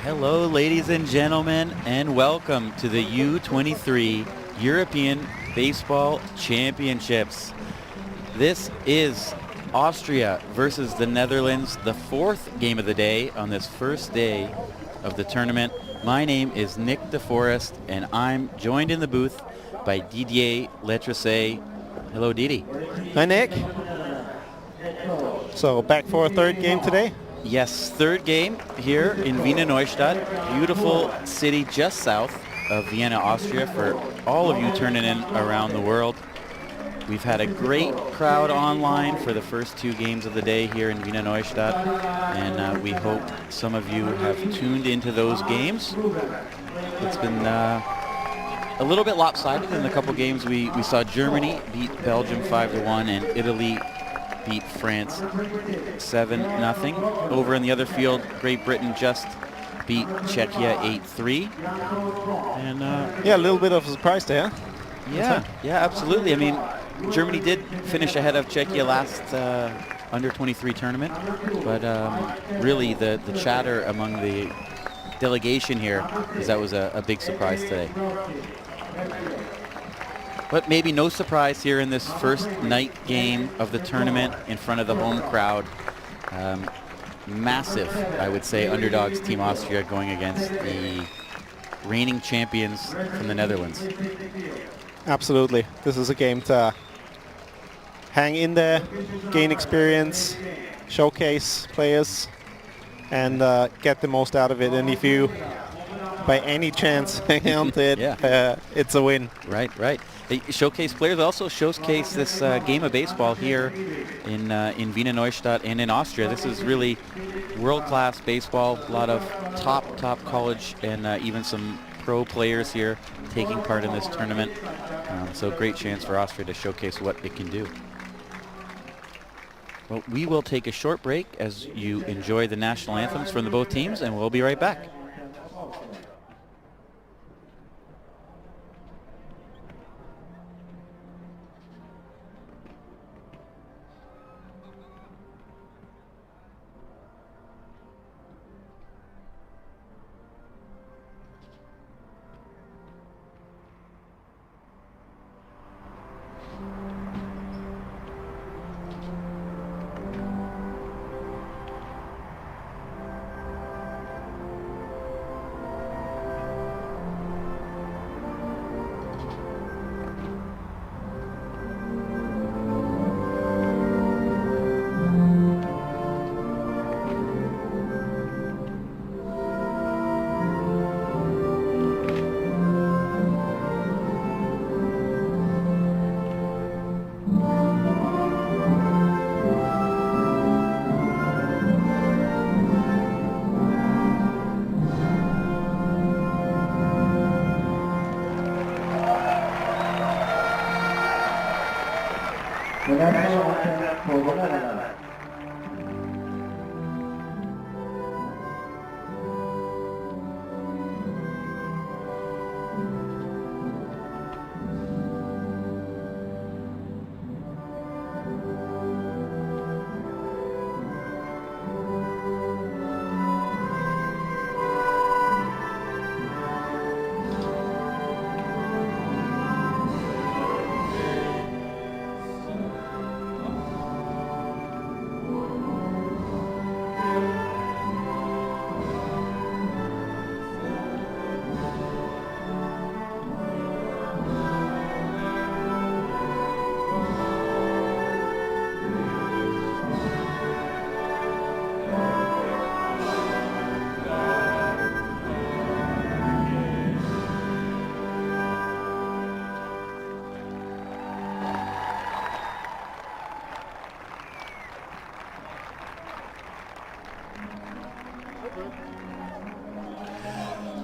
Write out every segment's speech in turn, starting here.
Hello, ladies and gentlemen, and welcome to the U-23 European Baseball Championships. This is Austria versus the Netherlands, the fourth game of the day on this first day of the tournament. My name is Nick DeForest, and I'm joined in the booth by Didier Letressé. Hello, Didi. Hi, Nick. So back for a third game today? Yes, third game here in Wiener Neustadt, beautiful city just south of Vienna, Austria, for all of you turning in around the world. We've had a great crowd online for the first two games of the day here in Wiener Neustadt, and we hope some of you have tuned into those games. It's been a little bit lopsided in the couple games. We saw Germany beat Belgium 5-1, and Italy beat France 7-0. Over in the other field, Great Britain just beat Czechia 8-3. And yeah, a little bit of a surprise there. Yeah, absolutely. I mean, Germany did finish ahead of Czechia last under 23 tournament, but really the chatter among the delegation here is that was a big surprise today. But maybe no surprise here in this first night game of the tournament in front of the home crowd. Massive, I would say, underdogs Team Austria going against the reigning champions from the Netherlands. Absolutely. This is a game to hang in there, gain experience, showcase players, and get the most out of it. And if you, by any chance, hang on to it, it's a win. Right. They showcase players, also showcase this game of baseball here in Wiener Neustadt and in Austria. This is really world-class baseball. A lot of top college and even some pro players here taking part in this tournament. So great chance for Austria to showcase what it can do. Well, we will take a short break as you enjoy the national anthems from the both teams, and we'll be right back.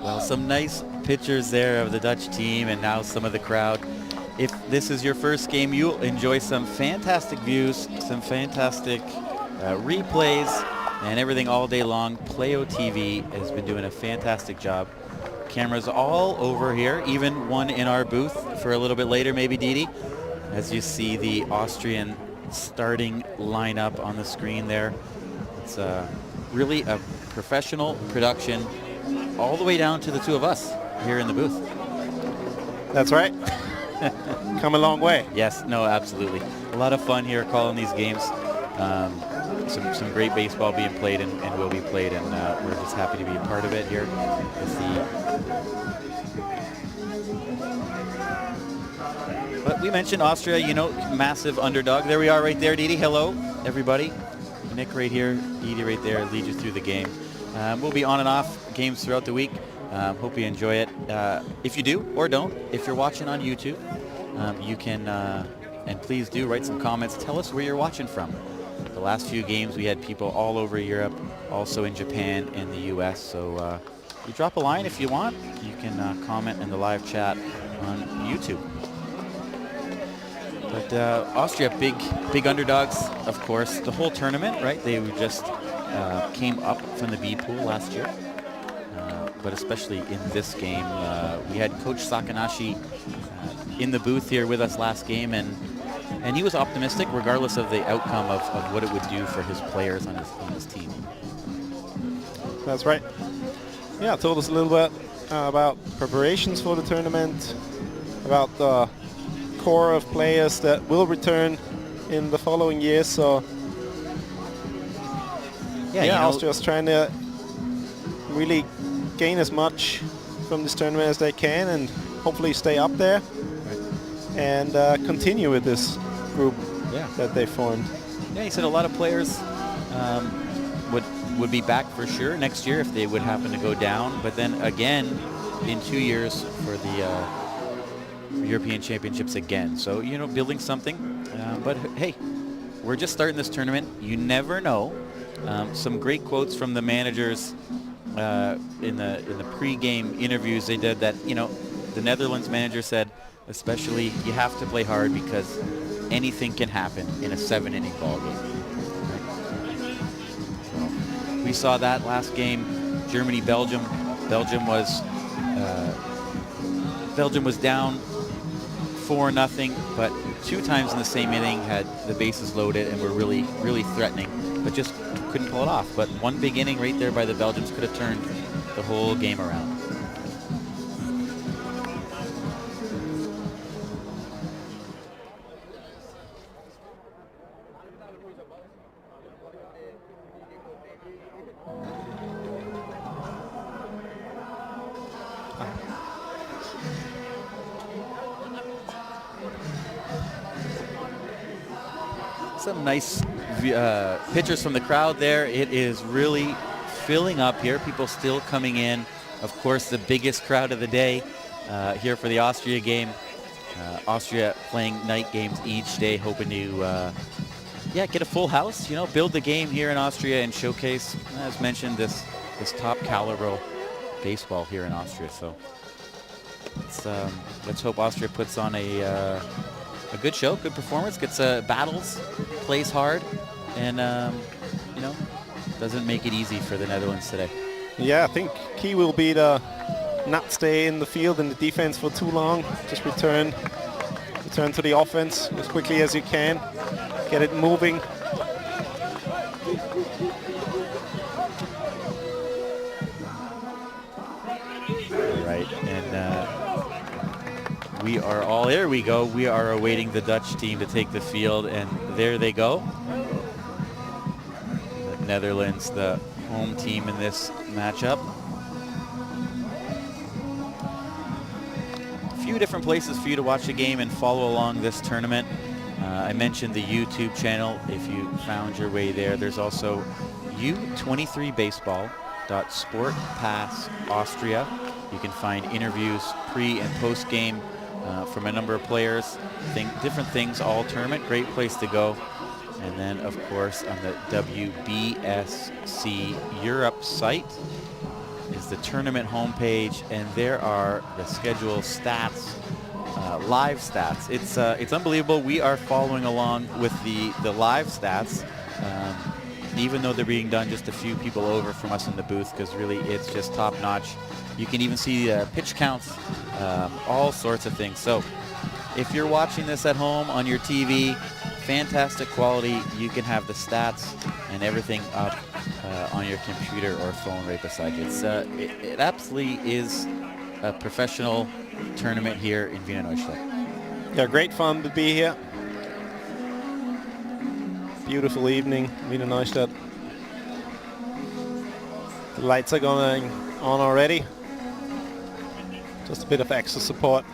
Well, some nice pictures there of the Dutch team and now some of the crowd. If this is your first game, you'll enjoy some fantastic views, some fantastic replays, and everything all day long. Playo TV has been doing a fantastic job. Cameras all over here, even one in our booth for a little bit later, maybe, Didi, as you see the Austrian starting lineup on the screen there. It's really a professional production all the way down to the two of us here in the booth. That's right. Come a long way. Yes, no, absolutely. A lot of fun here calling these games. Some great baseball being played and will be played, and we're just happy to be a part of it here. But we mentioned Austria, you know, massive underdog. There we are right there, Didi. Hello, everybody. Nick right here, Didi right there, lead you through the game. We'll be on and off games throughout the week. Hope you enjoy it. If you do or don't, if you're watching on YouTube, you can, and please do write some comments. Tell us where you're watching from. The last few games we had people all over Europe, also in Japan and the US. So you drop a line if you want. You can comment in the live chat on YouTube. But Austria, big underdogs, of course. The whole tournament, right? They just came up from the B pool last year. But especially in this game, we had Coach Sakanashi in the booth here with us last game, and he was optimistic regardless of the outcome of what it would do for his players on his team. That's right. Yeah, told us a little bit about preparations for the tournament, about the core of players that will return in the following years. So yeah, Austria's trying to really gain as much from this tournament as they can and hopefully stay up there and continue with this group that they formed. Yeah, he said a lot of players would be back for sure next year if they would happen to go down, but then again in 2 years for the European Championships again. So, you know, building something. But hey, we're just starting this tournament. You never know. Some great quotes from the managers in the pre-game interviews they did that, you know, the Netherlands manager said, especially, you have to play hard because anything can happen in a 7-inning ball game. Right? So we saw that last game, Germany-Belgium. Belgium was down 4-0, but 2 times in the same inning had the bases loaded and were really, really threatening, but just couldn't pull it off. But one big inning right there by the Belgians could have turned the whole game around. Some nice pictures from the crowd there. It is really filling up here. People still coming in. Of course, the biggest crowd of the day here for the Austria game. Austria playing night games each day, hoping to get a full house, you know, build the game here in Austria and showcase, as mentioned, this top caliber baseball here in Austria. So let's hope Austria puts on a a good show, good performance, gets battles, plays hard, and you know, doesn't make it easy for the Netherlands today. Yeah, I think key will be to not stay in the field and the defense for too long. Just return to the offense as quickly as you can. Get it moving. All right, and we are all, there we go. We are awaiting the Dutch team to take the field, and there they go. The Netherlands, the home team in this matchup. A few different places for you to watch the game and follow along this tournament. I mentioned the YouTube channel. If you found your way there, there's also U-23 baseball.sportpass Austria. You can find interviews pre and post game from a number of players, different things all tournament. Great place to go. And then, of course, on the WBSC Europe site is the tournament homepage, and there are the schedule stats, live stats. It's unbelievable. We are following along with the live stats, even though they're being done just a few people over from us in the booth, because really it's just top notch. You can even see pitch counts, all sorts of things. So if you're watching this at home on your TV, fantastic quality. You can have the stats and everything up on your computer or phone right beside you. It absolutely is a professional tournament here in Wiener Neustadt. Yeah, great fun to be here. Beautiful evening, Wiener Neustadt. The lights are going on already. Just a bit of extra support.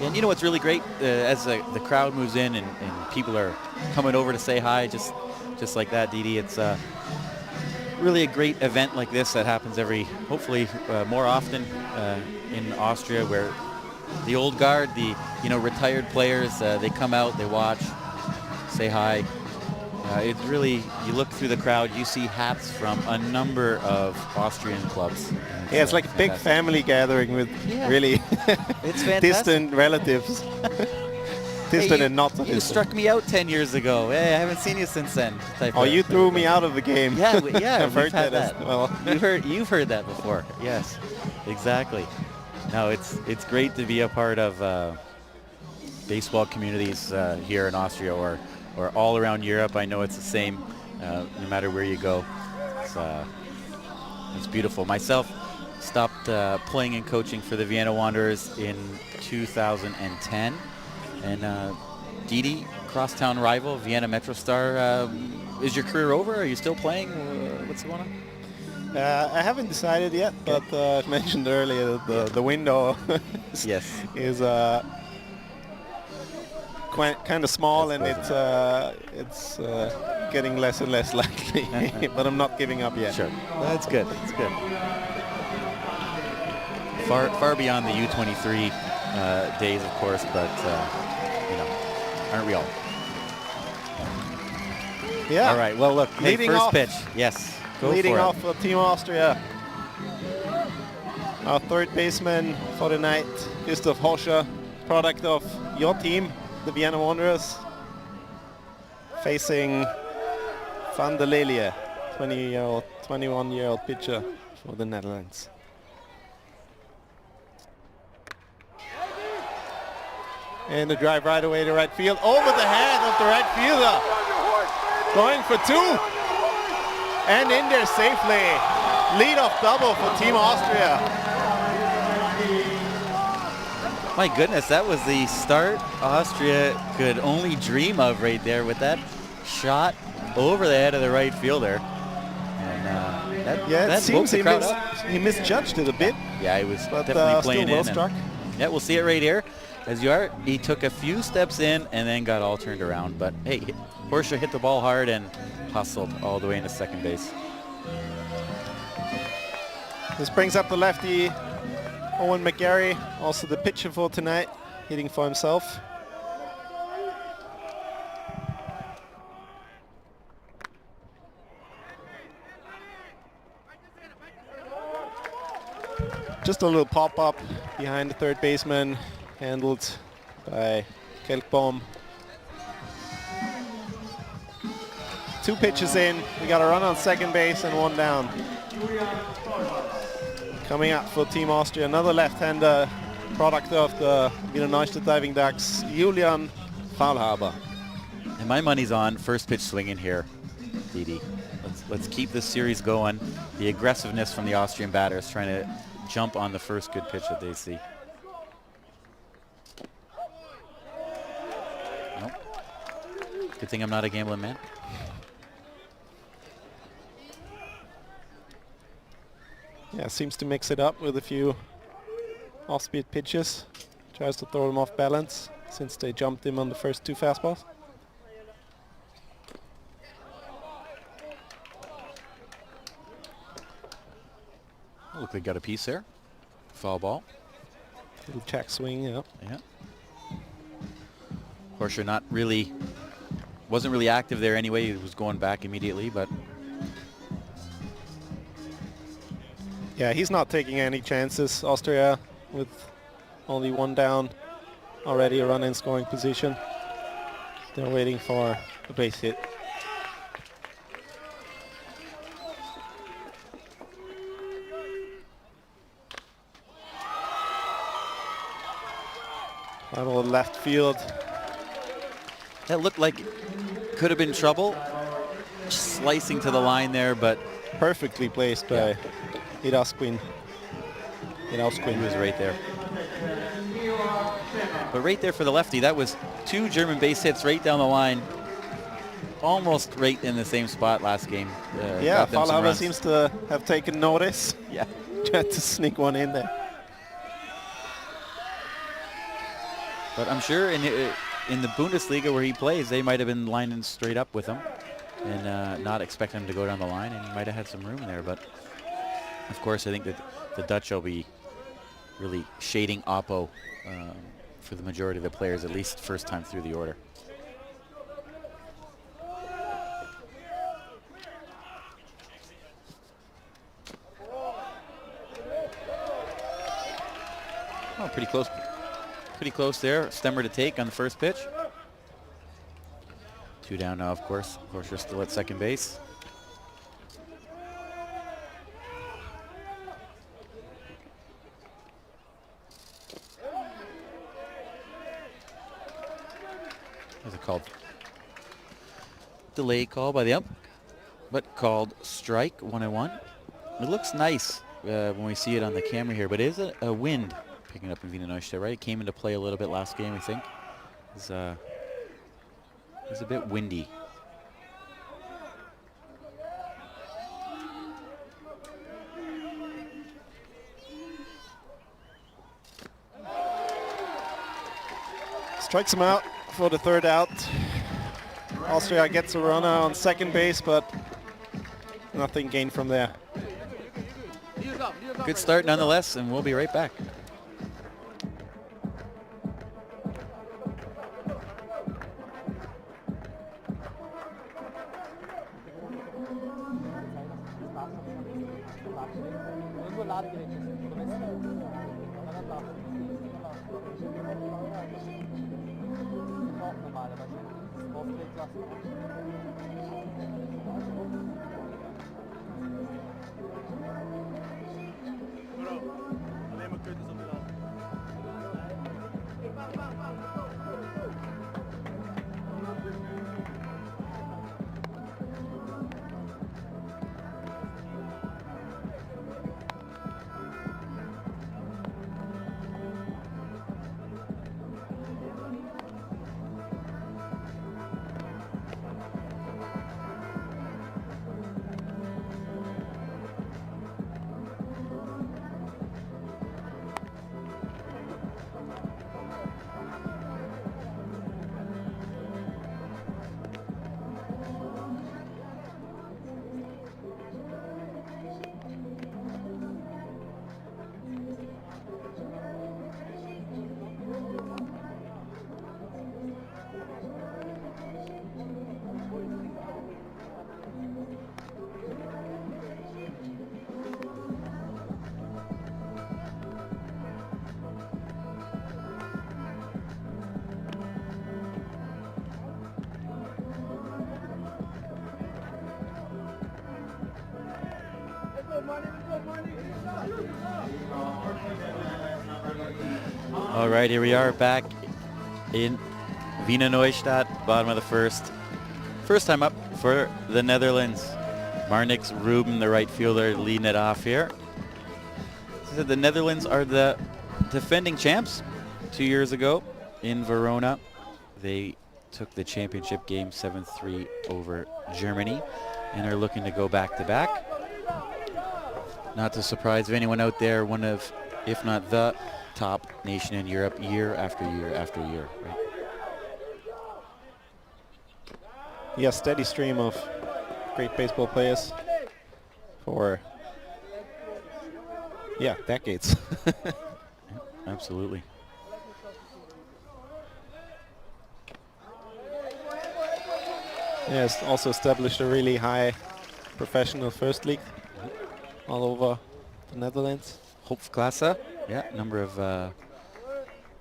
And you know what's really great, as the crowd moves in and people are coming over to say hi, just like that, Didi. It's really a great event like this that happens hopefully more often in Austria, where the old guard, the retired players, they come out, they watch, say hi. It's really, you look through the crowd, you see hats from a number of Austrian clubs. Yeah, it's like a big family gathering with really it's distant relatives. Distant and not so You distant. struck me out 10 years ago. Hey, I haven't seen you since then. Oh, you threw me out of the game. Yeah, I've heard that as well. You've heard that before. Yes, exactly. No, it's great to be a part of baseball communities here in Austria or all around Europe. I know it's the same no matter where you go. It's beautiful. Myself, stopped playing and coaching for the Vienna Wanderers in 2010. And Didi, crosstown rival, Vienna MetroStar, is your career over? Are you still playing? What's going on? I haven't decided yet, but I've mentioned earlier that the window is kind of small. That's and it's getting less and less likely. But I'm not giving up yet. Sure, that's good. That's good. Far beyond the U-23 days, of course, but aren't we all? Yeah. All right. Well, look. Leading first off. pitch. Yes. Go Leading for off for Team Austria. Our third baseman for the night, Christoph Hoscher, product of your team, the Vienna Wanderers, facing Van der Lelie, 21-year-old pitcher for the Netherlands. And the drive right away to right field, over the head of the right fielder. Going for two. And in there safely. Lead-off double for Team Austria. My goodness, that was the start Austria could only dream of right there with that shot over the head of the right fielder. And that seems woke the crowd up. he misjudged it a bit. Yeah, he was but definitely playing still well in. struck. Yeah, we'll see it right here. As you are, he took a few steps in and then got all turned around. But hey, Porsche hit the ball hard and hustled all the way into second base. This brings up the lefty, Owen McGarry, also the pitcher for tonight, hitting for himself. Just a little pop-up behind the third baseman, handled by Kelkbaum. 2 pitches in, we got a run on second base and 1 down. Coming up for Team Austria, another left-hander, product of the Wiener Neustadt diving ducks, Julian Fahlhaber. And my money's on first pitch swinging here, Didi. Let's keep this series going. The aggressiveness from the Austrian batters trying to jump on the first good pitch that they see. Nope. Good thing I'm not a gambling man. Yeah, seems to mix it up with a few off-speed pitches. Tries to throw them off balance since they jumped him on the first 2 fastballs. Look, they got a piece there. Foul ball. Little check swing, yeah. Yeah. Horscher wasn't really active there anyway. He was going back immediately, but yeah, he's not taking any chances. Austria with only 1 down, already a run in scoring position. They're waiting for a base hit. Final left field. that looked like could have been trouble. Slicing to the line there, but Perfectly placed by Idasquin. he was right there. But right there for the lefty, that was 2 German base hits right down the line. Almost right in the same spot last game. Yeah, Fahlhaber seems to have taken notice. Yeah. Tried to sneak one in there. But I'm sure in the Bundesliga where he plays, they might have been lining straight up with him and not expecting him to go down the line, and he might have had some room there. But of course, I think that the Dutch will be really shading Oppo for the majority of the players, at least first time through the order. Oh, pretty close. Pretty close there. Stemmer to take on the first pitch. 2 down now, of course. Of course, we're still at second base. What's it called? Delay call by the ump, but called strike, 1-1. It looks nice when we see it on the camera here, but it is a wind picking up in Wiener Neustadt, right? It came into play a little bit last game, I think. It's a bit windy. Strikes him out for the 3rd out. Austria gets a runner on second base, but nothing gained from there. Good start nonetheless, and we'll be right back. All right, here we are back in Wiener Neustadt, bottom of the first. First time up for the Netherlands. Marnix Ruben, the right fielder, leading it off here. So the Netherlands are the defending champs 2 years ago in Verona. They took the championship game 7-3 over Germany and are looking to go back-to-back. Not to surprise of anyone out there, one of, if not the top nation in Europe year after year after year. Right? Yeah, steady stream of great baseball players for, yeah, decades. Absolutely. Yeah, it's also established a really high professional first league all over the Netherlands. Hoofdklasse, yeah, number of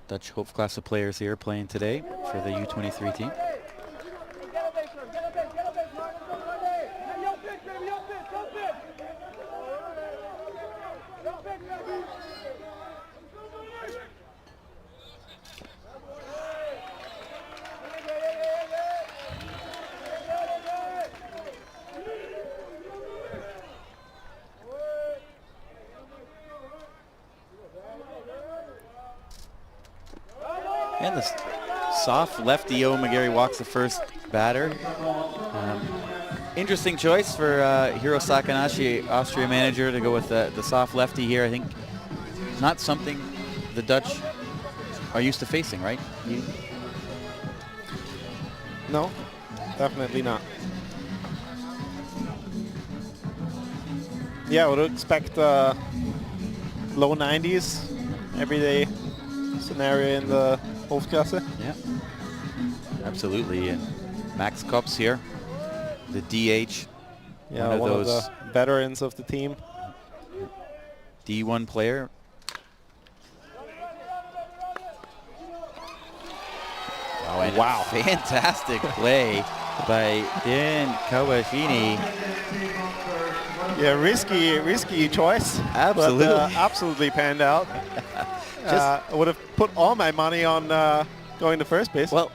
Dutch Hoofdklasse players here playing today for the U-23 team. And the soft lefty O. McGarry walks the first batter. Interesting choice for Hiro Sakanashi, Austria manager, to go with the soft lefty here. I think not something the Dutch are used to facing, right? No, definitely not. Yeah, I would expect low 90s everyday scenario in the Hoofdklasse. Yeah, absolutely. And Max Kops here, the DH. Yeah, one of the veterans of the team. D1 player. Oh, and wow, fantastic play by Dan Kawashini. Yeah, risky choice. Absolutely. But, absolutely panned out. I would have put all my money on going to first base. Well,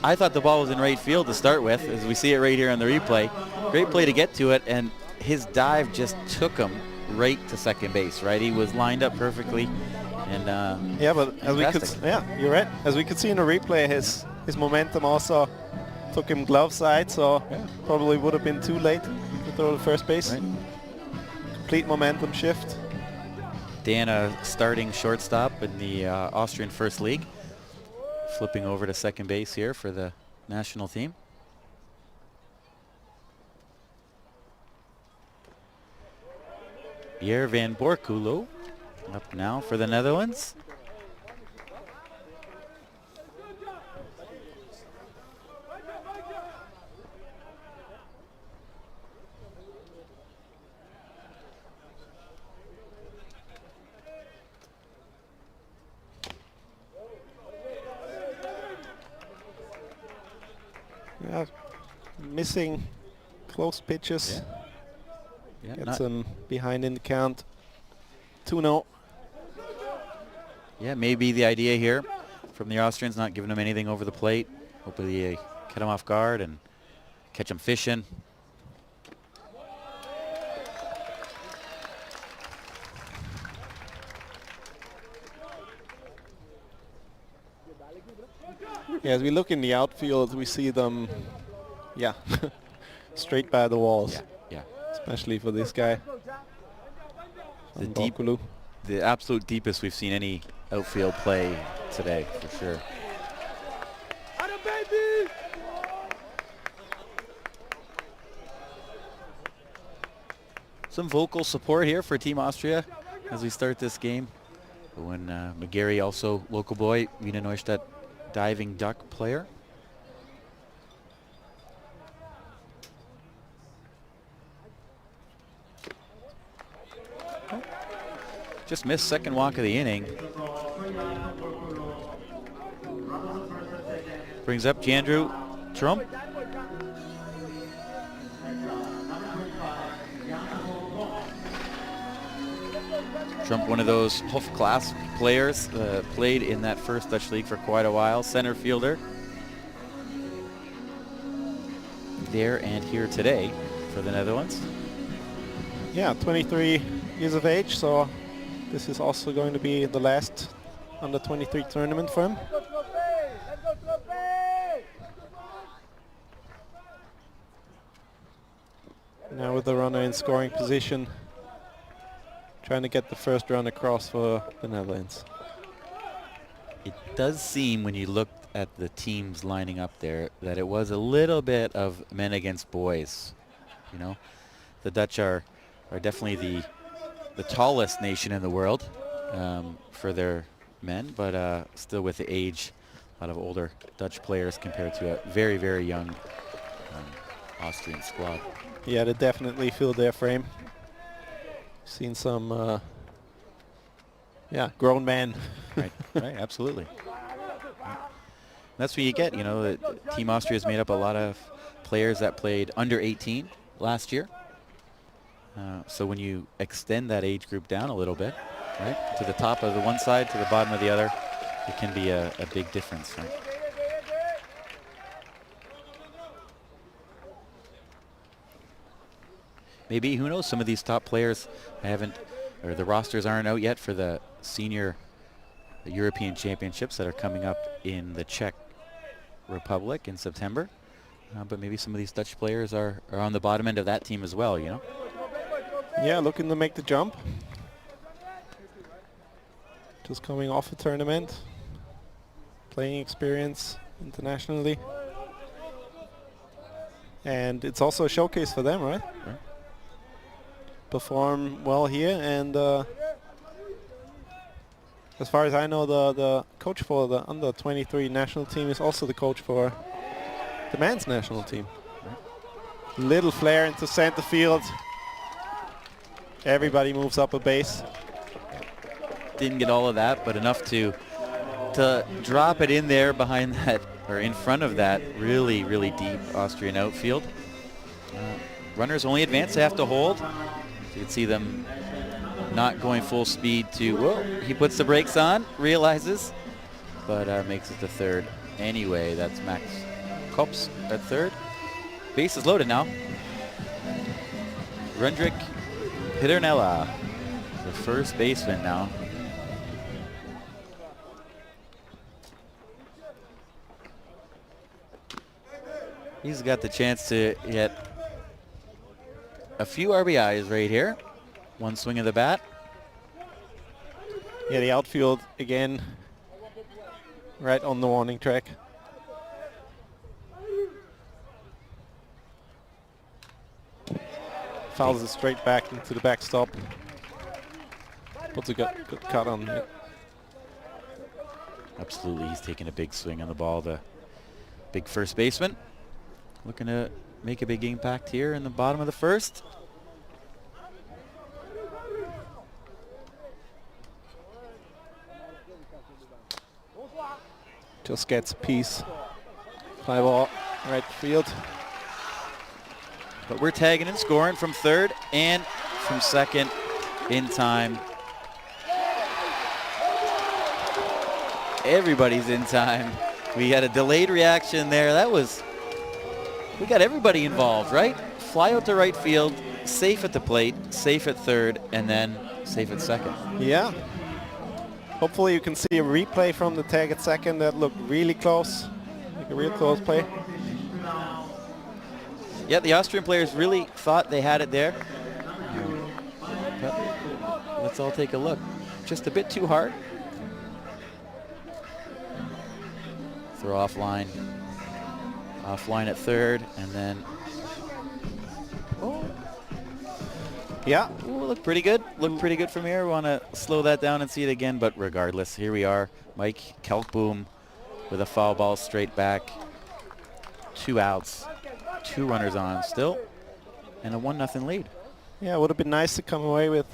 I thought the ball was in right field to start with, as we see it right here on the replay. Great play to get to it, and his dive just took him right to second base, right? He was lined up perfectly. And yeah, but as we could, yeah, you're right. As we could see in the replay, his momentum also took him glove side, so probably would have been too late to throw to first base. Right. Complete momentum shift. Dan, starting shortstop in the Austrian First League, flipping over to second base here for the national team. Pierre van Borculo up now for the Netherlands. Yeah, missing close pitches. Yeah, Gets him behind in the count. 2-0. Yeah, maybe the idea here from the Austrians, not giving him anything over the plate. Hopefully get him off guard and catch him fishing. Yeah, as we look in the outfield, we see them, yeah, straight by the walls. Yeah. Especially for this guy. The absolute deepest we've seen any outfield play today, for sure. Some vocal support here for Team Austria as we start this game. When McGarry, also local boy, Wiener Neustadt diving duck player. Just missed second walk of the inning. Brings up Jandrew Trump. Trump, one of those Hof-class players, played in that first Dutch league for quite a while. Center fielder. There and here today for the Netherlands. Yeah, 23 years of age, so this is also going to be the last under 23 tournament for him. Now with the runner in scoring position, trying to get the first run across for the Netherlands. It does seem, when you look at the teams lining up there, that it was a little bit of men against boys. You know, the Dutch are definitely the tallest nation in the world for their men, but still with the age, a lot of older Dutch players compared to a very, very young Austrian squad. Yeah, they definitely feel their frame. Seen some, grown men. Right, absolutely. Right. That's what you get, you know. Team Austria is made up a lot of players that played under 18 last year. So when you extend that age group down a little bit, right, to the top of the one side, to the bottom of the other, it can be a big difference, right? Maybe, who knows, some of these top players the rosters aren't out yet for the senior European Championships that are coming up in the Czech Republic in September. But maybe some of these Dutch players are on the bottom end of that team as well, you know? Yeah, looking to make the jump. Just coming off a tournament. Playing experience internationally. And it's also a showcase for them, right? Right. Perform well here, and as far as I know, the coach for the under 23 national team is also the coach for the men's national team. Little flare into center field. Everybody moves up a base. Didn't get all of that, but enough to drop it in there behind that, or in front of that really, really deep Austrian outfield. Runners only advance, they have to hold. So you can see them not going full speed to, whoa, he puts the brakes on, realizes, but makes it to third anyway. That's Max Kops at third. Base is loaded now. Rundrik Piternella, the first baseman now. He's got the chance to get a few RBIs right here. One swing of the bat. Yeah, the outfield again, right on the warning track. Fouls it straight back into the backstop. Puts a good cut on it. Absolutely, he's taking a big swing on the ball. The big first baseman looking to make a big impact here in the bottom of the first. Just gets a piece. Fly ball, right field. But we're tagging and scoring from third and from second in time. Everybody's in time. We had a delayed reaction there. We got everybody involved, right? Fly out to right field, safe at the plate, safe at third, and then safe at second. Yeah. Hopefully you can see a replay from the tag at second that looked really close. Like a real close play. Yeah, the Austrian players really thought they had it there. But let's all take a look. Just a bit too hard. Throw offline. Offline at third, and then, oh. Yeah. Ooh, look pretty good. Look pretty good from here. We want to slow that down and see it again, but regardless, here we are. Mike Kelkboom with a foul ball straight back. 2 outs, 2 runners on still, and a 1-0 lead. Yeah, it would have been nice to come away with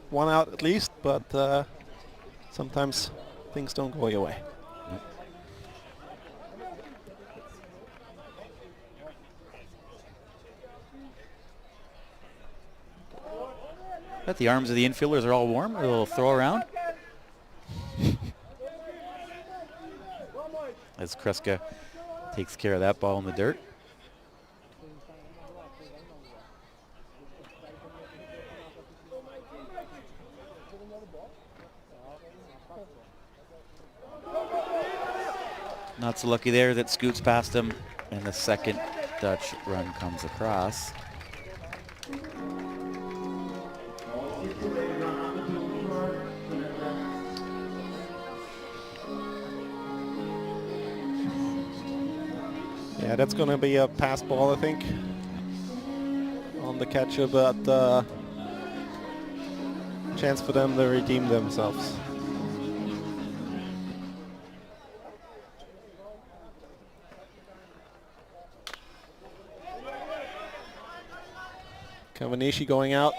1 out at least, but sometimes things don't go your way. Bet the arms of the infielders are all warm. A little throw around. As Kreska takes care of that ball in the dirt. Not so lucky there that scoots past him, and the second Dutch run comes across. Yeah, that's going to be a pass ball, I think, on the catcher, but chance for them to redeem themselves. Kavanishi going out.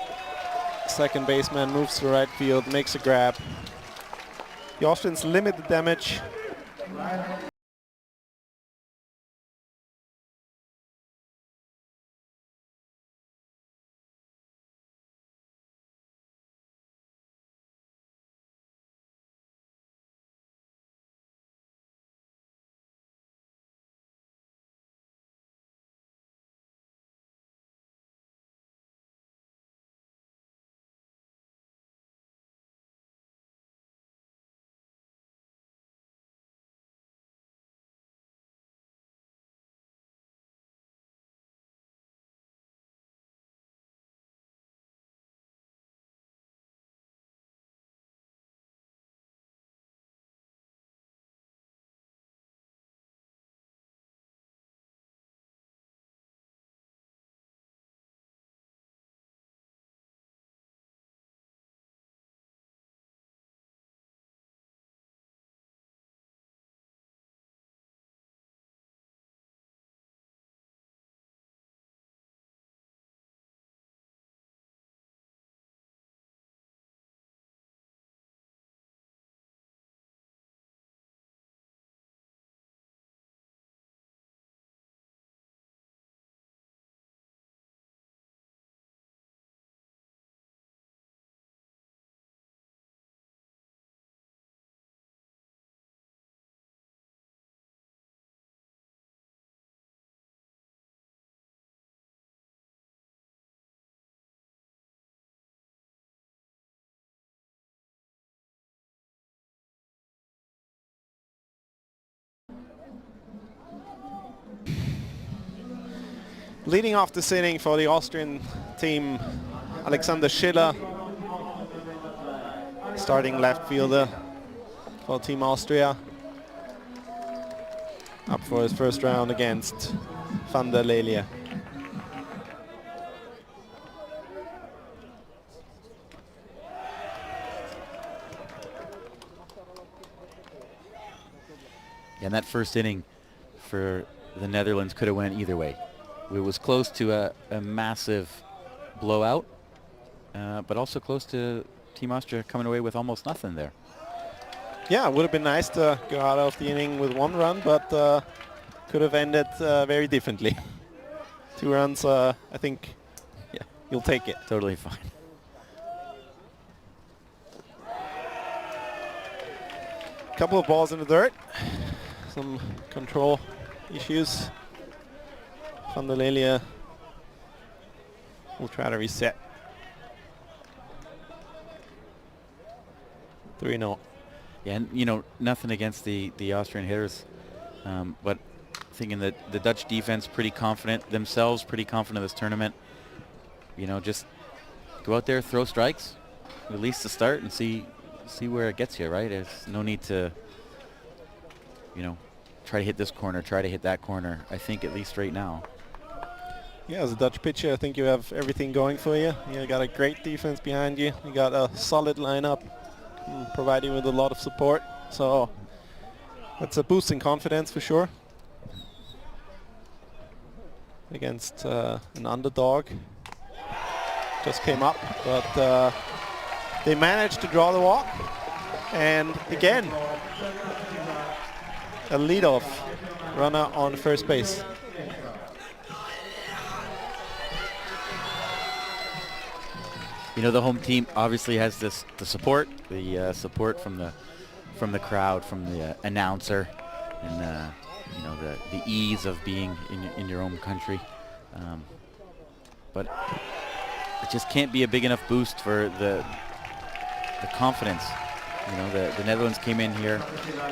Second baseman moves to right field, makes a grab. The Austrians limit the damage. Leading off this inning for the Austrian team, Alexander Schiller, starting left fielder for Team Austria, up for his first round against Van der Lelie. And that first inning for the Netherlands could have went either way. It was close to a massive blowout, but also close to Team Austria coming away with almost nothing there. Yeah, it would have been nice to go out of the inning with one run, but could have ended very differently. 2 runs, I think, yeah, you'll take it. Totally fine. Couple of balls in the dirt, some control issues. Van der Lelie will try to reset. 3-0. Yeah, and you know, nothing against the Austrian hitters, but thinking that the Dutch defense pretty confident themselves, pretty confident of this tournament. You know, just go out there, throw strikes, at least to start, and see where it gets you. Right? There's no need to, you know, try to hit this corner, try to hit that corner. I think at least right now. Yeah, as a Dutch pitcher, I think you have everything going for you. You got a great defense behind you. You got a solid lineup, providing with a lot of support. So that's a boost in confidence for sure. Against an underdog. Just came up, but they managed to draw the walk. And again, a leadoff runner on first base. you know, the home team obviously has the support, support from the crowd, from the announcer, and you know, the ease of being in your own country. But it just can't be a big enough boost for the confidence. You know, the Netherlands came in here.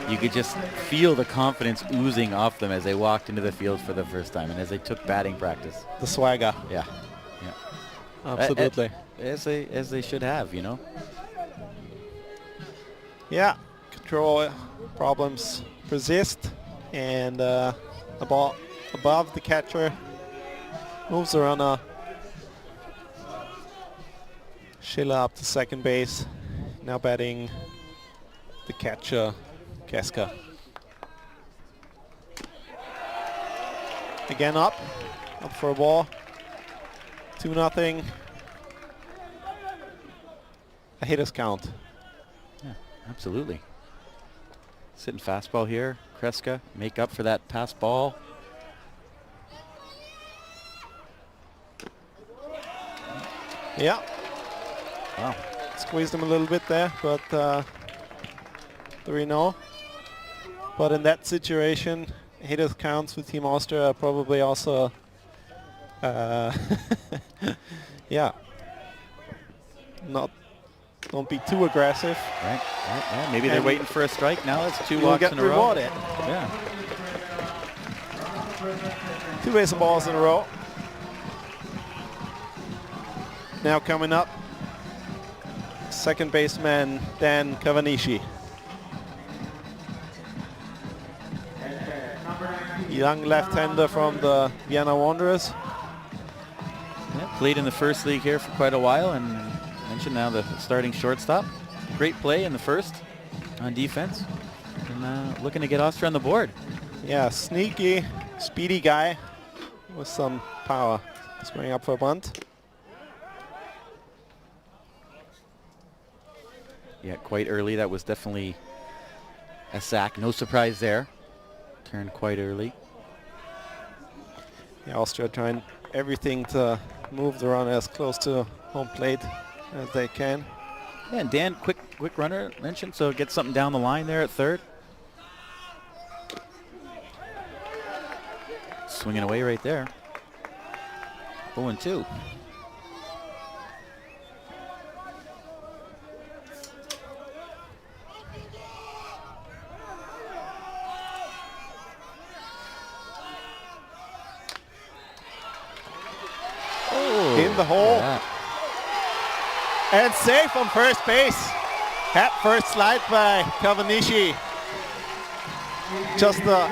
You could just feel the confidence oozing off them as they walked into the field for the first time and as they took batting practice. The swagger. Yeah. Absolutely. As they should have, you know. Yeah, control problems persist, and the ball above the catcher moves the runner. Schiller up to second base. Now batting the catcher, Keska. Again up for a ball. 2-0. A hitter's count. Yeah, absolutely. Sitting fastball here. Kreska make up for that pass ball. Yeah. Wow. Squeezed him a little bit there, but 3-0. But in that situation, hitters counts with Team Austria are probably also, yeah, don't be too aggressive. Right. Yeah. Maybe they're waiting for a strike now. It's 2 walks in a rewarded. row. Yeah. 2 base balls in a row. Now coming up, second baseman Dan Cavanishi. Young left-hander from the Vienna Wanderers. Yeah, played in the first league here for quite a while, and mentioned now the starting shortstop. Great play in the first on defense, and looking to get Austria on the board. Yeah, sneaky, speedy guy with some power. Swinging up for a bunt. Yeah, quite early. That was definitely a sack. No surprise there. Turned quite early. Yeah, Austria trying everything to move the runner as close to home plate as they can. Yeah, and Dan, quick runner mentioned, so get something down the line there at third. Swinging away right there. 0-2. In the hole. Yeah. And safe on first base. Hat first slide by Cavanishi. Just a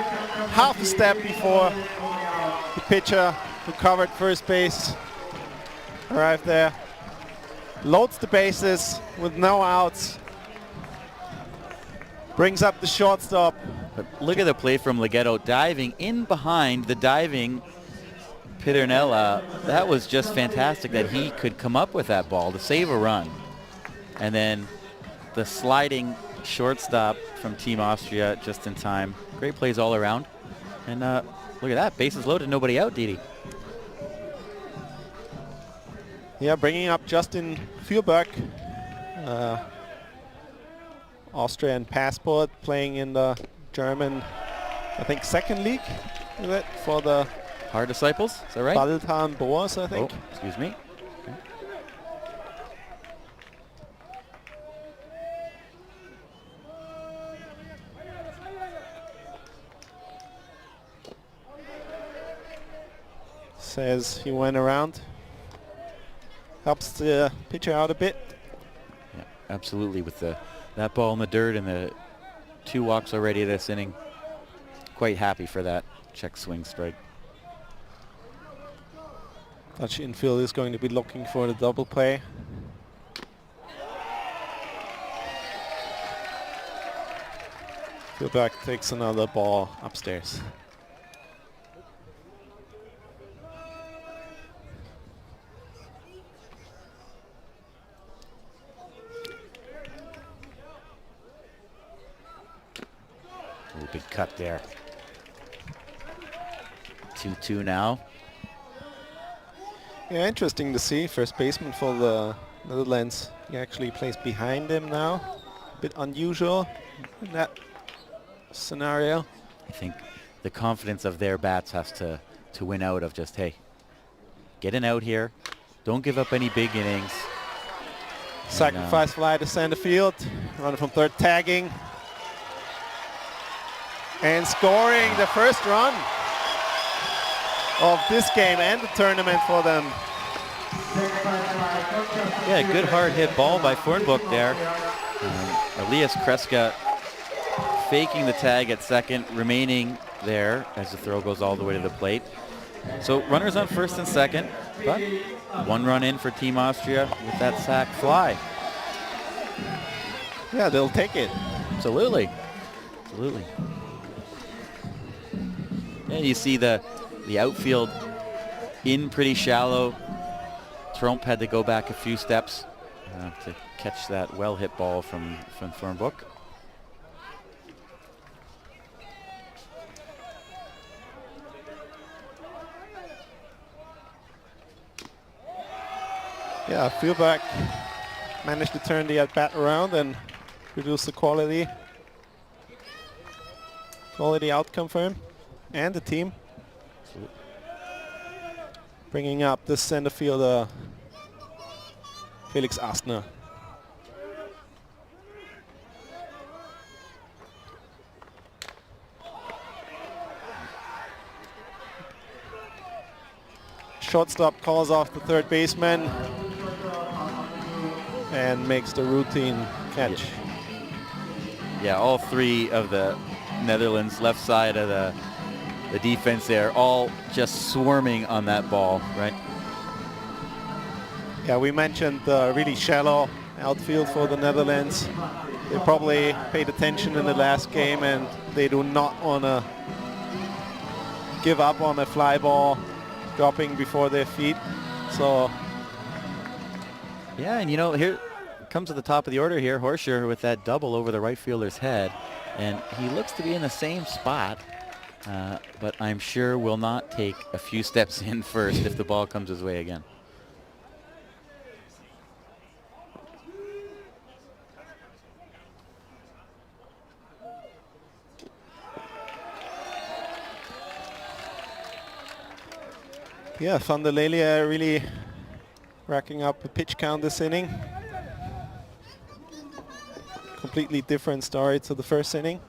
half a step before the pitcher who covered first base arrived there. Loads the bases with no outs. Brings up the shortstop. But look at the play from Leghetto, diving in behind the diving Piternella. That was just fantastic that he could come up with that ball to save a run. And then the sliding shortstop from Team Austria just in time. Great plays all around. And look at that, bases loaded, nobody out, Didi. Yeah, bringing up Justin Fürberg, Austrian passport, playing in the German, I think, second league, is it, for the Our disciples, is that right? Baltan Boas, I think. Oh, excuse me. Okay. Says he went around. Helps the pitcher out a bit. Yeah, absolutely. With that ball in the dirt and the 2 walks already this inning. Quite happy for that check swing strike. Dutch infield is going to be looking for the double play. Fürberg takes another ball upstairs. Ooh, big cut there. 2-2 now. Yeah, interesting to see. First baseman for the Netherlands, he actually plays behind him now. A bit unusual in that scenario. I think the confidence of their bats has to win out of just, hey, get an out here. Don't give up any big innings. Sacrifice fly to center field. Runner from third tagging. And scoring the first run of this game and the tournament for them. Yeah, good hard hit ball by Fornbuk there. Elias Kreska faking the tag at second, remaining there as the throw goes all the way to the plate. So runners on first and second, but one run in for Team Austria with that sac fly. Yeah, they'll take it. Absolutely. Absolutely. And you see the outfield in pretty shallow. Tromp had to go back a few steps to catch that well-hit ball from Fornbuk. Yeah, Fieldback managed to turn the at-bat around and reduce the quality outcome for him and the team. Bringing up the center fielder, Felix Astner. Shortstop calls off the third baseman and makes the routine catch. Yeah, all three of the Netherlands left side of the defense there, all just swarming on that ball, right? Yeah, we mentioned the really shallow outfield for the Netherlands. They probably paid attention in the last game and they do not want to give up on a fly ball dropping before their feet. So yeah, and you know, here comes to the top of the order here, Horscher with that double over the right fielder's head, and he looks to be in the same spot, but I'm sure will not take a few steps in first if the ball comes his way again. yeah, Van der Lelia really racking up a pitch count this inning. Completely different story to the first inning.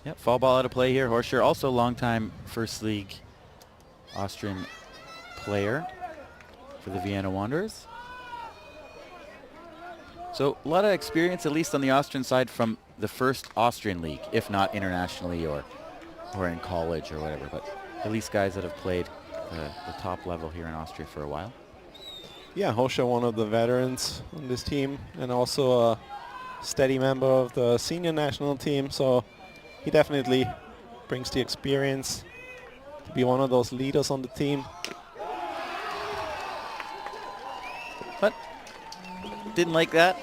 Yep, fall ball out of play here. Horscher, also longtime First League Austrian player for the Vienna Wanderers. So a lot of experience, at least on the Austrian side, from the first Austrian league, if not internationally or in college or whatever. But at least guys that have played the top level here in Austria for a while. Yeah, Horscher, one of the veterans on this team and also a steady member of the senior national team. So he definitely brings the experience to be one of those leaders on the team. But didn't like that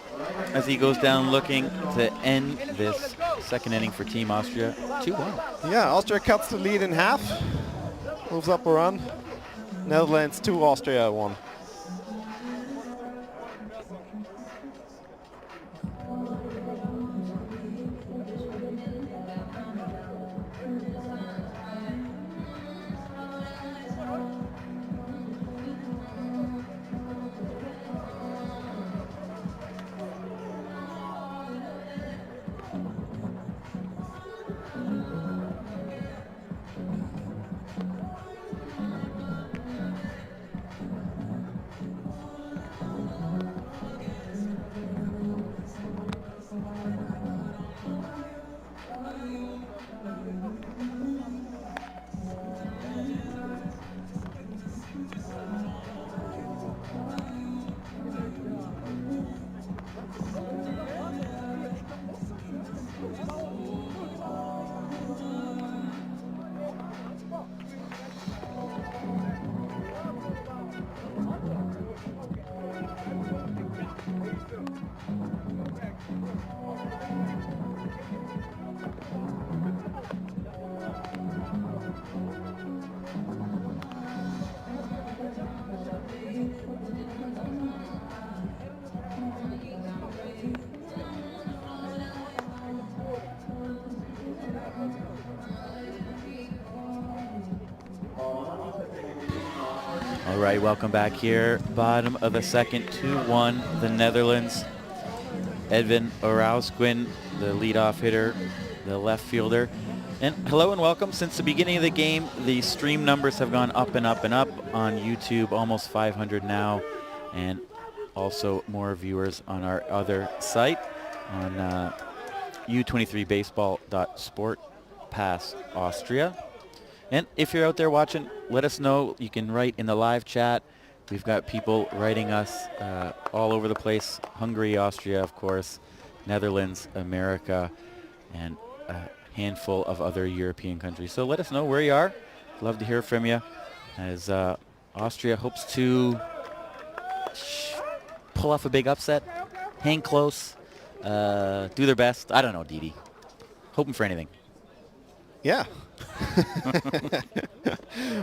as he goes down looking to end this second inning for Team Austria 2-1. Yeah, Austria cuts the lead in half, moves up a run. Netherlands 2, Austria 1. All right, welcome back here. Bottom of the second, 2-1, the Netherlands. Edwin Orausquin, the leadoff hitter, the left fielder. And hello and welcome. Since the beginning of the game, the stream numbers have gone up and up and up on YouTube, almost 500 now, and also more viewers on our other site on U23baseball.sport pass Austria. And if you're out there watching, let us know. You can write in the live chat. We've got people writing us all over the place. Hungary, Austria, of course, Netherlands, America, and a handful of other European countries. So let us know where you are. Love to hear from you as Austria hopes to pull off a big upset, hang close, do their best. I don't know, Didi. Hoping for anything. Yeah.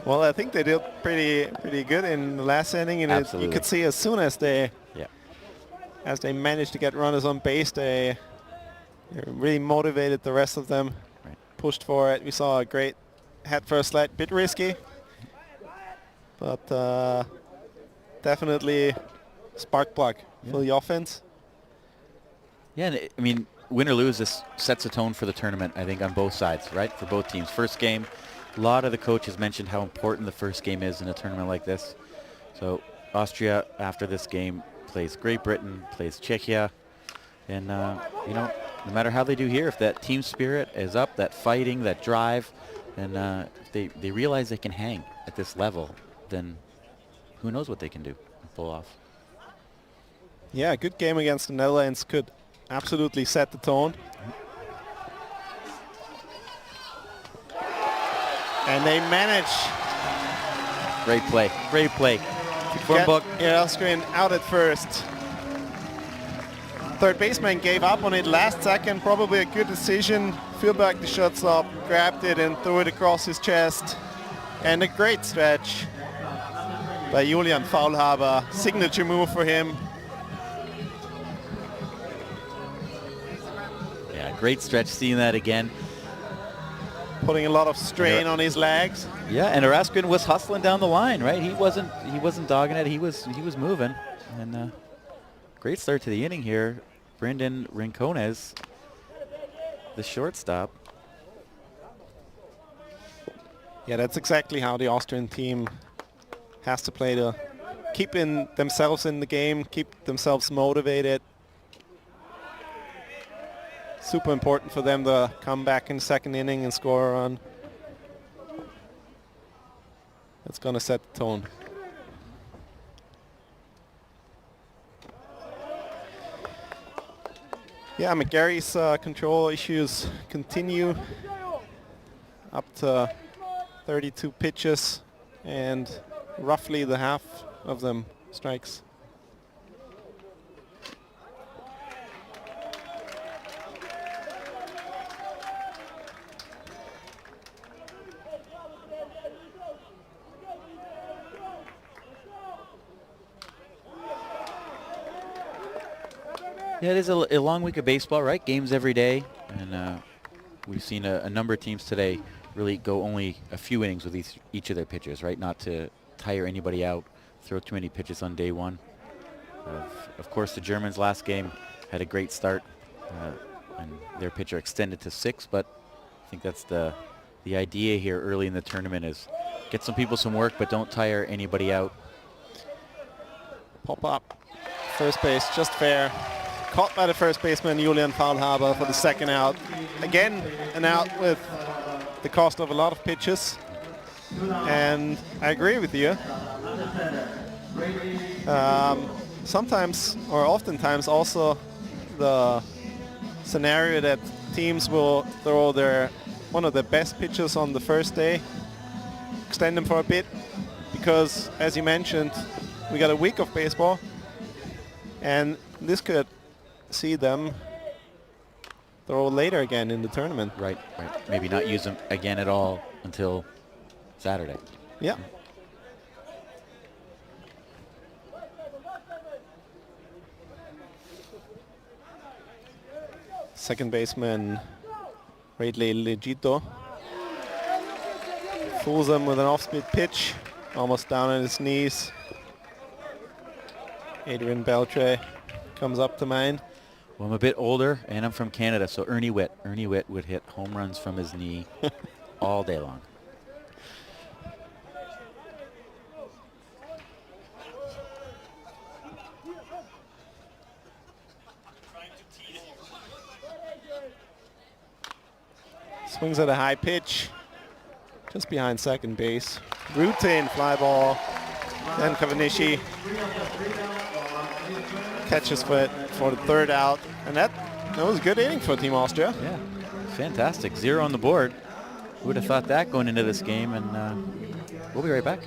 Well, I think they did pretty good in the last inning, and you could see as soon as they managed to get runners on base, they really motivated the rest of them. Right. Pushed for it. We saw a great head first slide, bit risky, but definitely spark plug for the offense. Yeah, and I mean, win or lose, this sets a tone for the tournament, I think, on both sides, right? For both teams. First game, a lot of the coaches mentioned how important the first game is in a tournament like this. So Austria, after this game, plays Great Britain, plays Czechia. And, you know, no matter how they do here, if that team spirit is up, that fighting, that drive, and if they realize they can hang at this level, then who knows what they can do and pull off. Yeah, a good game against the Netherlands could absolutely set the tone. And they manage. Great play. Great play. Book. Austrian out at first. Third baseman gave up on it last second. Probably a good decision. Fielded back the shortstop, grabbed it and threw it across his chest. And a great stretch by Julian Faulhaber. Signature move for him. Great stretch, seeing that again. Putting a lot of strain on his legs. Yeah, and Orausquin was hustling down the line, right? He wasn't dogging it. He was moving. And great start to the inning here. Brendan Rincones, the shortstop. Yeah, that's exactly how the Austrian team has to play, to keep themselves in the game, keep themselves motivated. Super important for them to come back in the second inning and score a run. That's going to set the tone. Yeah, McGarry's control issues continue. Up to 32 pitches and roughly the half of them strikes. Yeah, it is a long week of baseball, right? Games every day. And we've seen a number of teams today really go only a few innings with each of their pitchers, right? Not to tire anybody out, throw too many pitches on day one. Of course, the Germans last game had a great start, and their pitcher extended to 6, but I think that's the idea here early in the tournament is get some people some work, but don't tire anybody out. Pop up, first base, just fair. Caught by the first baseman, Julian Faulhaber, for the second out. Again, an out with the cost of a lot of pitches. And I agree with you. Sometimes, or oftentimes also, the scenario that teams will throw one of their best pitchers on the first day, extend them for a bit, because, as you mentioned, we got a week of baseball, and this could see them throw later again in the tournament. Right. Maybe not use them again at all until Saturday. Yeah. Second baseman Radley Legito fools them with an off-speed pitch, almost down on his knees. Adrian Beltre comes up to mine. Well, I'm a bit older, and I'm from Canada, so Ernie Witt. Ernie Witt would hit home runs from his knee all day long. Swings at a high pitch, just behind second base. Routine fly ball. Then Kavanishi catches for the third out, and that was a good inning for Team Austria. Yeah, fantastic. 0 on the board. Who would have thought that going into this game? And we'll be right back.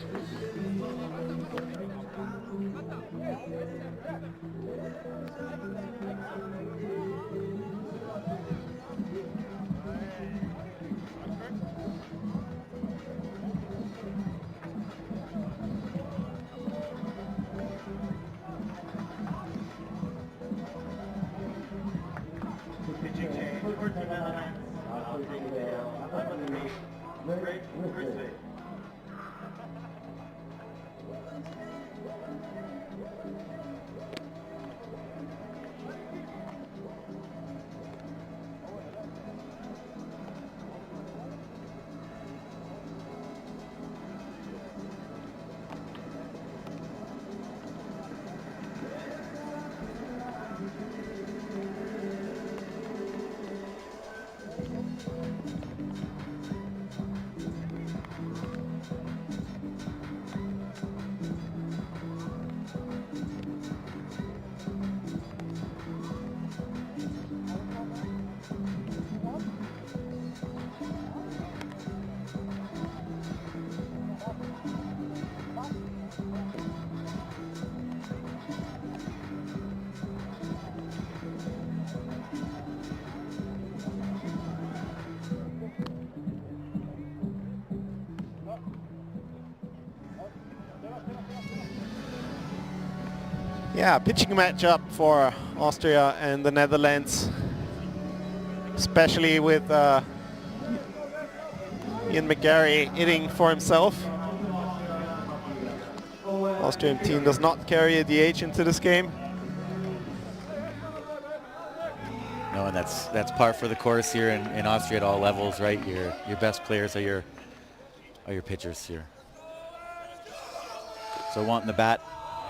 Yeah, pitching matchup for Austria and the Netherlands, especially with Ian McGarry hitting for himself. Austrian team does not carry a DH into this game. No, and that's par for the course here in Austria at all levels, right? Your best players are your pitchers here. So wanting the bat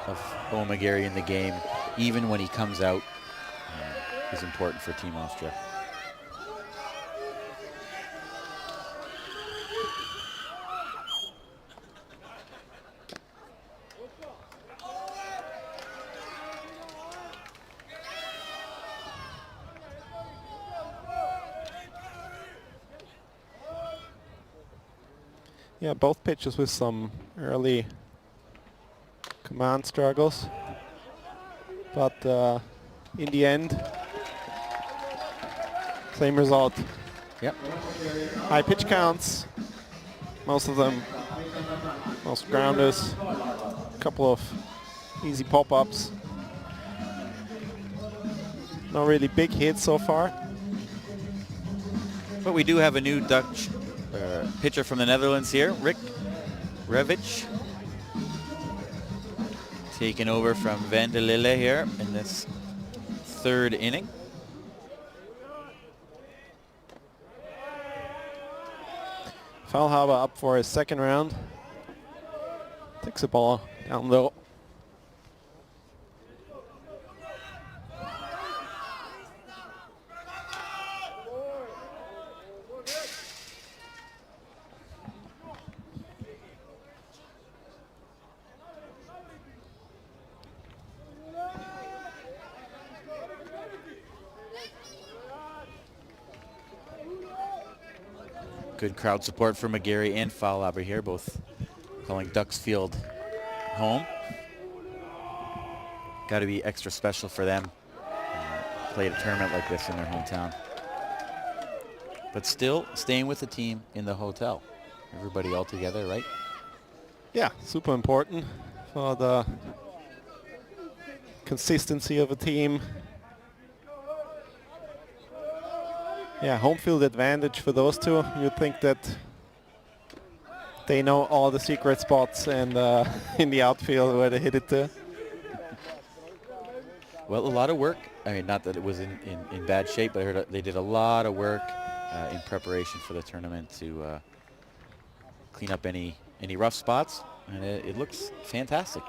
of Owen McGarry in the game, even when he comes out, is important for Team Austria. Yeah, both pitches with some early command struggles, but in the end, same result. Yep. High pitch counts, most of them, most grounders, a couple of easy pop-ups. No really big hits so far. But we do have a new Dutch pitcher from the Netherlands here, Rick Revic, taking over from Van der Lille here in this third inning. Valhaba up for his second round. Takes the ball down low. Good crowd support for McGarry and Faulhaber here, both calling Ducks Field home. Got to be extra special for them. Play a tournament like this in their hometown. But still staying with the team in the hotel. Everybody all together, right? Yeah, super important for the consistency of a team. Yeah, home field advantage for those two. You'd think that They know all the secret spots and in the outfield where to hit it to. Well, a lot of work. I mean, not that it was in bad shape, but I heard they did a lot of work in preparation for the tournament to clean up any rough spots, and it looks fantastic.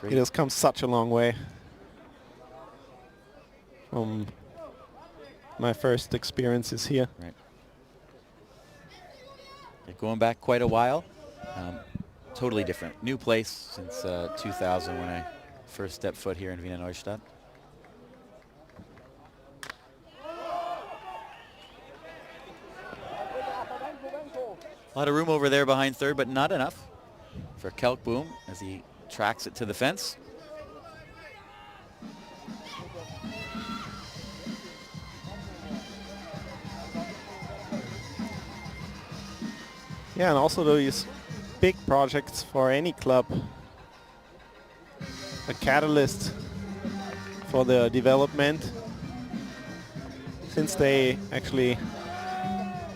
Great. It has come such a long way from my first experiences here. Right. Going back quite a while. Totally different. New place since 2000 when I first stepped foot here in Wiener Neustadt. A lot of room over there behind third, but not enough for Kelkboom as he tracks it to the fence. Yeah, and also these big projects for any club, a catalyst for the development. Since they actually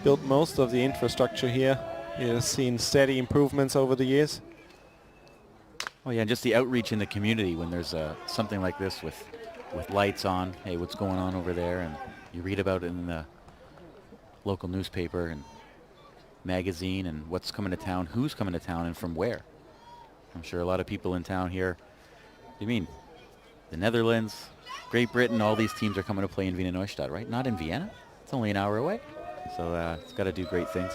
built most of the infrastructure here, it has seen steady improvements over the years. Oh yeah, and just the outreach in the community when there's something like this with lights on. Hey, what's going on over there? And you read about it in the local newspaper and magazine and what's coming to town, who's coming to town, and from where. I'm sure a lot of people in town here, you mean the Netherlands, Great Britain, all these teams are coming to play in Wiener Neustadt, right? Not in Vienna. It's only an hour away. So it's got to do great things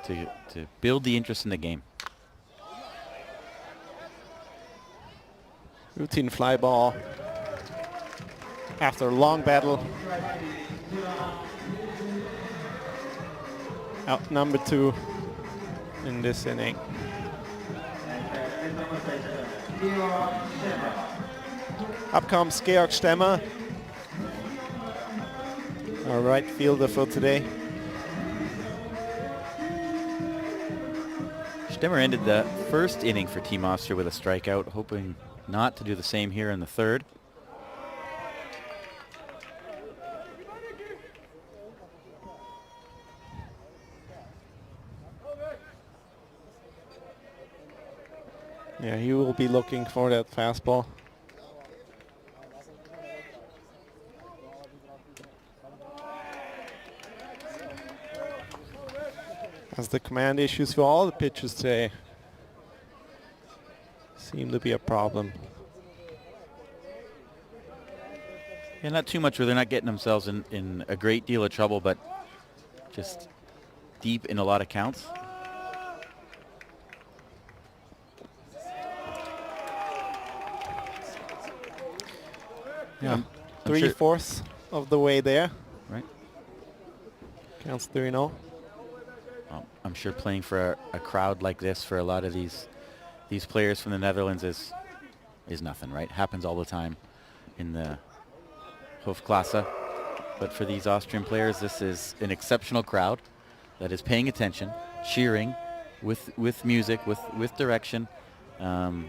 to build the interest in the game. Routine fly ball after a long battle. Out number 2 in this inning. Up comes Georg Stemmer, our right fielder for today. Stemmer ended the first inning for Team Austria with a strikeout, hoping not to do the same here in the third. Yeah, he will be looking for that fastball. As the command issues for all the pitchers today seem to be a problem. Yeah, not too much where they're not getting themselves in a great deal of trouble, but just deep in a lot of counts. Yeah, I'm 3/4 of the way there. Right. Counts 3-0. I'm sure playing for a crowd like this for a lot of these players from the Netherlands is nothing, right? Happens all the time in the Hoofdklasse. But for these Austrian players, this is an exceptional crowd that is paying attention, cheering with music, with direction. Yeah,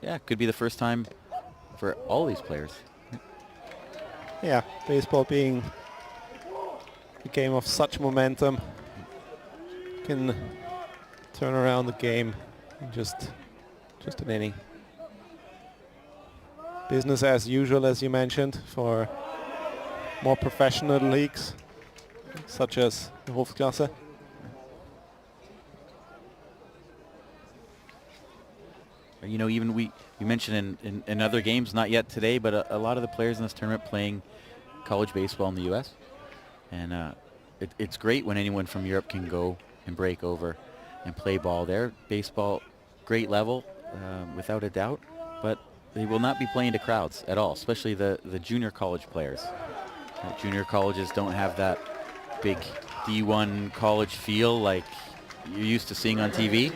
it could be the first time for all these players. Yeah, baseball being a game of such momentum can turn around the game in just an inning. Business as usual, as you mentioned, for more professional leagues such as the Hoofdklasse. You know, even you mentioned in other games, not yet today, but a lot of the players in this tournament playing college baseball in the U.S. And it's great when anyone from Europe can go and break over and play ball there. Baseball, great level, without a doubt, but they will not be playing to crowds at all, especially the junior college players. Junior colleges don't have that big D1 college feel like you're used to seeing on TV.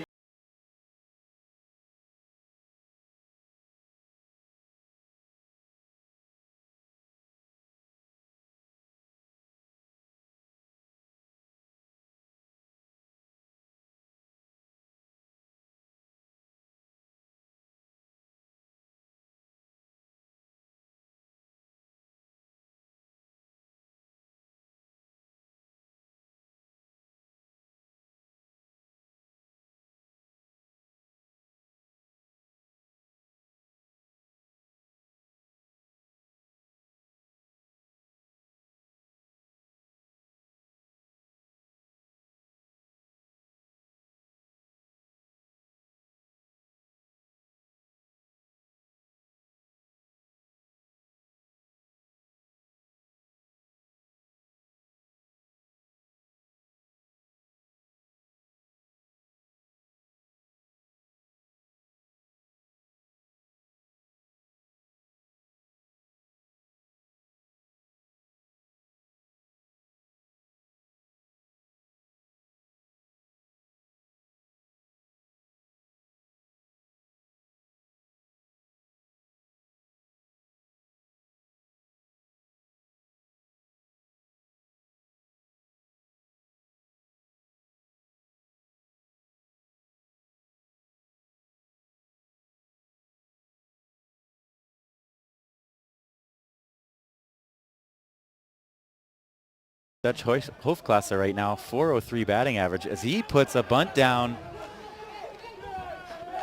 Dutch Hofklasse right now, 403 batting average as he puts a bunt down.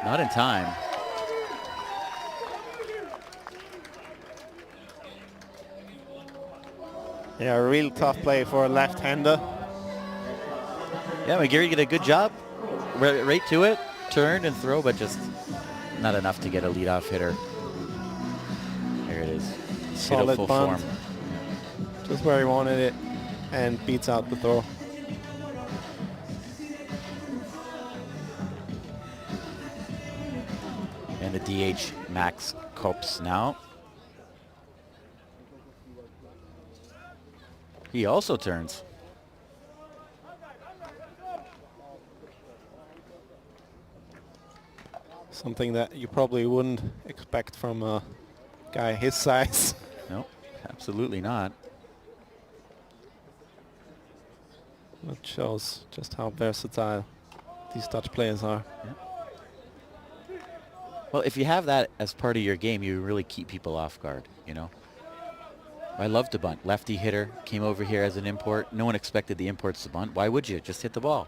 Not in time. Yeah, a real tough play for a left-hander. Yeah, McGarry did a good job. Right to it, turn and throw, but just not enough to get a leadoff hitter. There it is. Solid full bunt. form. Just where he wanted it, and beats out the throw. And the DH Max Kops now. He also turns. Something that you probably wouldn't expect from a guy his size. Nope, absolutely not. That shows just how versatile these Dutch players are. Yeah. Well, if you have that as part of your game, you really keep people off guard, you know. I love to bunt. Lefty hitter, came over here as an import. No one expected the imports to bunt. Why would you? Just hit the ball.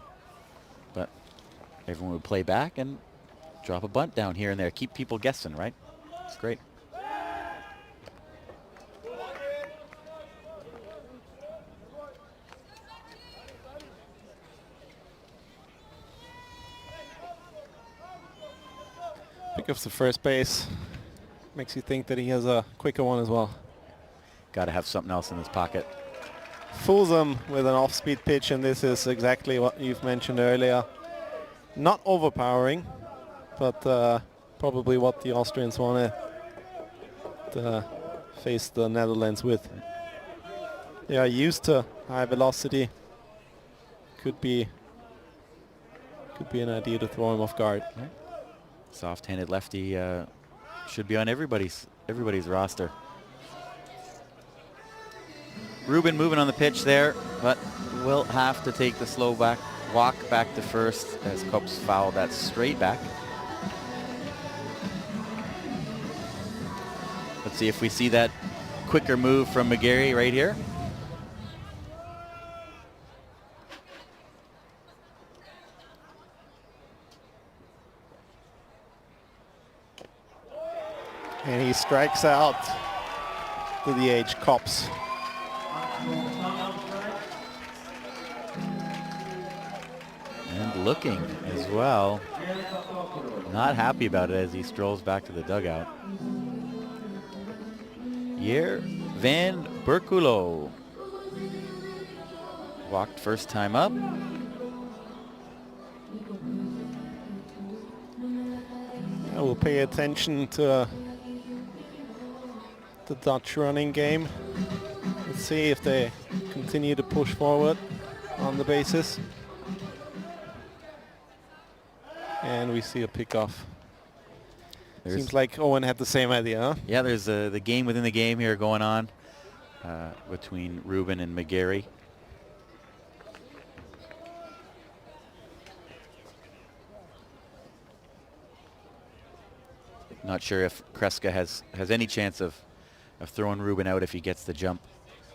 But everyone would play back and drop a bunt down here and there. Keep people guessing, right? It's great. Pick up the first base. Makes you think that he has a quicker one as well. Got to have something else in his pocket. Fools him with an off-speed pitch, and this is exactly what you've mentioned earlier. Not overpowering, but probably what the Austrians wanted to face the Netherlands with. They are used to high velocity. Could be an idea to throw him off guard. Right. Soft-handed lefty should be on everybody's roster. Ruben moving on the pitch there, but will have to take the slow walk back to first as Kops fouled that straight back. Let's see if we see that quicker move from McGarry right here. And he strikes out the DH Kops. And looking as well. Not happy about it as he strolls back to the dugout. Hier van Berkulo. Walked first time up. I will pay attention to the Dutch running game. Let's see if they continue to push forward on the bases. And we see a pickoff. Seems like Owen had the same idea, huh? Yeah, there's the game within the game here going on between Ruben and McGarry. Not sure if Kreska has any chance of throwing Ruben out if he gets the jump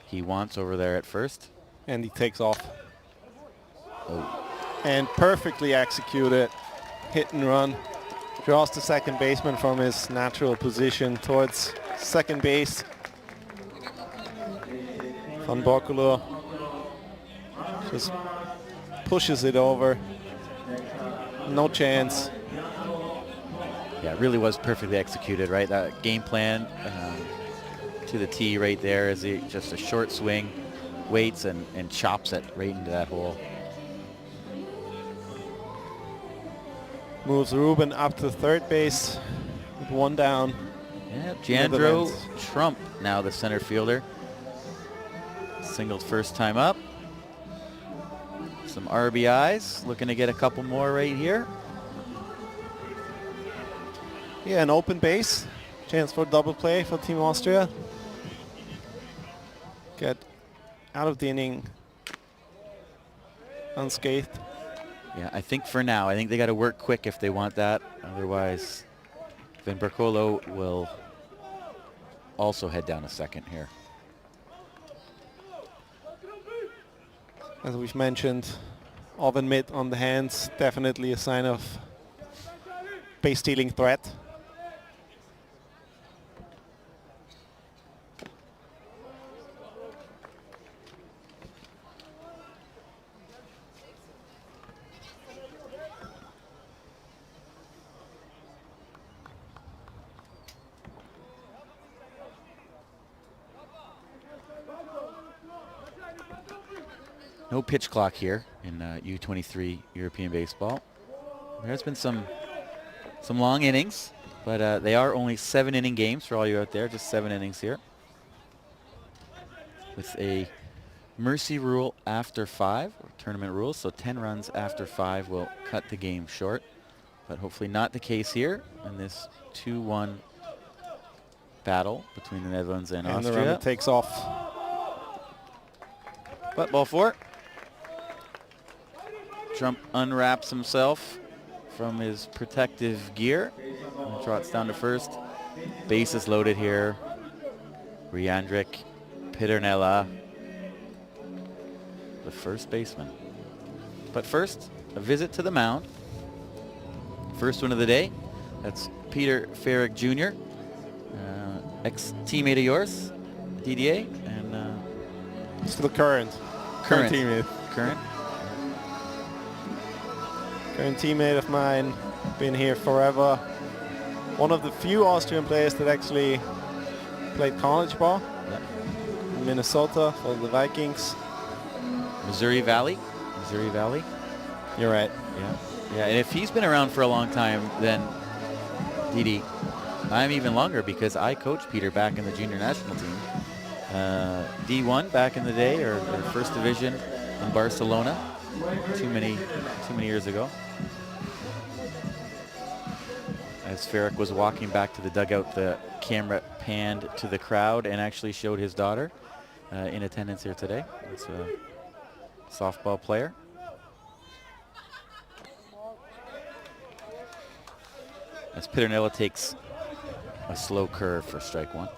he wants over there at first. And he takes off. Oh. And perfectly executed. Hit and run. Draws the second baseman from his natural position towards second base. Van Borculo just pushes it over. No chance. Yeah, it really was perfectly executed, right? That game plan to the tee right there is just a short swing, waits and chops it right into that hole. Moves Ruben up to third base with one down. Yeah, Jandro Trump now the center fielder. Singled first time up. Some RBIs, looking to get a couple more right here. Yeah, an open base. Chance for double play for Team Austria. Get out of the inning unscathed. Yeah, I think for now, I think they got to work quick if they want that. Otherwise, Van Berkulo will also head down a second here. As we've mentioned, oven mitt on the hands, definitely a sign of base stealing threat. No pitch clock here in U-23 European baseball. There's been some long innings, but they are only 7-inning games for all you out there, just 7 innings here. With a mercy rule after 5, or tournament rules, so 10 runs after 5 will cut the game short. But hopefully not the case here in this 2-1 battle between the Netherlands and Austria. And the runner takes off. But ball 4. Trump unwraps himself from his protective gear and trots down to first. Bases loaded here. Riandrik Piternella, the first baseman. But first, a visit to the mound. First one of the day. That's Peter Farrick Jr., ex-teammate of yours, Didier, and still current teammate. Current teammate of mine, been here forever. One of the few Austrian players that actually played college ball in Minnesota for the Vikings. Missouri Valley. You're right. Yeah, and if he's been around for a long time, then Didi, I'm even longer because I coached Peter back in the junior national team. D1 back in the day, or first division in Barcelona, too many years ago. As Farrick was walking back to the dugout, the camera panned to the crowd and actually showed his daughter in attendance here today. It's a softball player. As Piternella takes a slow curve for strike 1.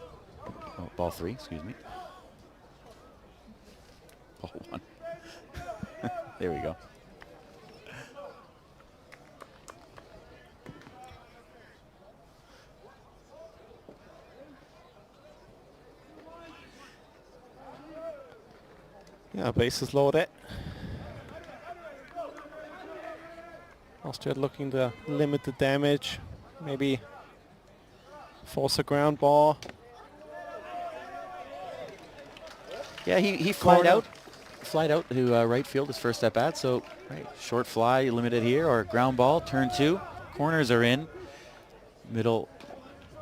Oh, ball 3, excuse me. Ball 1. There we go. Yeah, bases loaded. Austria looking to limit the damage. Maybe force a ground ball. Yeah, he flied out to right field his first at bat. So short fly limited here, or ground ball, turn 2. Corners are in. Middle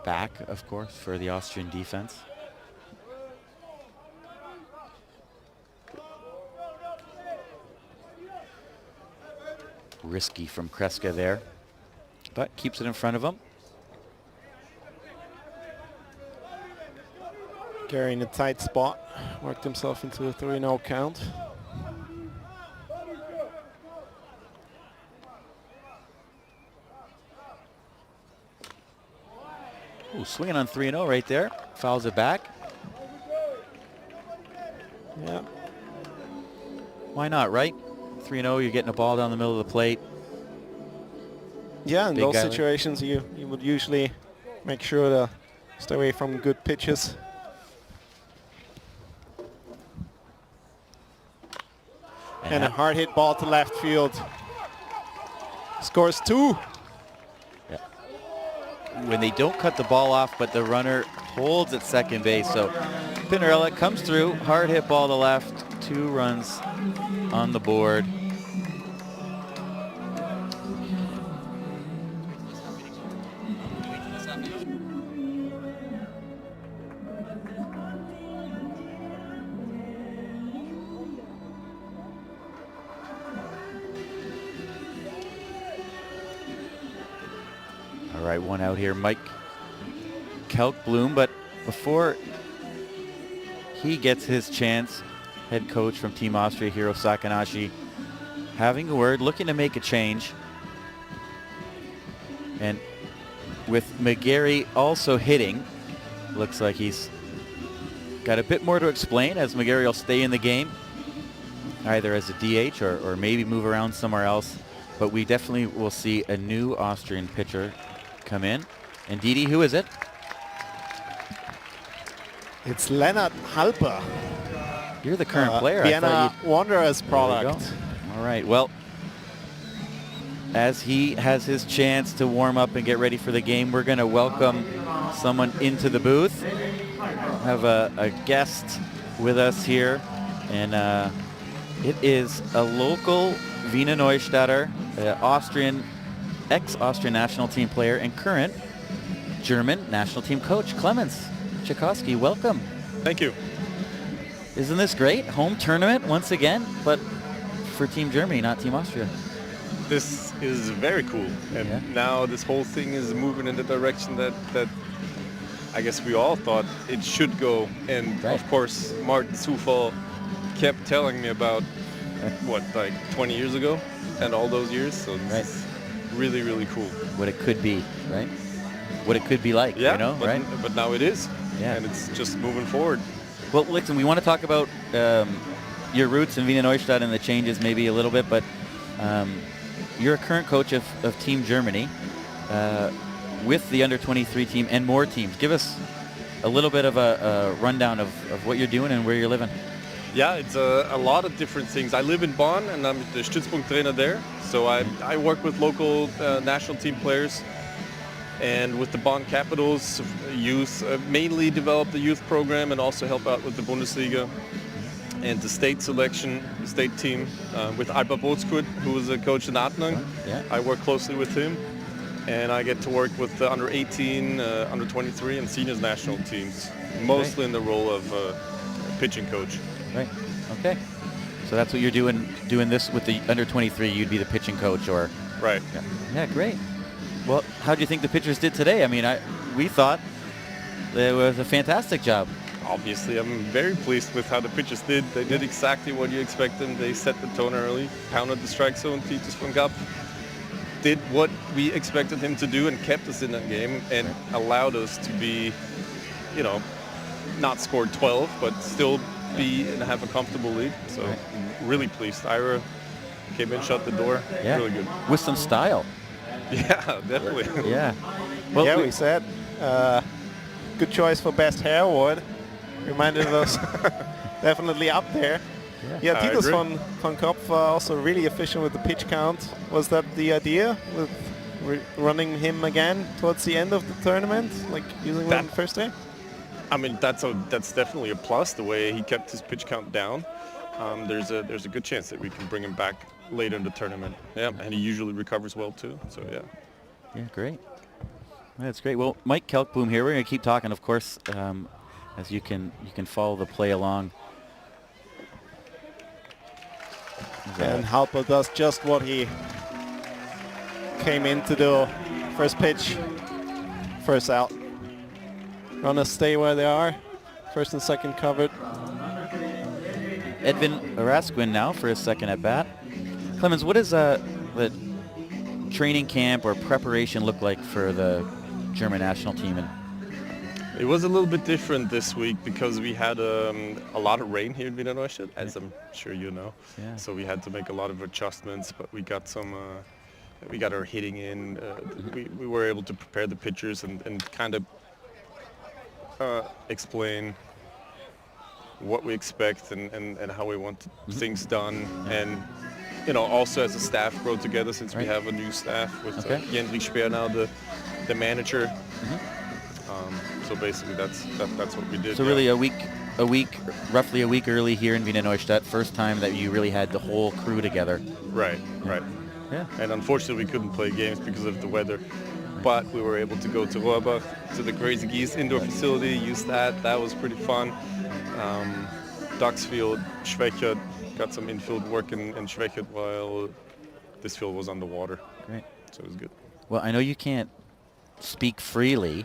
back, of course, for the Austrian defense. Risky from Kreska there, but keeps it in front of him. Gary in a tight spot, worked himself into a 3-0 count. Ooh, swinging on 3-0 right there. Fouls it back. Yeah. Why not, right? 3-0, you're getting a ball down the middle of the plate. Yeah, in Big those guy situations you would usually make sure to stay away from good pitches. And a hard hit ball to left field. Scores 2. Yeah. When they don't cut the ball off, but the runner holds at second base. So Pinarella comes through, hard hit ball to left, 2 runs on the board. All right, 1 out here, Mike Kelkblom, but before he gets his chance, head coach from Team Austria, Hiro Sakanashi, having a word, looking to make a change. And with McGarry also hitting, looks like he's got a bit more to explain, as McGarry will stay in the game either as a DH or maybe move around somewhere else. But we definitely will see a new Austrian pitcher come in. And Didi, who is it? It's Lennart Halper. You're the current player. Vienna Wanderers product. All right. Well, as he has his chance to warm up and get ready for the game, we're going to welcome someone into the booth. Have a guest with us here, and it is a local Wiener Neustadter, Austrian, ex-Austrian national team player and current German national team coach, Clemens Tchaikovsky. Welcome. Thank you. Isn't this great? Home tournament once again, but for Team Germany, not Team Austria. This is very cool, and now this whole thing is moving in the direction that I guess we all thought it should go. And of course, Martin Zufall kept telling me about what, like 20 years ago, and all those years. So this is really, really cool. What it could be, right? What it could be like, you know, right? But now it is, and it's just moving forward. Well, listen, we want to talk about your roots in Wiener Neustadt and the changes maybe a little bit, but you're a current coach of Team Germany with the under-23 team and more teams. Give us a little bit of a rundown of what you're doing and where you're living. Yeah, it's a lot of different things. I live in Bonn, and I'm the Stützpunkttrainer there. So I work with local national team players, and with the Bonn Capitals youth, mainly develop the youth program and also help out with the Bundesliga and the state selection, state team with Alba Bootskut, who is a coach in Atnang. I work closely with him, and I get to work with the under 18, under 23, and seniors national teams, mostly in the role of pitching coach. Right. Okay. So that's what you're doing this with the under 23. You'd be the pitching coach, or right. Yeah. Great. Well, how do you think the pitchers did today? I mean, we thought it was a fantastic job. Obviously, I'm very pleased with how the pitchers did. They did exactly what you expect them. They set the tone early, pounded the strike zone. Titus van Gap did what we expected him to do and kept us in that game and allowed us to be, you know, not score 12, but still be and have a comfortable lead. So really pleased. Ira came in, shut the door. Yeah. Really good. With some style. Yeah, definitely. Yeah. Well, we said good choice for best hair award. Reminded us definitely up there. Yeah, Titus van Kopf also really efficient with the pitch count. Was that the idea with running him again towards the end of the tournament, like using him on the first day? I mean, that's definitely a plus, the way he kept his pitch count down. There's a good chance that we can bring him back later in the tournament. Yeah, and he usually recovers well too. So yeah. Yeah, great. That's great. Well, Mike Kelkboom here. We're going to keep talking, of course, as you can follow the play along. And Halper does just what he came in to do. First pitch, first out. Runners stay where they are. First and second covered. Edvin Rasquin now for his second at bat. Clemens, what does the training camp or preparation look like for the German national team? It was a little bit different this week because we had a lot of rain here in Wiener Neustadt, as I'm sure you know. Yeah. So we had to make a lot of adjustments, but we got some. We got our hitting in. We were able to prepare the pitchers and kind of explain what we expect and how we want things done, and you know, also as a staff grow together, since we have a new staff with Jendrik Speer now, the manager. So basically that's what we did. So really roughly a week early here in Wiener Neustadt, first time that you really had the whole crew together. Right. Yeah. And unfortunately we couldn't play games because of the weather, but we were able to go to Rohrbach, to the Crazy Geese indoor facility, use that. That was pretty fun. Ducksfield, Schwechat, got some infield work in Schwechat while this field was underwater. Great. So it was good. Well, I know you can't speak freely,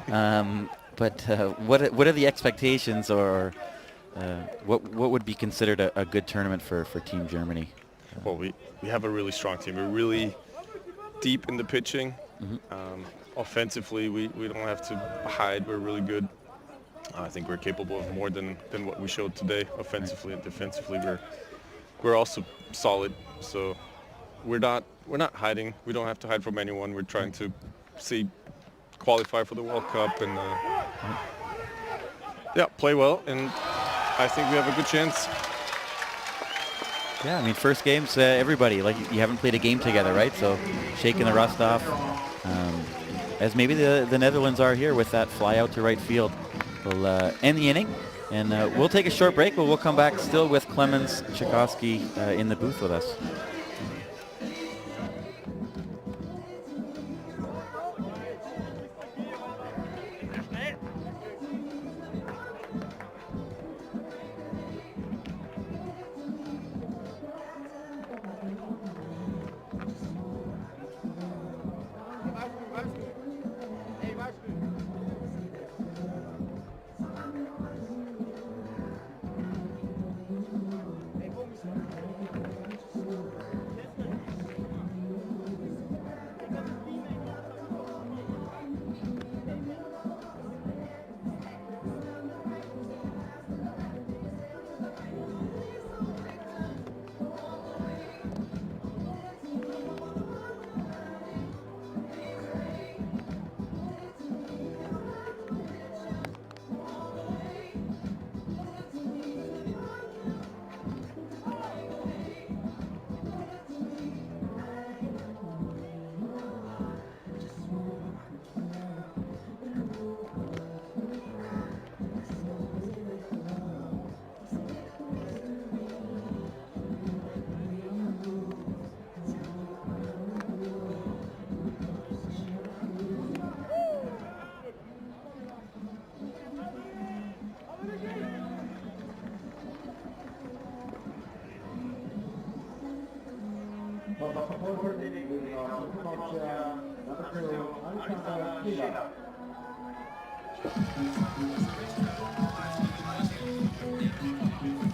but what are the expectations, or what would be considered a good tournament for Team Germany? Well, we have a really strong team. We're really deep in the pitching. Offensively, we don't have to hide. We're really good. I think we're capable of more than what we showed today. Offensively and defensively, we're also solid. So we're not hiding. We don't have to hide from anyone. We're trying to qualify for the World Cup and play well. And I think we have a good chance. Yeah, I mean, first games, everybody, like, you haven't played a game together, right? So shaking the rust off, as maybe the Netherlands are here with that fly out to right field. We'll end the inning, and we'll take a short break, but we'll come back still with Clemens Tchaikovsky in the booth with us.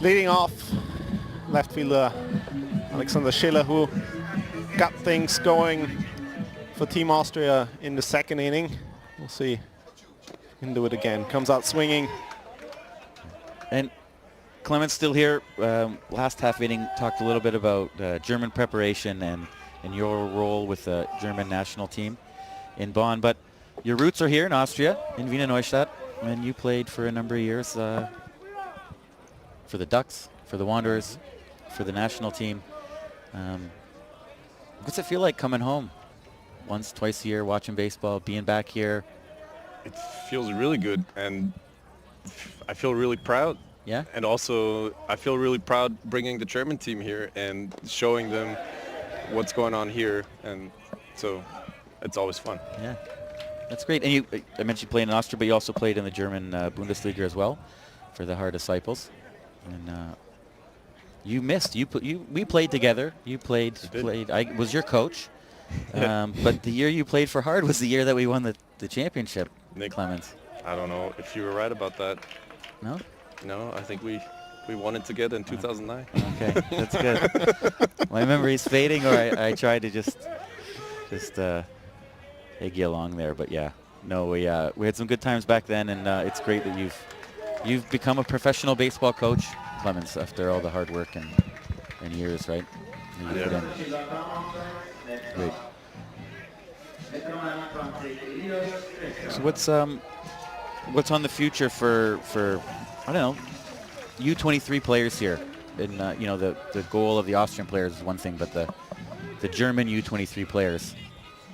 Leading off, left fielder Alexander Schiller, who got things going for Team Austria in the second inning. We'll see if he can do it again. Comes out swinging. And Clemens still here. Last half inning talked a little bit about German preparation and your role with the German national team in Bonn. But your roots are here in Austria, in Wiener Neustadt, and you played for a number of years for the Ducks, for the Wanderers, for the national team. What's it feel like coming home once, twice a year, watching baseball, being back here? It feels really good, and I feel really proud. Yeah? And also, I feel really proud bringing the German team here and showing them what's going on here, and so it's always fun. Yeah, that's great. And I mentioned you played in Austria, but you also played in the German Bundesliga as well for the Hard Disciples. And we played together. You played. I was your coach. But the year you played for Hard was the year that we won the championship. Nick Clemens. I don't know if you were right about that. No? No, I think we won it together in 2009. Okay, that's good. My memory's fading, or I tried to just egg you along there. But yeah, no, we had some good times back then, and it's great that you've become a professional baseball coach, Clemens, after all the hard work and years, right? Yeah. Great. So what's on the future for I don't know, U-23 players here? And the goal of the Austrian players is one thing, but the German U-23 players,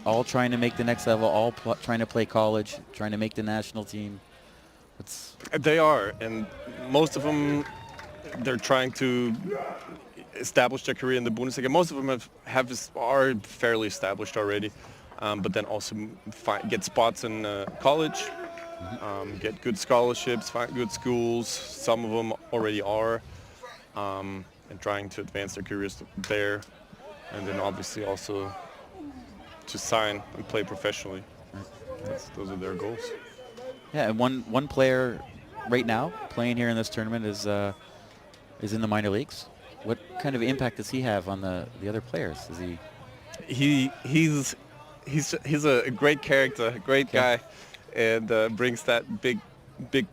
all trying to make the next level, all trying to play college, trying to make the national team. They are, and most of them, they're trying to establish their career in the Bundesliga. Most of them are fairly established already, but then also get spots in college, get good scholarships, find good schools. Some of them already are, and trying to advance their careers there, and then obviously also to sign and play professionally. Those are their goals. Yeah, and one player right now playing here in this tournament is in the minor leagues. What kind of impact does he have on the other players? Is he's a great character, a great guy, and brings that big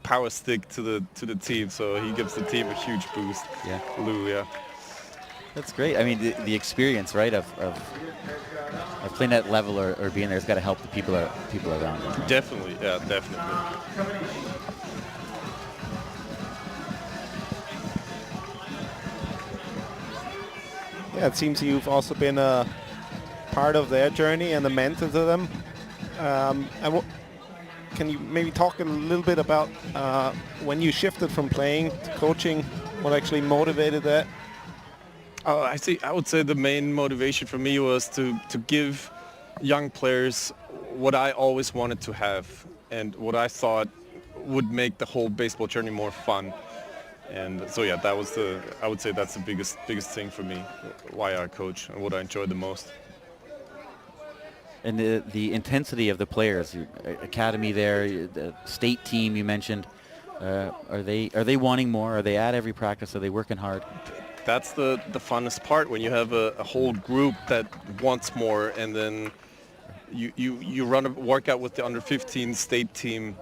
power stick to the team. So he gives the team a huge boost. Yeah, Lou, yeah. That's great. I mean, the experience, right, of playing at level or being there has got to help the people around you. Definitely, yeah, definitely. Yeah, it seems you've also been a part of their journey and a mentor to them. Can you maybe talk a little bit about when you shifted from playing to coaching, what actually motivated that? I would say the main motivation for me was to give young players what I always wanted to have and what I thought would make the whole baseball journey more fun. And so yeah, I would say that's the biggest thing for me, why I coach and what I enjoy the most. And the intensity of the players, your academy there, the state team you mentioned, are they wanting more? Are they at every practice? Are they working hard? That's the funnest part, when you have a whole group that wants more, and then you run a workout with the under 15 state team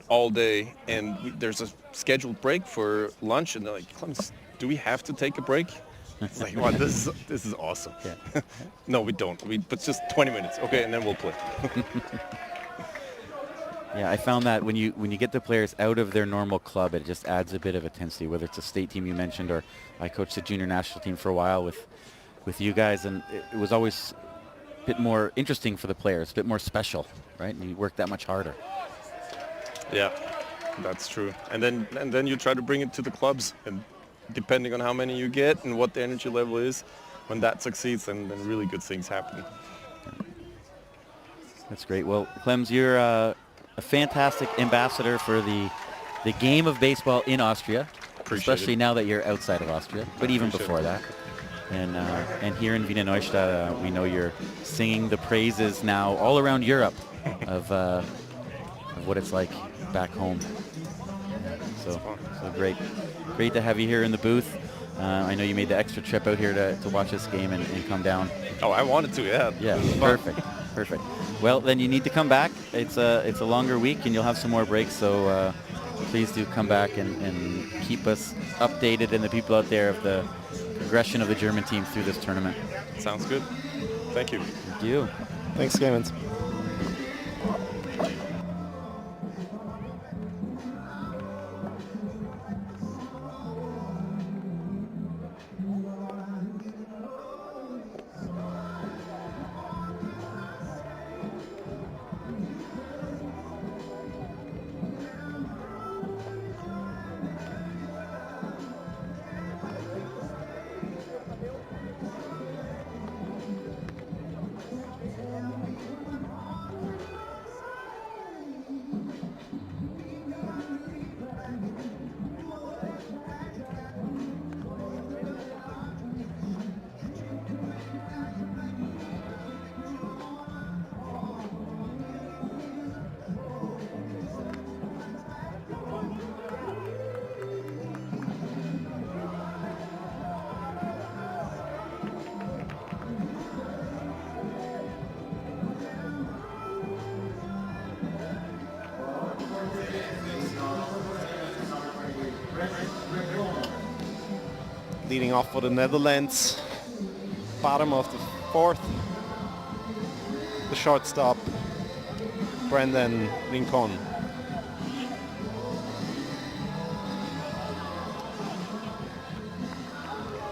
all day, and there's a scheduled break for lunch, and they're like, "Clemens, do we have to take a break?" It's like, wow, this is awesome. Yeah. No, we don't. But just 20 minutes, okay, and then we'll play. Yeah, I found that when you get the players out of their normal club, it just adds a bit of intensity. Whether it's a state team you mentioned, or I coached the junior national team for a while with you guys, and it was always a bit more interesting for the players, a bit more special, right? And you work that much harder. Yeah, that's true. And then you try to bring it to the clubs, and depending on how many you get and what the energy level is, when that succeeds, then really good things happen. That's great. Well, Clems, you're a fantastic ambassador for the game of baseball in Austria, especially now that you're outside of Austria, but even before that. And here in Wiener Neustadt, we know you're singing the praises now all around Europe of what it's like back home. So great to have you here in the booth. I know you made the extra trip out here to watch this game and come down. Oh, I wanted to, yeah. Yeah, perfect. Well, then you need to come back. It's a longer week, and you'll have some more breaks. So please do come back and keep us updated and the people out there of the progression of the German team through this tournament. Sounds good. Thank you. Thank you. Thanks, Clemens. Leading off for the Netherlands, bottom of the fourth, the shortstop, Brendan Rincon.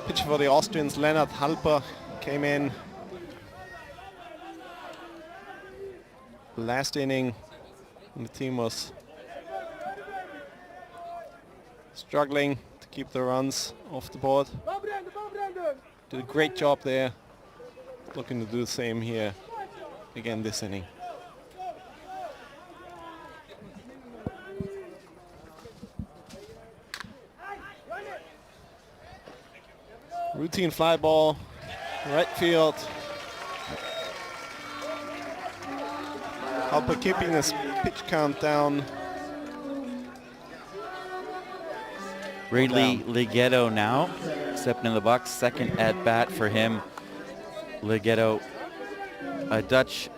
Pitch for the Austrians, Lennart Halper came in last inning, and the team was struggling to keep the runs off the board. Did a great job there. Looking to do the same here again this inning. Routine fly ball, right field. Halper keeping his pitch count down. Bradley Lighetto now stepping in the box, second at bat for him. Lighetto, a Dutch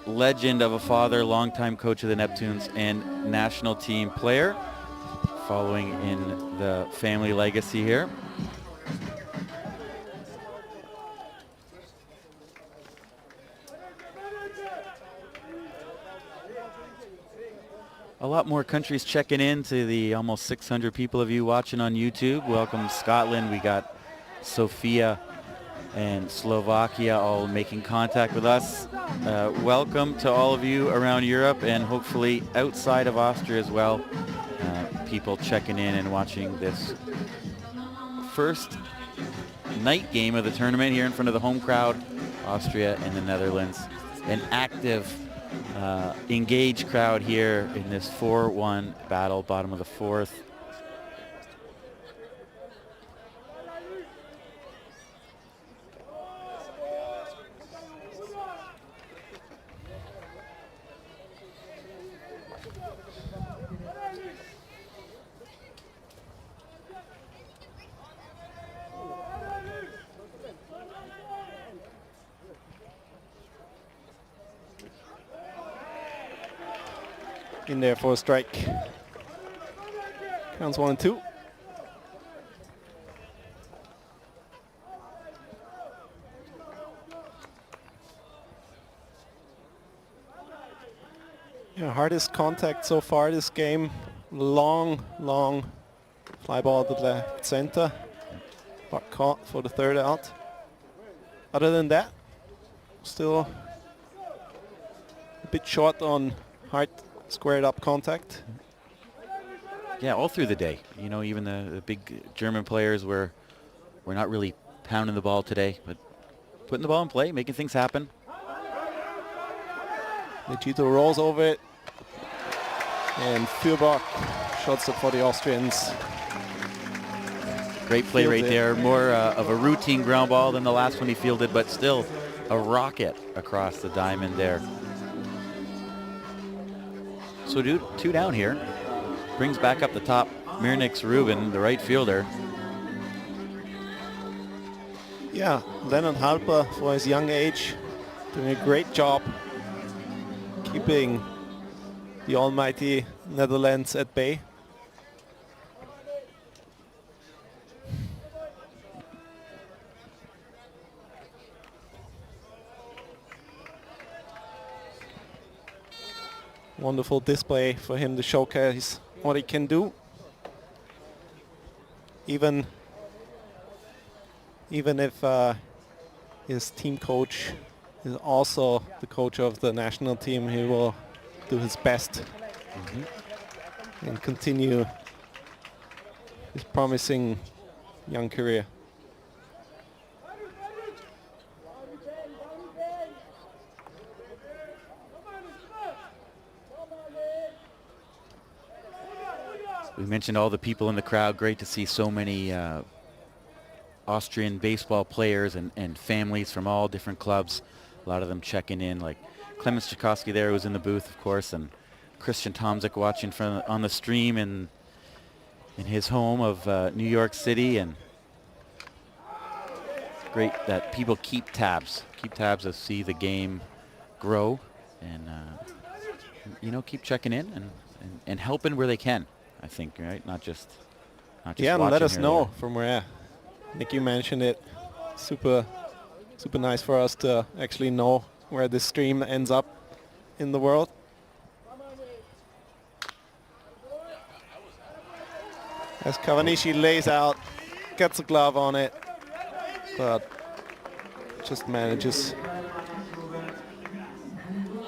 legend of a father, longtime coach of the Neptunes and national team player, following in the family legacy here. a lot more countries checking in to the almost 600 people of you watching on YouTube. Welcome Scotland. We got Sofia and Slovakia all making contact with us. Welcome to all of you around Europe and hopefully outside of Austria as well. People checking in and watching this first night game of the tournament here in front of the home crowd, Austria and the Netherlands. An active, engaged crowd here in this 4-1 battle, bottom of the fourth. In there for a strike. Counts 1 and 2. Yeah, hardest contact so far this game. Long fly ball to the left center. But caught for the third out. Other than that, still a bit short on hard squared up contact. Yeah, all through the day. You know, even the big German players were not really pounding the ball today, but putting the ball in play, making things happen. Legito rolls over it. And Fürbock shots it for the Austrians. Great play right there. More of a routine ground ball than the last one he fielded, but still a rocket across the diamond there. So two down here. Brings back up the top Mirnix Rubin, the right fielder. Yeah, Leonard Halper, for his young age, doing a great job keeping the almighty Netherlands at bay. Wonderful display for him to showcase what he can do. Even if his team coach is also the coach of the national team, he will do his best and continue his promising young career. We mentioned all the people in the crowd. Great to see so many Austrian baseball players and families from all different clubs. A lot of them checking in, like Clemens Tchaikovsky there, who was in the booth, of course, and Christian Tomzik watching on the stream in his home of New York City. And great that people keep tabs to see the game grow, and you know, keep checking in and helping where they can. I think, right? Not just yeah, and let us know from where. Nick, you mentioned it. Super nice for us to actually know where this stream ends up in the world. As Cavanishi lays out, gets a glove on it, but just manages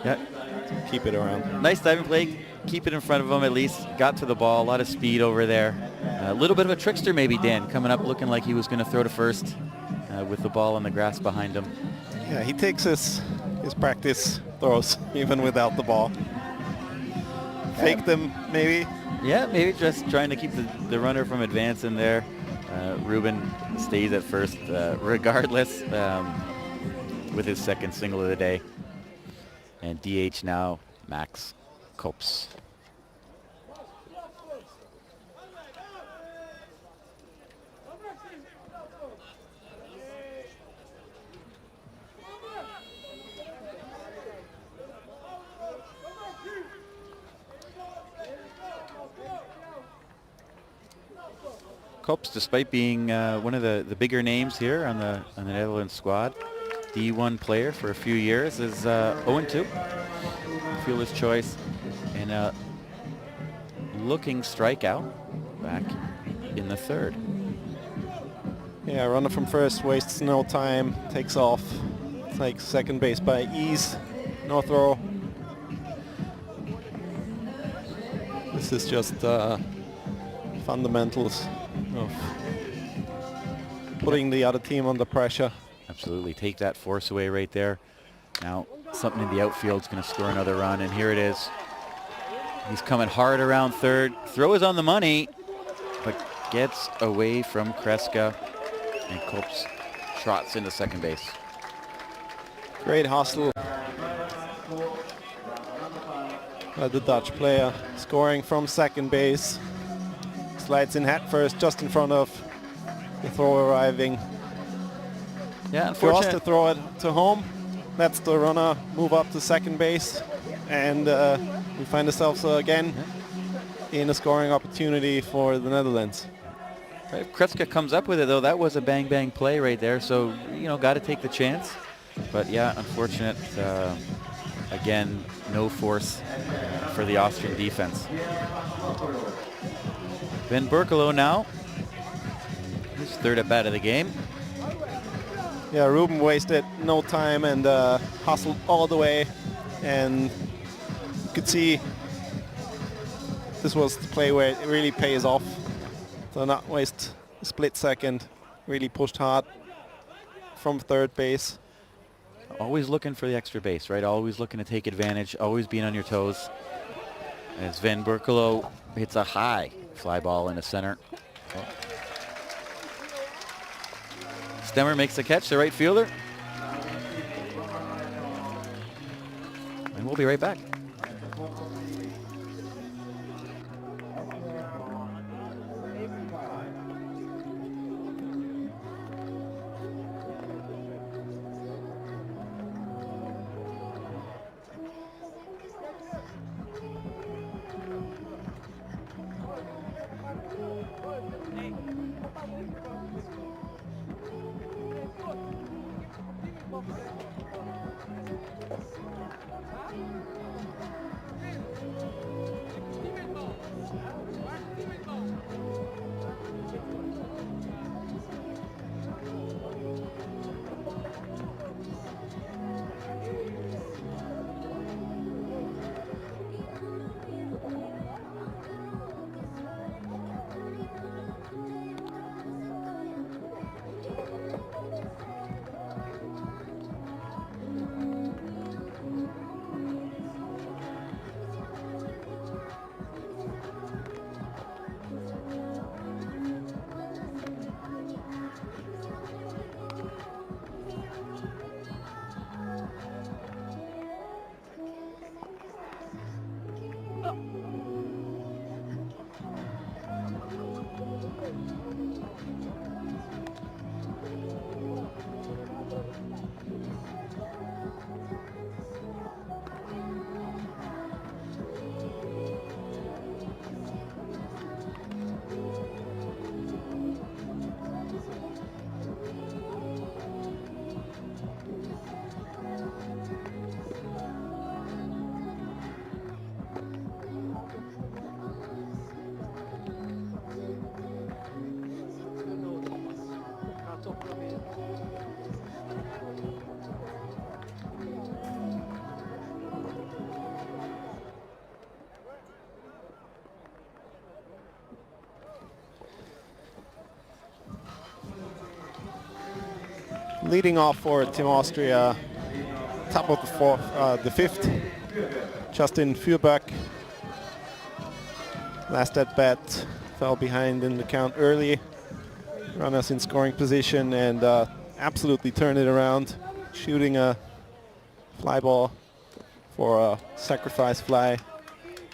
to keep it around. Nice diving play. Keep it in front of him at least. Got to the ball. A lot of speed over there. A little bit of a trickster maybe, Dan, coming up looking like he was going to throw to first with the ball on the grass behind him. Yeah, he takes his practice throws even without the ball. Fake them maybe. Yeah, maybe just trying to keep the runner from advancing there. Rubin stays at first regardless with his second single of the day. And DH now, Max Kops. Kops, despite being one of the bigger names here on the Netherlands squad, D1 player for a few years, is 0-2. Fielder's choice, and looking strikeout back in the third. Yeah, runner from first wastes no time, takes off, takes second base by ease, no throw. This is just fundamentals of putting the other team under pressure. Absolutely, take that force away right there. Now something in the outfield is going to score another run, and here it is. He's coming hard around third. Throw is on the money, but gets away from Kreska, and Kops trots into second base. Great hustle by the Dutch player, scoring from second base. Slides in head first, just in front of the throw arriving. Yeah, For us to unfortunate. throw it to home, lets the runner move up to second base, and we find ourselves again in a scoring opportunity for the Netherlands. Right, if Kreska comes up with it, though, that was a bang-bang play right there. So, you know, got to take the chance. But, yeah, unfortunate. Again, no force for the Austrian defense. Ben Berkelo now. His third at-bat of the game. Yeah, Ruben wasted no time and hustled all the way. And you could see this was the play where it really pays off. So not waste a split second, really pushed hard from third base. Always looking for the extra base, right? Always looking to take advantage, always being on your toes. As Van Berkelo hits a high fly ball into center. Stemmer makes the catch, the right fielder. And we'll be right back. Leading off for Team Austria, top of the fifth, Justin Fürberg. Last at bat, fell behind in the count early. Runners in scoring position and absolutely turned it around, shooting a fly ball for a sacrifice fly,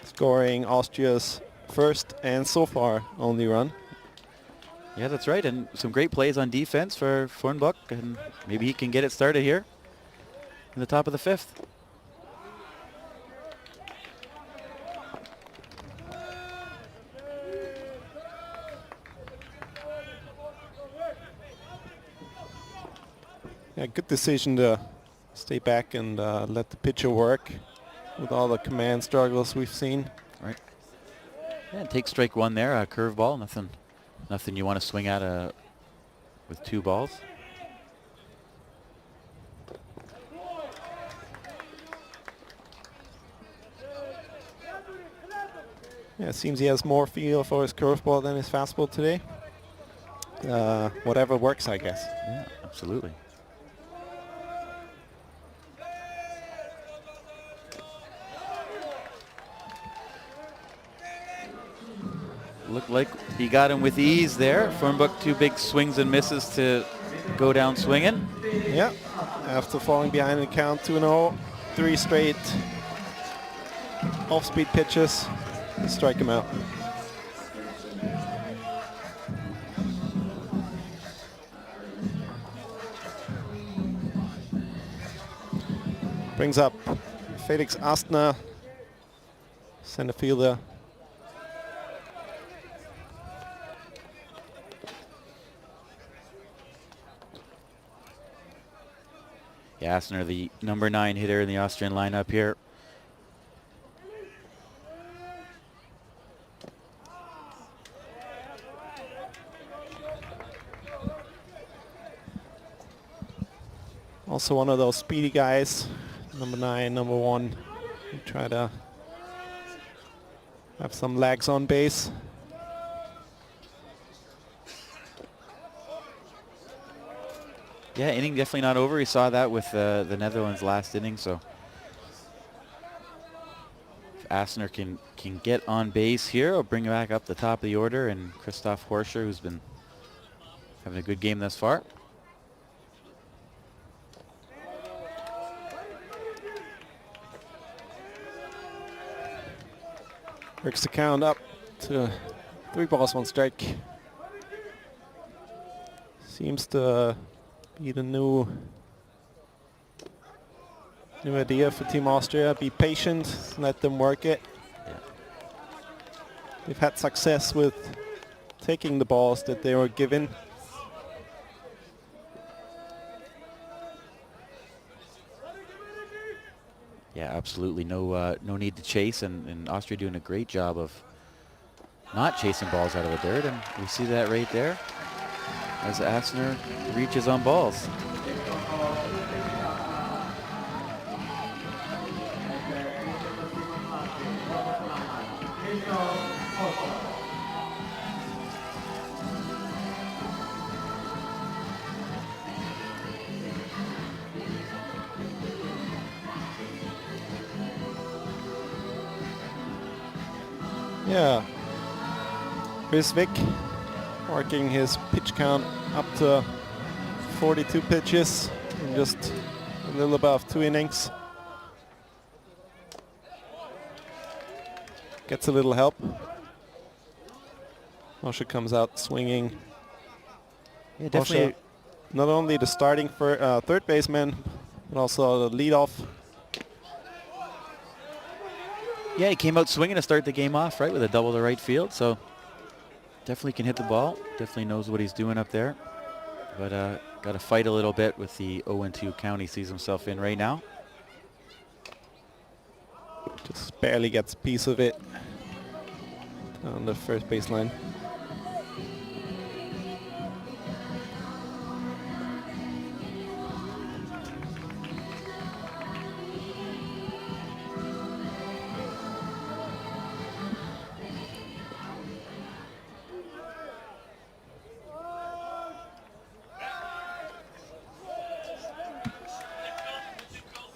scoring Austria's first and so far only run. Yeah, that's right, and some great plays on defense for Fornbuck, and maybe he can get it started here in the top of the fifth. Yeah, good decision to stay back and let the pitcher work with all the command struggles we've seen. Right. And take strike one there, a curveball. Nothing you want to swing at with 2 balls. Yeah, it seems he has more feel for his curveball than his fastball today. Whatever works, I guess. Yeah, absolutely. Looked like he got him with ease there. Fernbuck 2 big swings and misses to go down swinging. Yeah, after falling behind in the count 2-0, 3 straight off-speed pitches, strike him out. Brings up Felix Astner, center fielder. Yeah, Astner, the number 9 hitter in the Austrian lineup here. Also one of those speedy guys, number 9, number 1. You try to have some legs on base. Yeah, inning definitely not over. We saw that with the Netherlands last inning. So if Astner can get on base here, I'll bring it back up the top of the order. And Christoph Horscher, who's been having a good game thus far. Works the count up to 3 balls, 1 strike. Seems to be the new idea for Team Austria. Be patient, let them work it. Yeah. They've had success with taking the balls that they were given. Yeah, absolutely. No need to chase, and Austria doing a great job of not chasing balls out of the dirt, and we see that right there as Astner reaches on balls. Yeah. Chris Vick working his pitch count up to 42 pitches in just a little above 2 innings. Gets a little help. Moshe comes out swinging. Yeah, definitely. Moshe, not only the starting for third baseman, but also the leadoff. Yeah, he came out swinging to start the game off, right, with a double to right field. So definitely can hit the ball. Definitely knows what he's doing up there. But got to fight a little bit with the 0-2 count he sees himself in right now. Just barely gets a piece of it on the first baseline.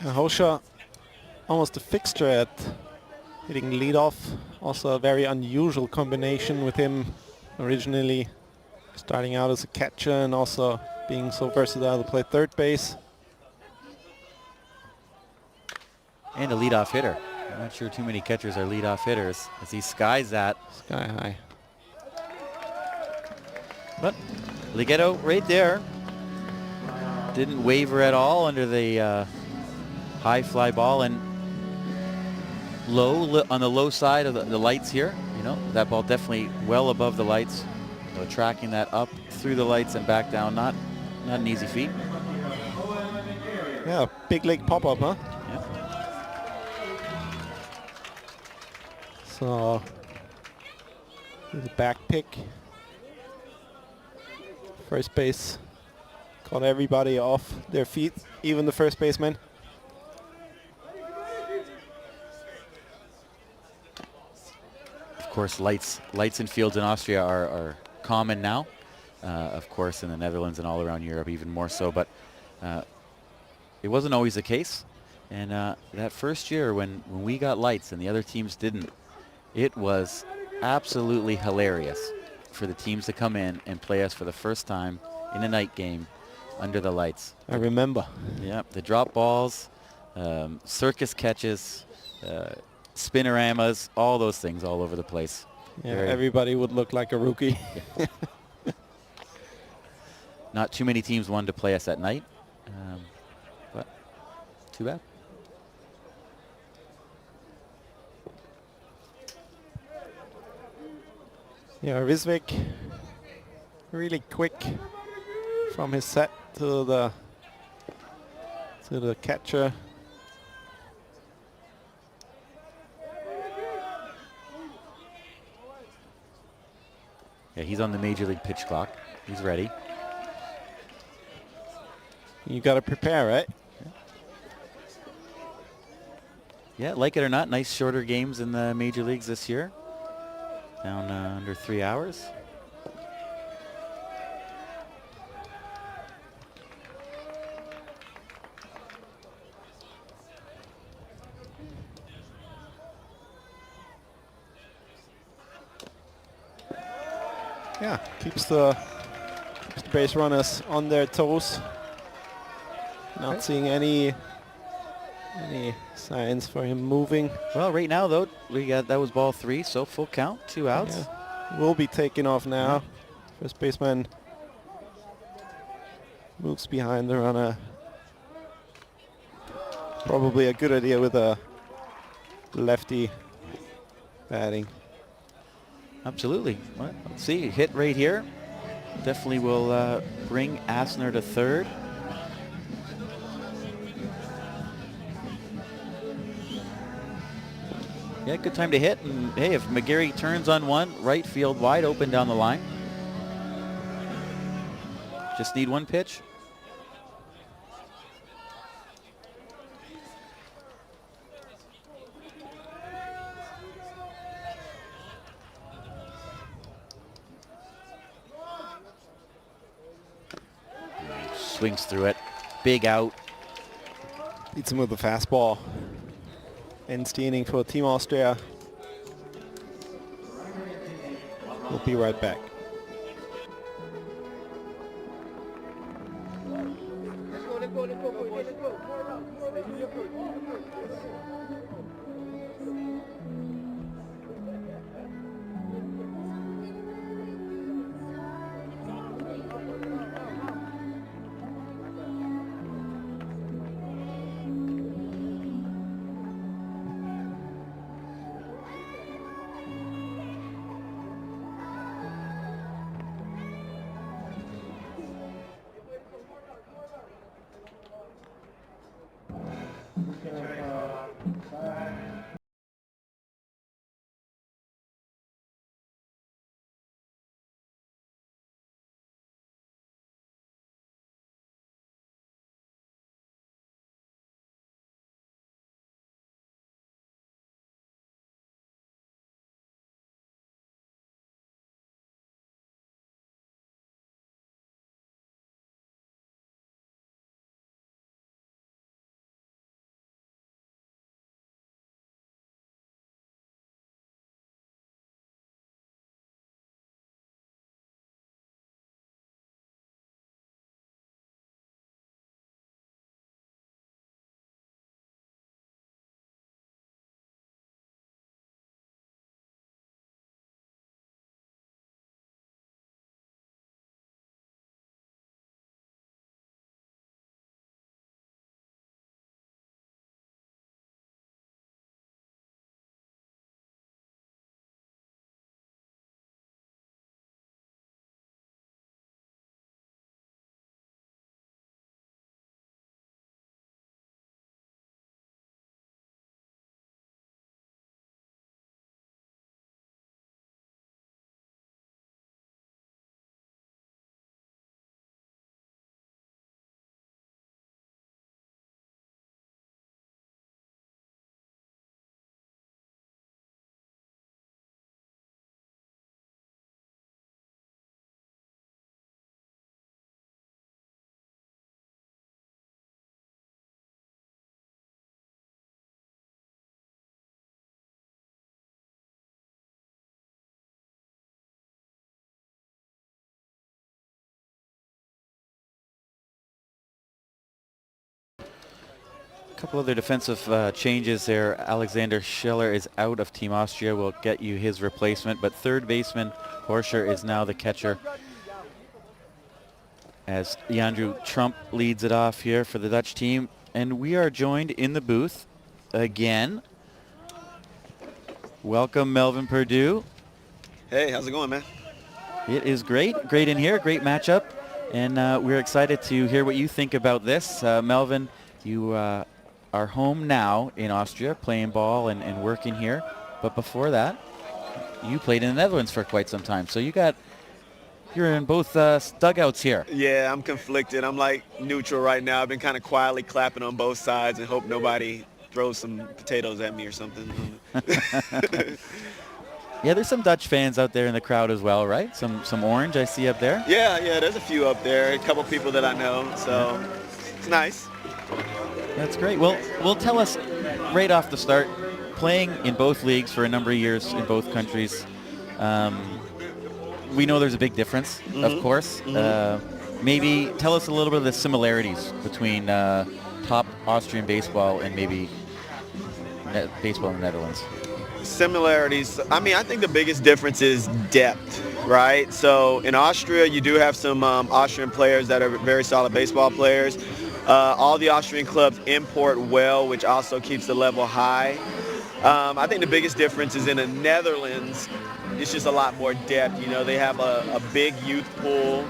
Hosha, almost a fixture at hitting leadoff. Also a very unusual combination with him originally starting out as a catcher and also being so versatile to play third base. And a leadoff hitter. I'm not sure too many catchers are leadoff hitters as he skies that. Sky high. But Lighetto right there. Didn't waver at all under the high fly ball, and on the low side of the lights here. You know, that ball definitely well above the lights. So tracking that up through the lights and back down, not an easy feat. Yeah, big league pop-up, huh? Yeah. So with a back pick. First base caught everybody off their feet, even the first baseman. Of course, lights in fields in Austria are common now. Of course, in the Netherlands and all around Europe, even more so. But it wasn't always the case. And that first year when we got lights and the other teams didn't, it was absolutely hilarious for the teams to come in and play us for the first time in a night game under the lights. I remember. Yeah, the drop balls, circus catches, spinoramas, all those things all over the place. Yeah, everybody would look like a rookie. Not too many teams wanted to play us at night, but too bad. Yeah, Rizvik really quick from his set to the catcher. Yeah, he's on the major league pitch clock. He's ready. You got to prepare, right? Yeah, like it or not, nice shorter games in the major leagues this year. Down under 3 hours. Yeah, keeps the base runners on their toes. Not seeing any signs for him moving. Well, right now though, that was ball 3, so full count, 2 outs. Yeah. Will be taking off now. First baseman moves behind the runner. Probably a good idea with a lefty batting. Absolutely. Well, let's see, hit right here. Definitely will bring Asner to third. Yeah, good time to hit. And hey, if McGarry turns on one, right field wide open down the line. Just need one pitch. Swings through it. Big out. Beats him with the fastball. Ends the inning for Team Austria. We'll be right back. couple other defensive changes there. Alexander Schiller is out of Team Austria. We'll get you his replacement, but third baseman Horscher is now the catcher, as Andrew Trump leads it off here for the Dutch team. And we are joined in the booth again. Welcome, Melvin Perdue. Hey, how's it going, man? It is great. Great in here. Great matchup. And we're excited to hear what you think about this. Melvin, you are home now in Austria, playing ball and working here. But before that, you played in the Netherlands for quite some time. So you're in both dugouts here. Yeah, I'm conflicted. I'm like neutral right now. I've been kind of quietly clapping on both sides and hope nobody throws some potatoes at me or something. Yeah, there's some Dutch fans out there in the crowd as well, right? Some orange I see up there. Yeah, there's a few up there. A couple people that I know, so it's nice. That's great. Well, tell us right off the start, playing in both leagues for a number of years in both countries, we know there's a big difference, of course. Maybe tell us a little bit of the similarities between top Austrian baseball and maybe baseball in the Netherlands. Similarities. I mean, I think the biggest difference is depth, right? So in Austria, you do have some Austrian players that are very solid baseball players. All the Austrian clubs import well, which also keeps the level high. I think the biggest difference is in the Netherlands, it's just a lot more depth. You know, they have a big youth pool.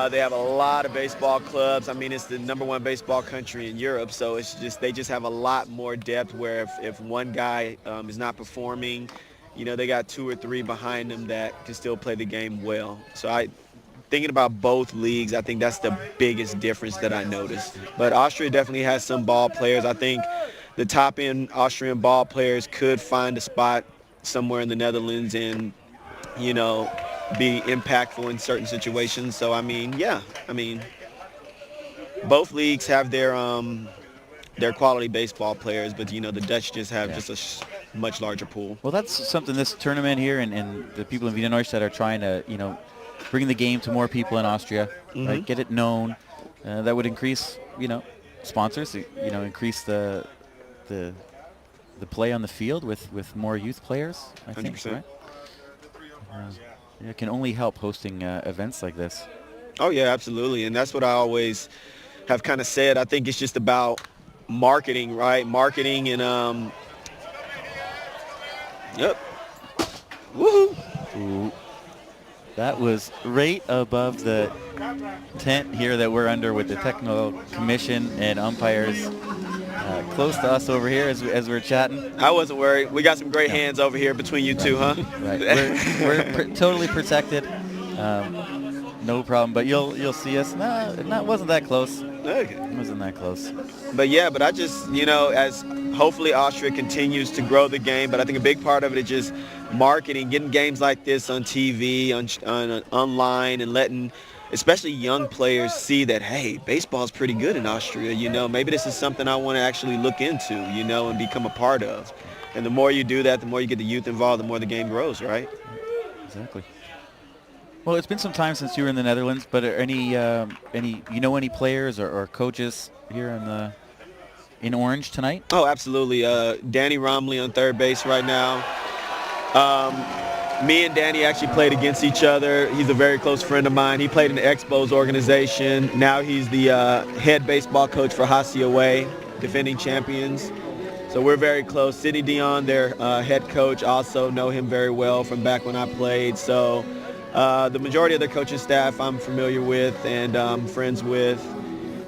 They have a lot of baseball clubs. I mean, it's the #1 baseball country in Europe, so it's just they just have a lot more depth where if one guy is not performing, you know, they got 2 or 3 behind them that can still play the game well. So thinking about both leagues, I think that's the biggest difference that I noticed. But Austria definitely has some ball players. I think the top-end Austrian ball players could find a spot somewhere in the Netherlands and, you know, be impactful in certain situations. So both leagues have their quality baseball players, but you know the Dutch just have just a much larger pool. Well, that's something this tournament here and the people in Wiener Neustadt are trying to, you know, bring the game to more people in Austria, right? Get it known. That would increase, you know, sponsors, you know, increase the play on the field with more youth players, I think, 100%. right? It can only help hosting events like this. Oh, yeah, absolutely. And that's what I always have kind of said. I think it's just about marketing, right? Marketing and, yep. Woohoo! Ooh. That was right above the tent here that we're under with the technical commission and umpires close to us over here as we're chatting. I wasn't worried. We got some great hands over here between you two, huh? Right. We're totally protected. No problem. But you'll see us. No, it wasn't that close. Okay. It wasn't that close. But I just, you know, as hopefully Austria continues to grow the game, but I think a big part of it is just marketing, getting games like this on TV, online, and letting especially young players see that, hey, baseball is pretty good in Austria. You know, maybe this is something I want to actually look into, you know, and become a part of. And the more you do that, the more you get the youth involved, the more the game grows, right? Exactly. Well, it's been some time since you were in the Netherlands, but are any players or coaches here in Orange tonight? Oh, absolutely. Danny Romley on third base right now. Me and Danny actually played against each other. He's a very close friend of mine. He played in the Expos organization. Now he's the head baseball coach for Hassie Away, defending champions. So we're very close. Sidney Dion, their head coach, also know him very well from back when I played. So the majority of their coaching staff I'm familiar with and friends with.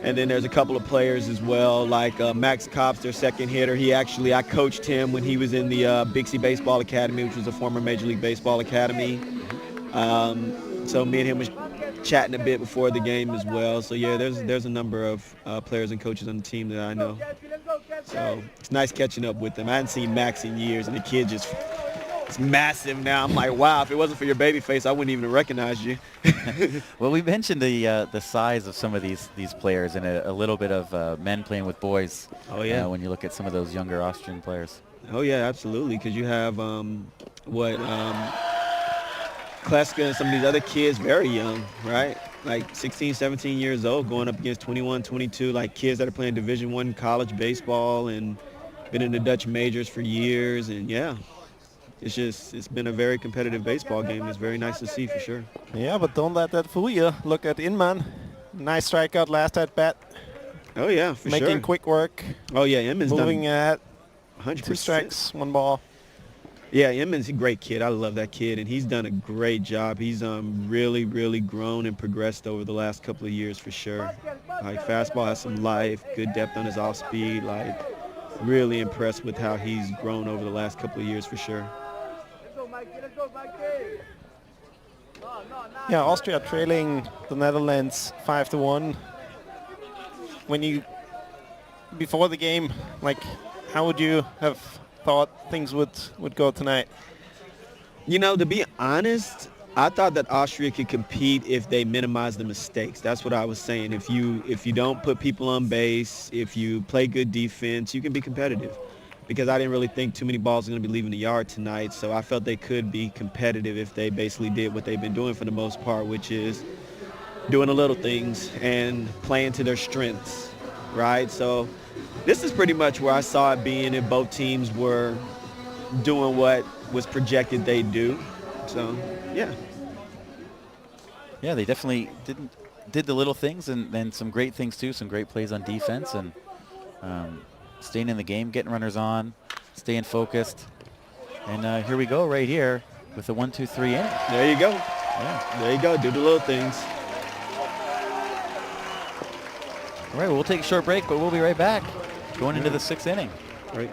And then there's a couple of players as well, like Max Kops, their second hitter. I coached him when he was in the Bixie Baseball Academy, which was a former Major League Baseball academy. So me and him was chatting a bit before the game as well. So yeah, there's a number of players and coaches on the team that I know. So it's nice catching up with them. I hadn't seen Max in years, and the kid just it's massive now. I'm like, wow, if it wasn't for your baby face, I wouldn't even have recognized you. Well, we mentioned the size of some of these players and a little bit of men playing with boys. Oh, yeah. When you look at some of those younger Austrian players. Oh, yeah, absolutely, because you have, Kleska and some of these other kids very young, right? like 16, 17 years old, going up against 21, 22, like kids that are playing Division I college baseball and been in the Dutch majors for years. And yeah, it's been a very competitive baseball game. It's very nice to see for sure. Yeah, but don't let that fool you. Look at Inman. Nice strikeout last at bat. Oh yeah, for sure. Making quick work. Oh yeah, Inman's moving at 100%. 2 strikes, 1 ball. Yeah, Inman's a great kid. I love that kid, and he's done a great job. He's really, really grown and progressed over the last couple of years for sure. Like fastball has some life, good depth on his off speed. Like really impressed with how he's grown over the last couple of years for sure. Yeah, Austria trailing the Netherlands 5-1. When you, before the game, like, how would you have thought things would go tonight? You know, to be honest, I thought that Austria could compete if they minimize the mistakes. That's what I was saying. If you don't put people on base, if you play good defense, you can be competitive. Because I didn't really think too many balls were going to be leaving the yard tonight, so I felt they could be competitive if they basically did what they've been doing for the most part, which is doing the little things and playing to their strengths, right? So this is pretty much where I saw it being if both teams were doing what was projected they do. So, yeah. Yeah, they definitely did the little things and then some great things too, some great plays on defense and staying in the game, getting runners on, staying focused. And here we go right here with the 1-2-3 inning. There you go. Yeah. There you go. Do the little things. All right, well, we'll take a short break, but we'll be right back going into the 6th inning. Right.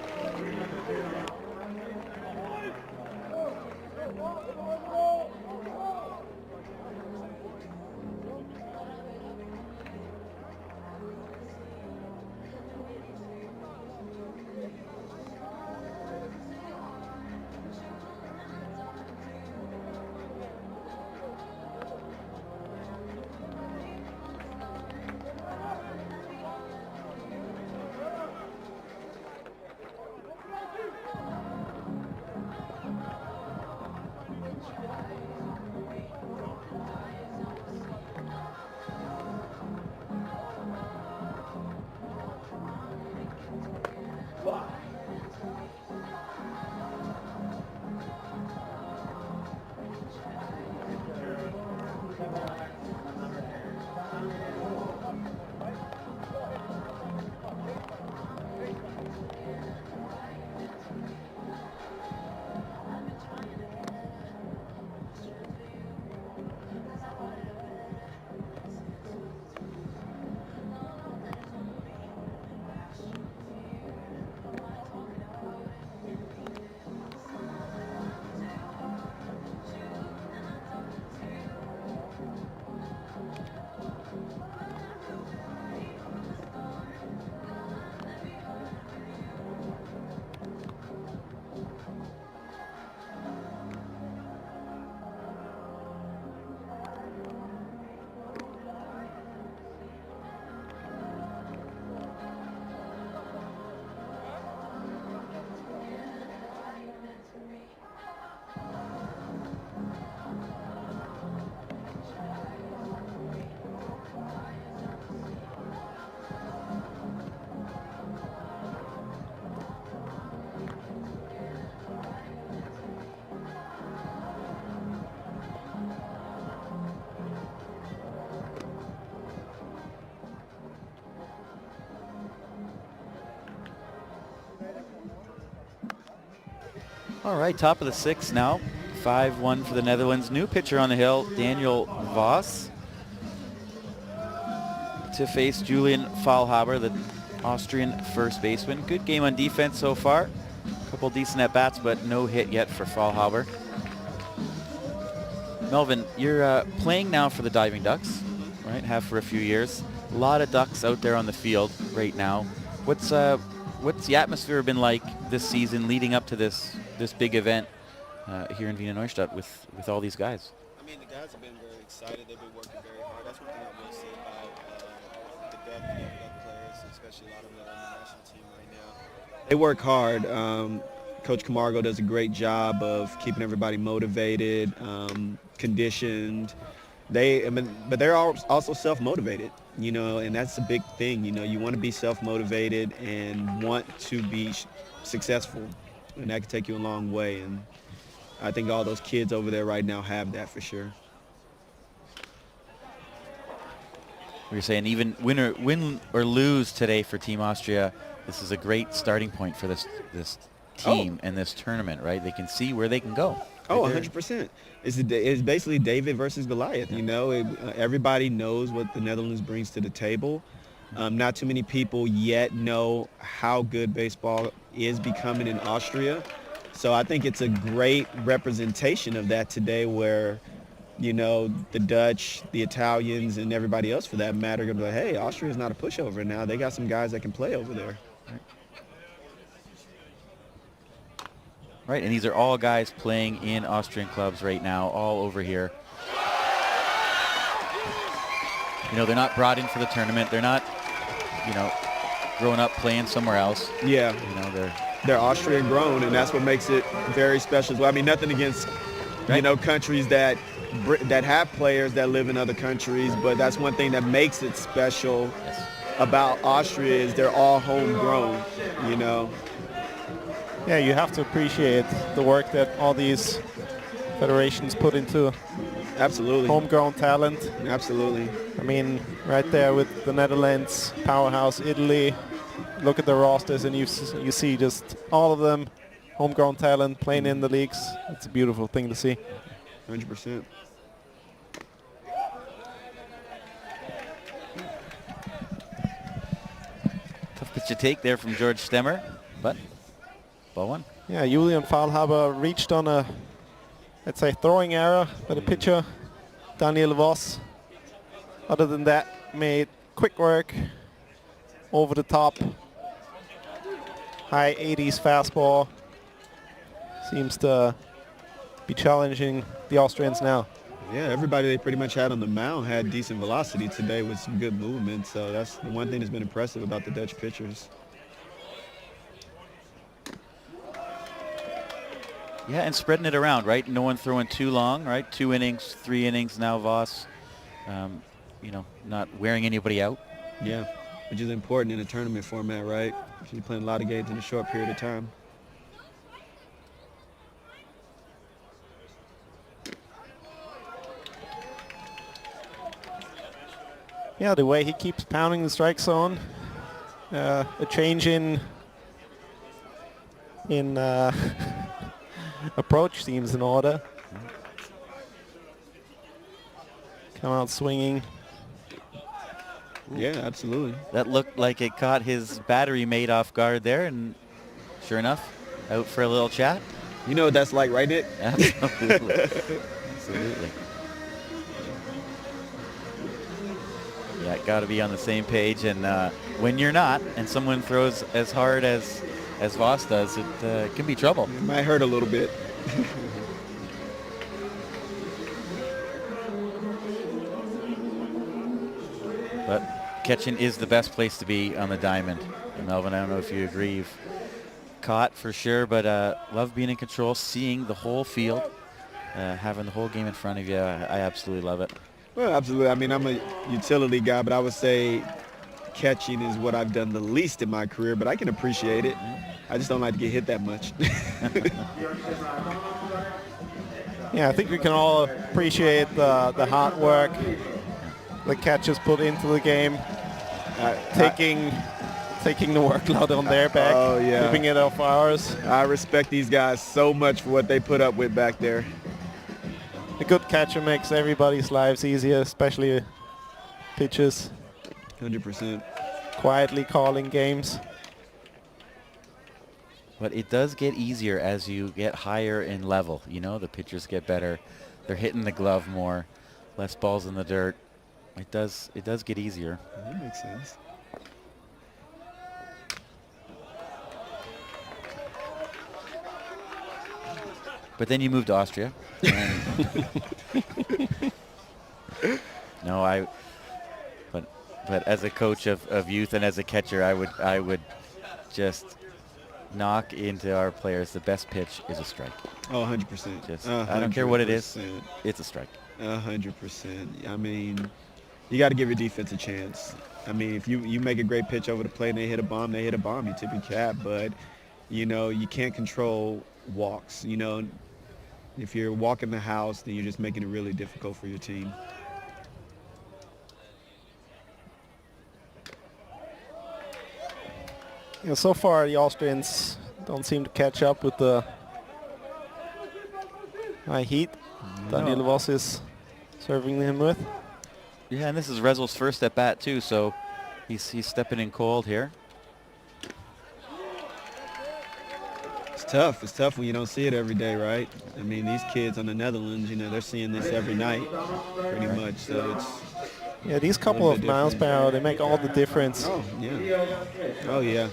All right, top of the 6th now. 5-1 for the Netherlands. New pitcher on the hill, Daniel Voss, to face Julian Faulhaber, the Austrian first baseman. Good game on defense so far. A couple decent at-bats, but no hit yet for Faulhaber. Melvin, you're playing now for the Diving Ducks, right? Have for a few years. A lot of Ducks out there on the field right now. What's the atmosphere been like this season leading up to this big event here in Wiener Neustadt with all these guys? I mean, the guys have been very excited. They've been working very hard. That's one thing I will say about the Duck players, especially a lot of them on the national team right now. They work hard. Coach Camargo does a great job of keeping everybody motivated, conditioned, but they're also self-motivated, you know, and that's a big thing. You know, you want to be self-motivated and want to be successful, and that can take you a long way. And I think all those kids over there right now have that for sure. We were saying even win or lose today for Team Austria, this is a great starting point for this team and this tournament, right? They can see where they can go. Oh, 100%. It's basically David versus Goliath. You know, everybody knows what the Netherlands brings to the table. Not too many people yet know how good baseball is becoming in Austria. So I think it's a great representation of that today, where, you know, the Dutch, the Italians, and everybody else for that matter are going to be like, hey, Austria is not a pushover now. They got some guys that can play over there. Right, and these are all guys playing in Austrian clubs right now, all over here. You know, they're not brought in for the tournament. They're not, you know, growing up playing somewhere else. Yeah. You know, they're Austrian grown, and that's what makes it very special as well. I mean, nothing against, you know, countries that have players that live in other countries, but that's one thing that makes it special about Austria is they're all homegrown, you know. Yeah, you have to appreciate the work that all these federations put into absolutely homegrown talent. Absolutely. I mean, right there with the Netherlands, powerhouse Italy. Look at the rosters, and you see just all of them homegrown talent playing in the leagues. It's a beautiful thing to see. 100%. tough pitch to take there from George Stemmer, but ball one. Yeah, Julian Fahlhaber reached on a, let's say, throwing error by the pitcher, Daniel Voss. Other than that, made quick work over the top. High 80s fastball. Seems to be challenging the Austrians now. Yeah, everybody they pretty much had on the mound had decent velocity today with some good movement. So that's the one thing that's been impressive about the Dutch pitchers. Yeah, and spreading it around, right? No one throwing too long, right? 2 innings, 3 innings now, Voss. You know, not wearing anybody out. Yeah, which is important in a tournament format, right? You're playing a lot of games in a short period of time. Yeah, the way he keeps pounding the strike zone, a change in approach seems in order. Come out swinging. Yeah, absolutely. That looked like it caught his battery mate off guard there, and sure enough, out for a little chat. You know what that's like, right, Nick? Absolutely. Absolutely. Yeah, got to be on the same page, and when you're not, and someone throws as hard as Voss does, it can be trouble. It might hurt a little bit. But catching is the best place to be on the diamond. And Melvin, I don't know if you agree. You've caught for sure, but love being in control, seeing the whole field, having the whole game in front of you. I absolutely love it. Well, absolutely. I mean, I'm a utility guy, but I would say catching is what I've done the least in my career, but I can appreciate it. I just don't like to get hit that much. Yeah, I think we can all appreciate the hard work the catchers put into the game, taking the workload on their back, keeping it off ours. I respect these guys so much for what they put up with back there. A good catcher makes everybody's lives easier, especially pitchers. 100%. Quietly calling games. But it does get easier as you get higher in level. You know, the pitchers get better. They're hitting the glove more, less balls in the dirt. It does get easier. That makes sense. But then you moved to Austria. No, but as a coach of youth and as a catcher, I would just knock into our players. The best pitch is a strike. Oh, 100%. I don't care what it is. It's a strike. 100%. I mean, you got to give your defense a chance. I mean, if you make a great pitch over the plate and they hit a bomb, they hit a bomb. You tip your cap, but you can't control walks. If you're walking the house, then you're just making it really difficult for your team. So far the Austrians don't seem to catch up with the high heat Daniel Voss is serving him with. Yeah, and this is Rezel's first at bat too, so he's stepping in cold here. It's tough. It's tough when you don't see it every day, right? I mean, these kids on the Netherlands, they're seeing this every night, pretty much. So it's these couple of miles per hour, they make all the difference. Oh yeah. Oh yeah.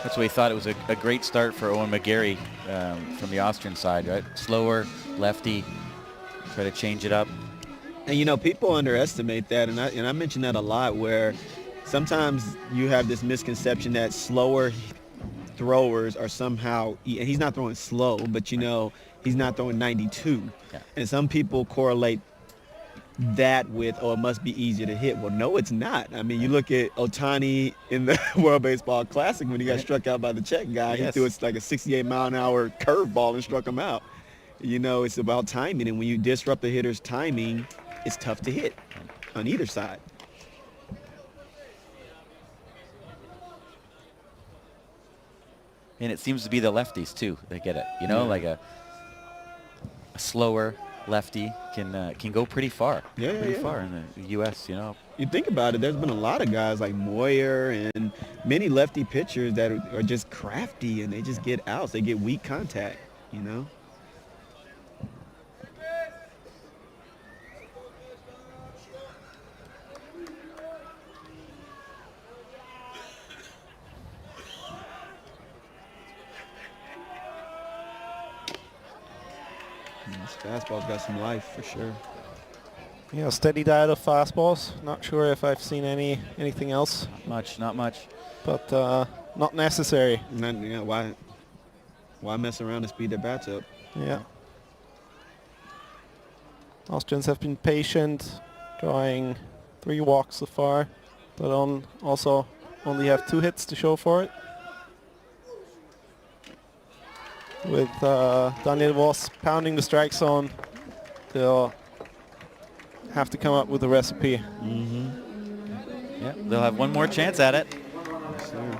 That's why he thought it was a great start for Owen McGarry from the Austrian side, right? Slower, lefty, try to change it up. And people underestimate that, and I mention that a lot, where sometimes you have this misconception that slower throwers are somehow, and he's not throwing slow, but he's not throwing 92. Yeah. And some people correlate that with, it must be easier to hit. Well, no, it's not. I mean, you look at Ohtani in the World Baseball Classic when he got struck out by the Czech guy. Yes. He threw like a 68-mile-an-hour curveball and struck him out. It's about timing, and when you disrupt the hitter's timing, it's tough to hit on either side. And it seems to be the lefties too that get it. Like a slower lefty can go pretty far. Pretty far in the U.S. You think about it, there's been a lot of guys like Moyer and many lefty pitchers that are just crafty and they just get outs. They get weak contact. This fastball's got some life for sure. Steady diet of fastballs. Not sure if I've seen anything else. Not much. But not necessary. Why mess around and speed their bats up? Yeah. Austrians have been patient, drawing 3 walks so far, but also only have 2 hits to show for it. With Daniel Voss pounding the strike zone, they'll have to come up with a recipe. Yeah, they'll have one more chance at it. Yes, sir.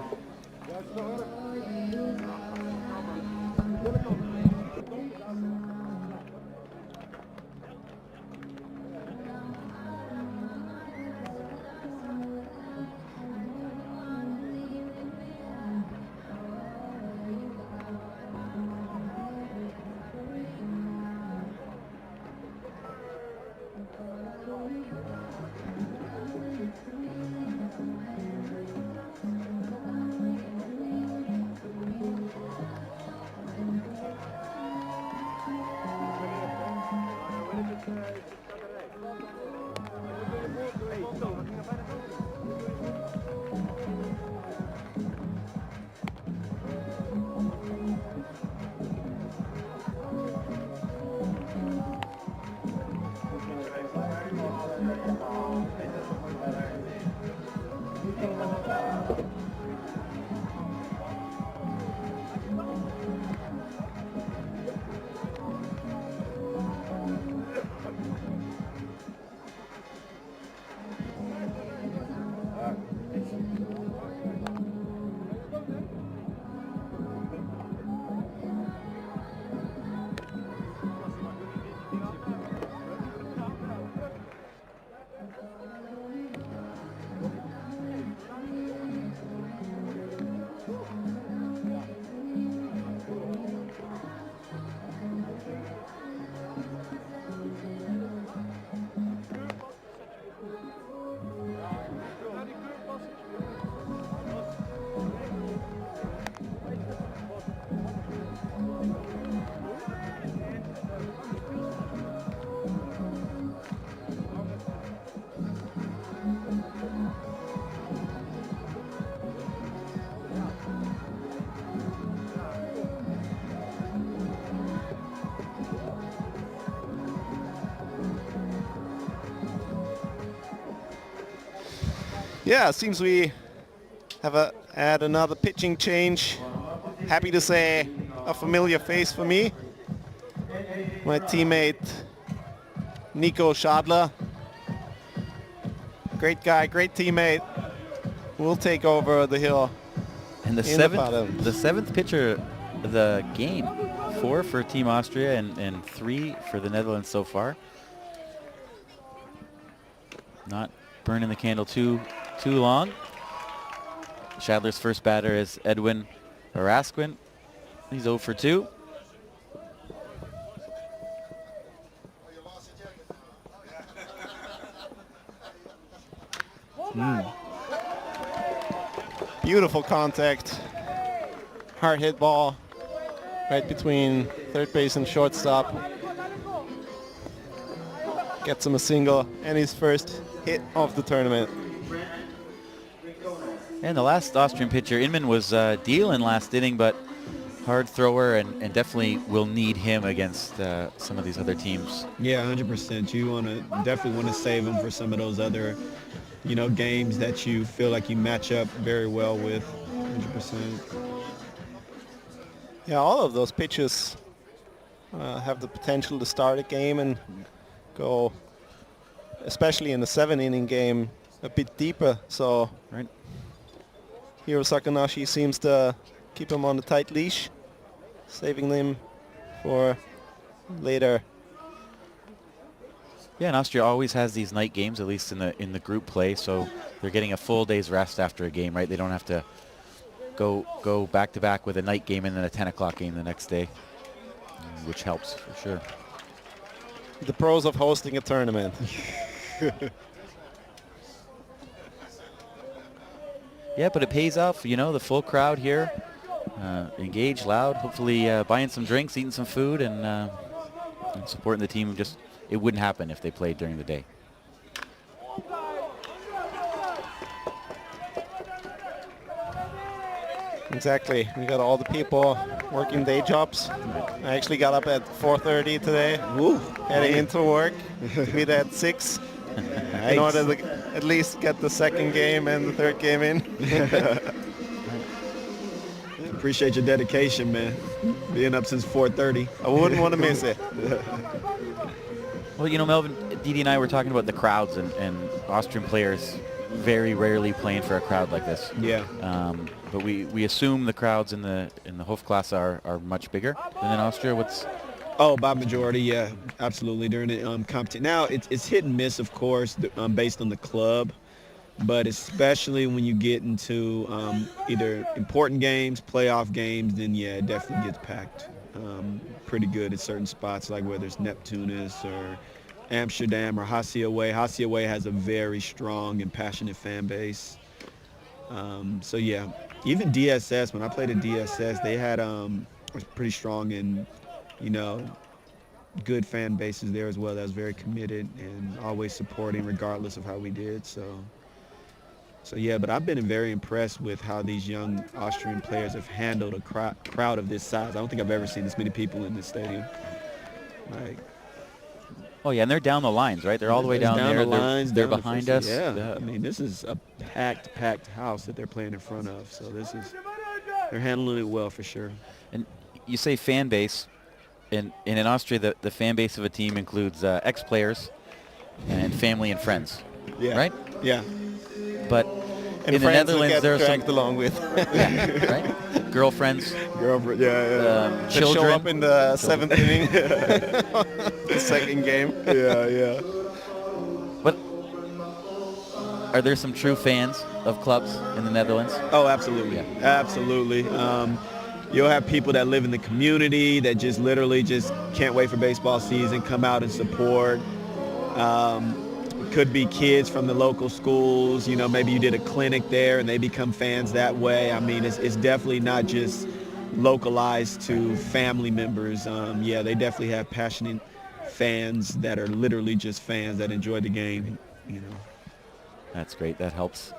Yeah, it seems we have had another pitching change. Happy to say a familiar face for me. My teammate Nico Schadler. Great guy, great teammate. Will take over the hill. And the seventh pitcher of the game. 4 for Team Austria and 3 for the Netherlands so far. Not burning the candle too long. Schadler's first batter is Edwin Arasquin. He's 0 for 2. Beautiful contact. Hard hit ball right between third base and shortstop. Gets him a single and his first hit of the tournament. And the last Austrian pitcher, Inman, was dealing last inning, but hard thrower and definitely will need him against some of these other teams. Yeah, 100%. You definitely want to save him for some of those other, games that you feel like you match up very well with. 100%. Yeah, all of those pitches have the potential to start a game and go, especially in the 7-inning game, a bit deeper. So right. Hiro Sakanashi seems to keep him on a tight leash, saving them for later. Yeah, and Austria always has these night games, at least in the group play, so they're getting a full day's rest after a game, right? They don't have to go back to back with a night game and then a 10 o'clock game the next day, which helps for sure. The pros of hosting a tournament. Yeah, but it pays off, the full crowd here, engaged, loud, hopefully buying some drinks, eating some food, and supporting the team. It wouldn't happen if they played during the day. Exactly. We got all the people working day jobs. I actually got up at 4:30 today, heading into work. Be there at 6 in order to at least get the second game and the third game in. Appreciate your dedication, man. Being up since 4:30. I wouldn't want to miss it. Well, Melvin, Didi and I were talking about the crowds and Austrian players very rarely playing for a crowd like this. Yeah. But we assume the crowds in the Hofklasse are much bigger than in Austria. By majority, yeah, absolutely. During the competition, now it's hit and miss, of course, based on the club, but especially when you get into either important games, playoff games, then yeah, it definitely gets packed. Pretty good at certain spots, like whether it's Neptunus or Amsterdam or Hassiaway. Hassiaway has a very strong and passionate fan base. So yeah, even DSS, when I played at DSS, they had was pretty strong and good fan bases there as well. That was very committed and always supporting regardless of how we did. So yeah, but I've been very impressed with how these young Austrian players have handled a crowd of this size. I don't think I've ever seen this many people in this stadium. Oh yeah, and they're down the lines, right? They're all the way down there. They're behind us. Yeah, I mean, this is a packed house that they're playing in front of. So they're handling it well for sure. And you say fan base, and in Austria, the fan base of a team includes ex-players and family and friends. Yeah. Right? Yeah. But and in the Netherlands, get there are some along with. yeah, right? Girlfriends. Yeah. Children. Show up in the 7th inning. The second game. Yeah. But are there some true fans of clubs in the Netherlands? Oh, absolutely. Yeah. Absolutely. You'll have people that live in the community that just literally just can't wait for baseball season, come out and support. Could be kids from the local schools. Maybe you did a clinic there and they become fans that way. I mean, it's definitely not just localized to family members. Yeah, they definitely have passionate fans that are literally just fans that enjoy the game. That's great. That helps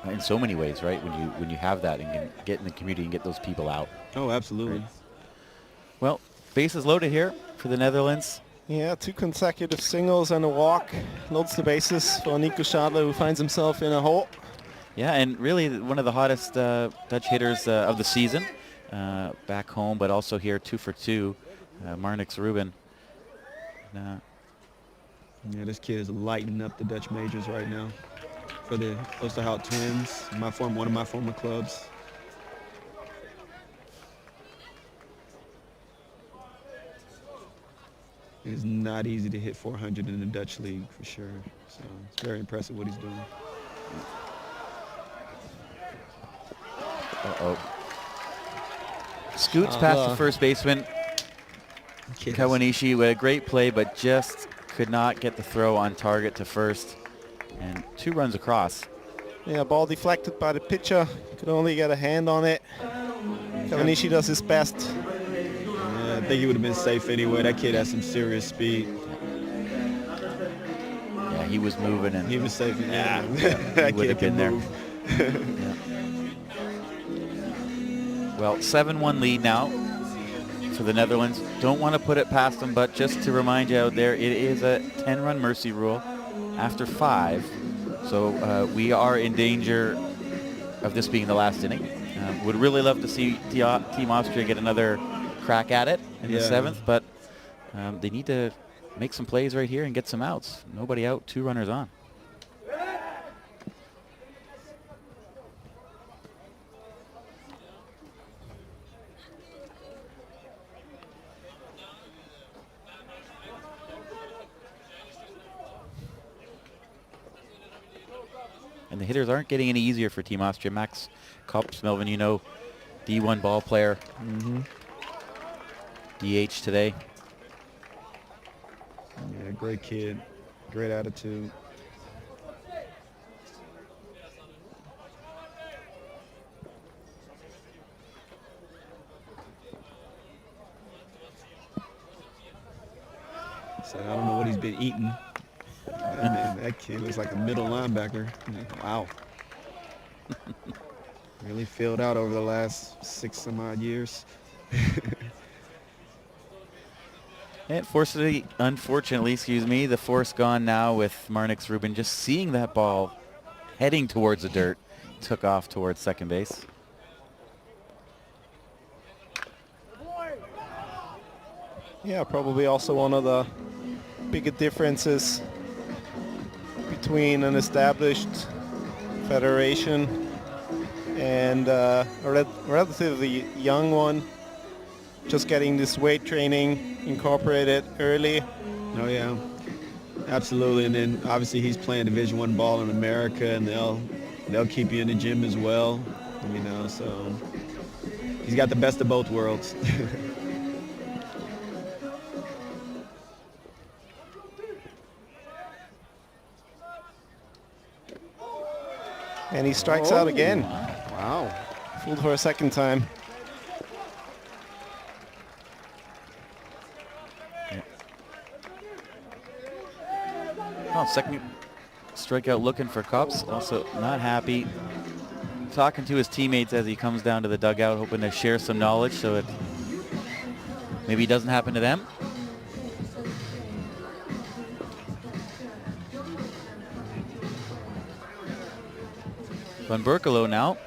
in so many ways, right? When you have that and can get in the community and get those people out. Oh, absolutely. Right? Well, bases loaded here for the Netherlands. Yeah, 2 consecutive singles and a walk. Loads the bases for Nico Schadler, who finds himself in a hole. Yeah, and really one of the hottest Dutch hitters of the season back home, but also here 2 for 2, Marnix Ruben. Yeah, this kid is lighting up the Dutch majors right now for the Oosterhout Twins, one of my former clubs. It is not easy to hit 400 in the Dutch league for sure. So it's very impressive what he's doing. Uh-oh. Scoots past the first baseman. Kawanishi with a great play, but just could not get the throw on target to first. And 2 runs across. Yeah, ball deflected by the pitcher. Could only get a hand on it. Kawanishi does his best. Yeah, I think he would have been safe anyway. That kid has some serious speed. Yeah, he was moving and he was safe. Yeah, he would have been there. Yeah. Well, 7-1 lead now for the Netherlands. Don't want to put it past them, but just to remind you out there, it is a 10-run mercy rule after 5. So we are in danger of this being the last inning. Would really love to see Team Austria get another crack at it in the 7th, but they need to make some plays right here and get some outs. Nobody out, 2 runners on. And the hitters aren't getting any easier for Team Austria. Max Kops, Melvin, you know, D1 ball player. DH today. Yeah, great kid. Great attitude. So I don't know what he's been eating. Man, that kid looks like a middle linebacker. Wow. Really filled out over the last 6 some odd years. Unfortunately, the force gone now with Marnix Ruben. Just seeing that ball heading towards the dirt, took off towards second base. Yeah, probably also one of the bigger differences between an established federation and a relatively young one, just getting this weight training incorporated early. Oh yeah, absolutely. And then obviously he's playing Division I ball in America, and they'll keep you in the gym as well, you know. So he's got the best of both worlds. And he strikes out again. Wow. Fooled for a second time. Yeah. Oh, second strikeout looking for Kops. Also not happy. Talking to his teammates as he comes down to the dugout, hoping to share some knowledge so it maybe doesn't happen to them. Van Berkelo now.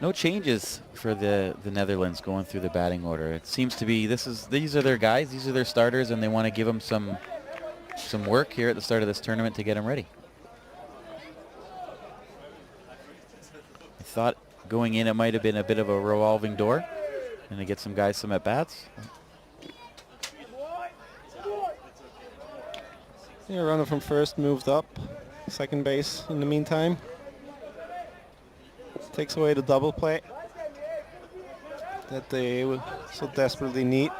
No changes for the Netherlands going through the batting order. It seems to be these are their guys, these are their starters, and they want to give them some work here at the start of this tournament to get them ready. I thought going in it might have been a bit of a revolving door and to get some guys some at-bats. Yeah, runner from first moved up. Second base in the meantime. Takes away the double play that they would so desperately need.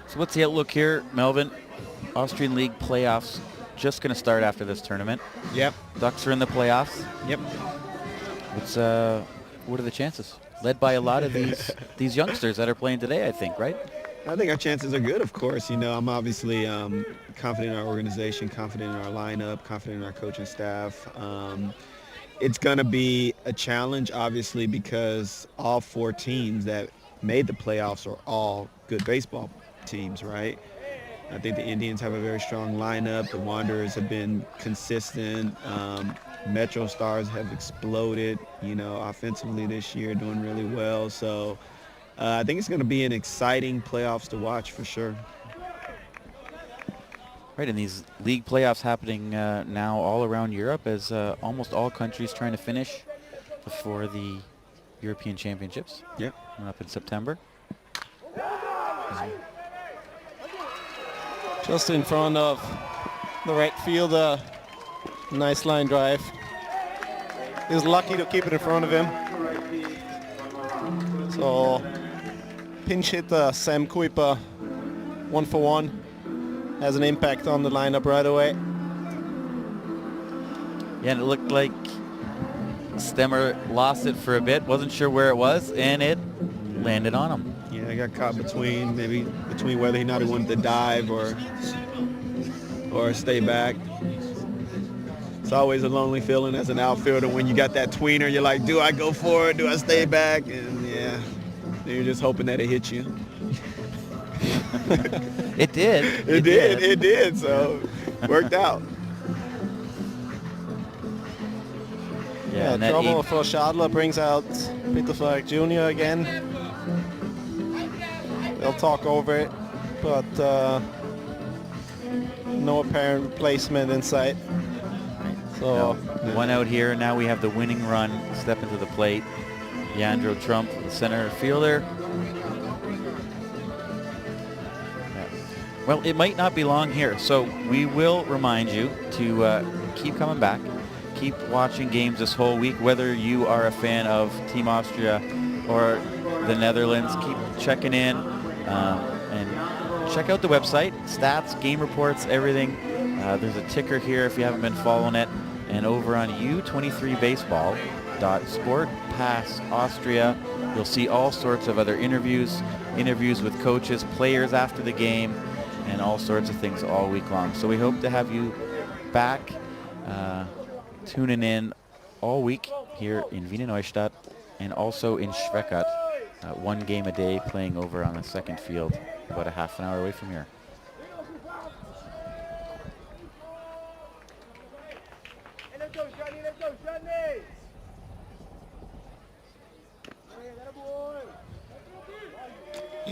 So what's the outlook here, Melvin? Austrian League playoffs just going to start after this tournament. Yep. Ducks are in the playoffs. Yep. What are the chances? Led by a lot of these youngsters that are playing today, I think, right? I think our chances are good, of course. You know, I'm obviously confident in our organization, confident in our lineup, confident in our coaching staff. It's going to be a challenge, obviously, because all 4 teams that made the playoffs are all good baseball teams, right? I think the Indians have a very strong lineup. The Wanderers have been consistent. Metro Stars have exploded, you know, offensively this year, doing really well. So I think it's going to be an exciting playoffs to watch for sure. Right, and these league playoffs happening now all around Europe as almost all countries trying to finish before the European Championships. Yep. Coming up in September. Just in front of the right fielder. Nice line drive. He's lucky to keep it in front of him. So pinch hitter Sam Kuiper, 1 for 1, has an impact on the lineup right away. Yeah, and it looked like Stemmer lost it for a bit, wasn't sure where it was, and it landed on him. Yeah, I got caught between whether he wanted to dive or stay back. It's always a lonely feeling as an outfielder when you got that tweener. You're like, do I go for it? Do I stay back? And yeah, you're just hoping that it hits you. It did. It did. So worked out. Yeah, and trouble for Schadler brings out Peter Flack Jr. again. They'll talk over it, but no apparent replacement in sight. So one out here. Now we have the winning run step into the plate. Yandro Trump, the center fielder. Yeah. Well, it might not be long here, so we will remind you to keep coming back. Keep watching games this whole week, whether you are a fan of Team Austria or the Netherlands. Keep checking in and check out the website, stats, game reports, everything. There's a ticker here if you haven't been following it. And over on U23baseball.sport/Pass Austria, you'll see all sorts of other interviews with coaches, players after the game, and all sorts of things all week long. So we hope to have you back tuning in all week here in Wiener Neustadt and also in Schwechat. 1 game a day playing over on the second field, about a half an hour away from here.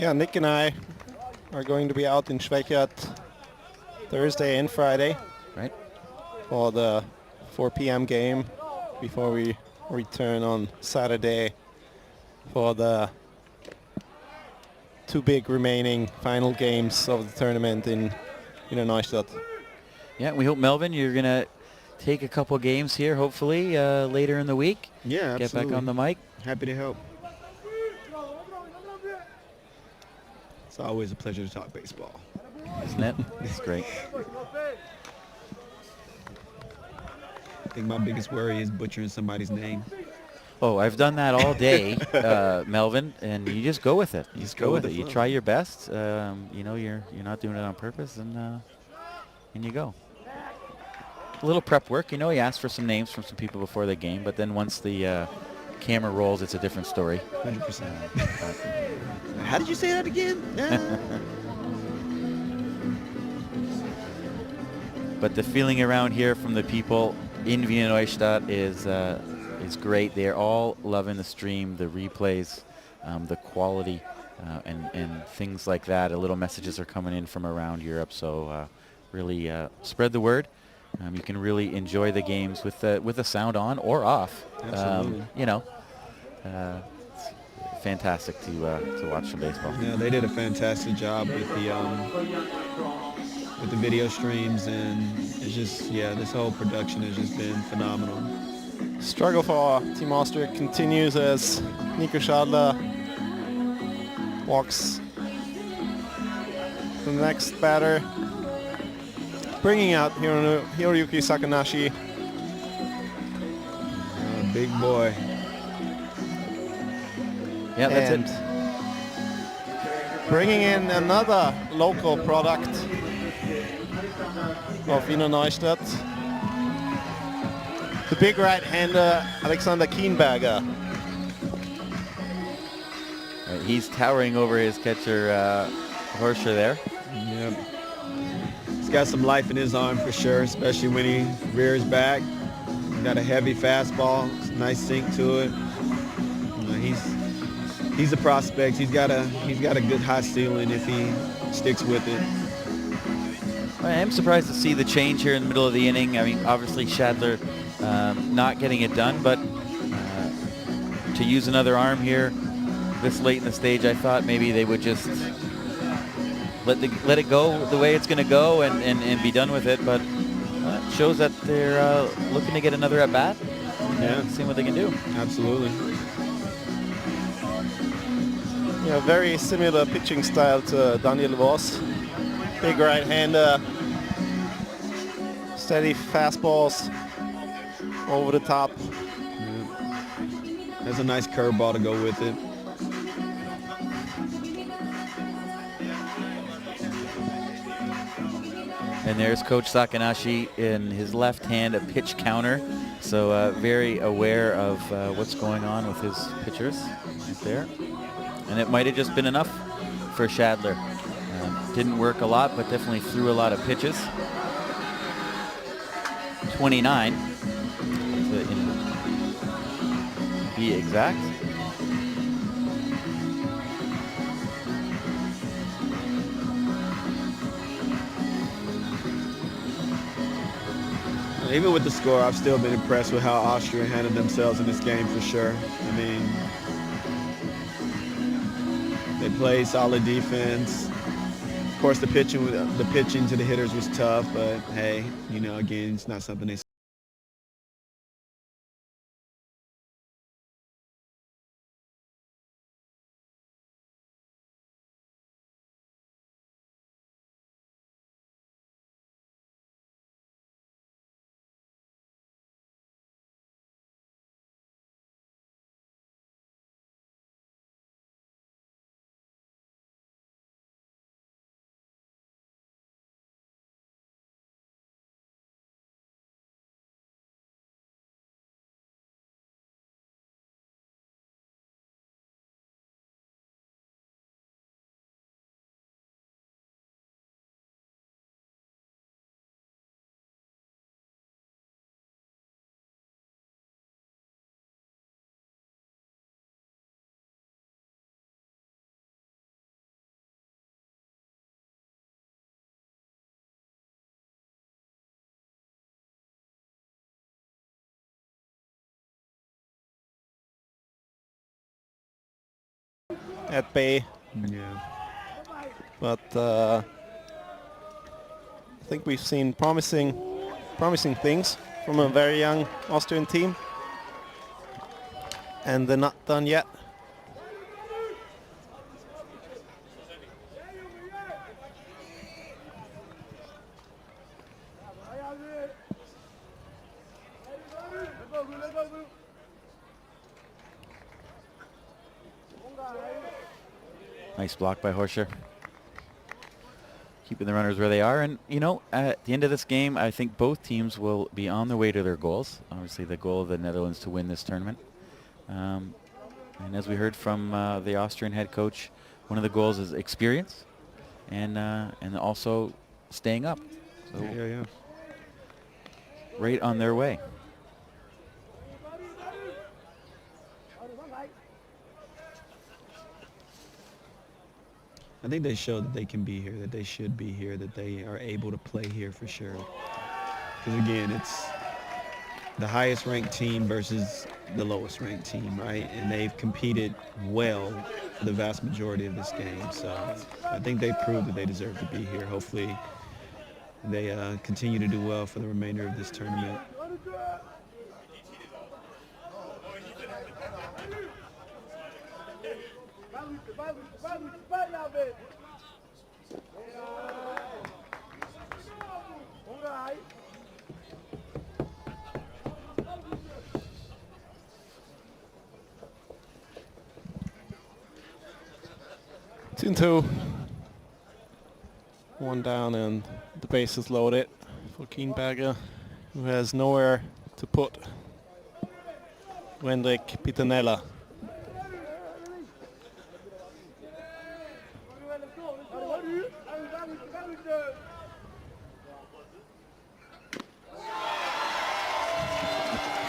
yeah, Nick and I are going to be out in Schwechat Thursday and Friday, Right? for the 4 p.m. game before we return on Saturday for the 2 big remaining final games of the tournament in Neustadt. Yeah, we hope, Melvin, you're going to take a couple games here, hopefully, later in the week. Yeah, Get back on the mic. Happy to help. It's always a pleasure to talk baseball. Isn't it? It's great. I think my biggest worry is butchering somebody's name. Oh, I've done that all day, Melvin, and you just go with it. You Just go go with with it. the You flow. try your best. You know, you're not doing it on purpose, and you go. A little prep work. You know, you ask for some names from some people before the game, but then once the camera rolls, it's a different story. 100%. How did you say that again? But the feeling around here from the people in Wiener Neustadt is great. They're all loving the stream, the replays, the quality, and things like that. Little messages are coming in from around Europe, so really spread the word. You can really enjoy the games with the sound on or off. Absolutely. You know, it's fantastic to watch some baseball. Yeah, they did a fantastic job with the video streams, and it's just, yeah, this whole production has just been phenomenal. Struggle for Team Austria continues as Nico Schadler walks the next batter, bringing out Hiroyuki Sakanashi. Big boy. Yeah, that's it. bringing in another local product of Wiener Neustadt. The big right-hander Alexander Kienberger. He's towering over his catcher Horscher there. Yep. He's got some life in his arm for sure, especially when he rears back. He's got a heavy fastball, nice sink to it. He's a prospect. He's got a good high ceiling if he sticks with it. I am surprised to see the change here in the middle of the inning. I mean, obviously Schadler not getting it done, but to use another arm here this late in the stage, I thought maybe they would just let it go the way it's going to go and be done with it. But it shows that they're looking to get another at bat. Yeah, seeing what they can do. Absolutely. Yeah, very similar pitching style to Daniel Voss. Big right-hander, steady fastballs over the top. Yeah. That's a nice curveball to go with it. And there's Coach Sakanashi in his left hand, a pitch counter. So very aware of what's going on with his pitchers right there. And it might have just been enough for Schadler. Didn't work a lot, but definitely threw a lot of pitches. 29 to be exact. Even with the score, I've still been impressed with how Austria handled themselves in this game for sure. I mean, they played solid defense. Of course, the pitching to the hitters was tough, but hey, you know, again, it's not something they. At bay. Yeah. But I think we've seen promising things from a very young Austrian team. And they're not done yet. Nice block by Horscher. Keeping the runners where they are. And, you know, at the end of this game, I think both teams will be on their way to their goals. Obviously, the goal of the Netherlands to win this tournament. And as we heard from the Austrian head coach, one of the goals is experience and also staying up. So Yeah. right on their way. I think they showed that they can be here, that they should be here, that they are able to play here for sure. Because again, it's the highest ranked team versus the lowest ranked team, right? And they've competed well for the vast majority of this game. So I think they proved that they deserve to be here. Hopefully they continue to do well for the remainder of this tournament. 2-2. One down and the base is loaded for Kienberger, who has nowhere to put Wendrik Pitanella.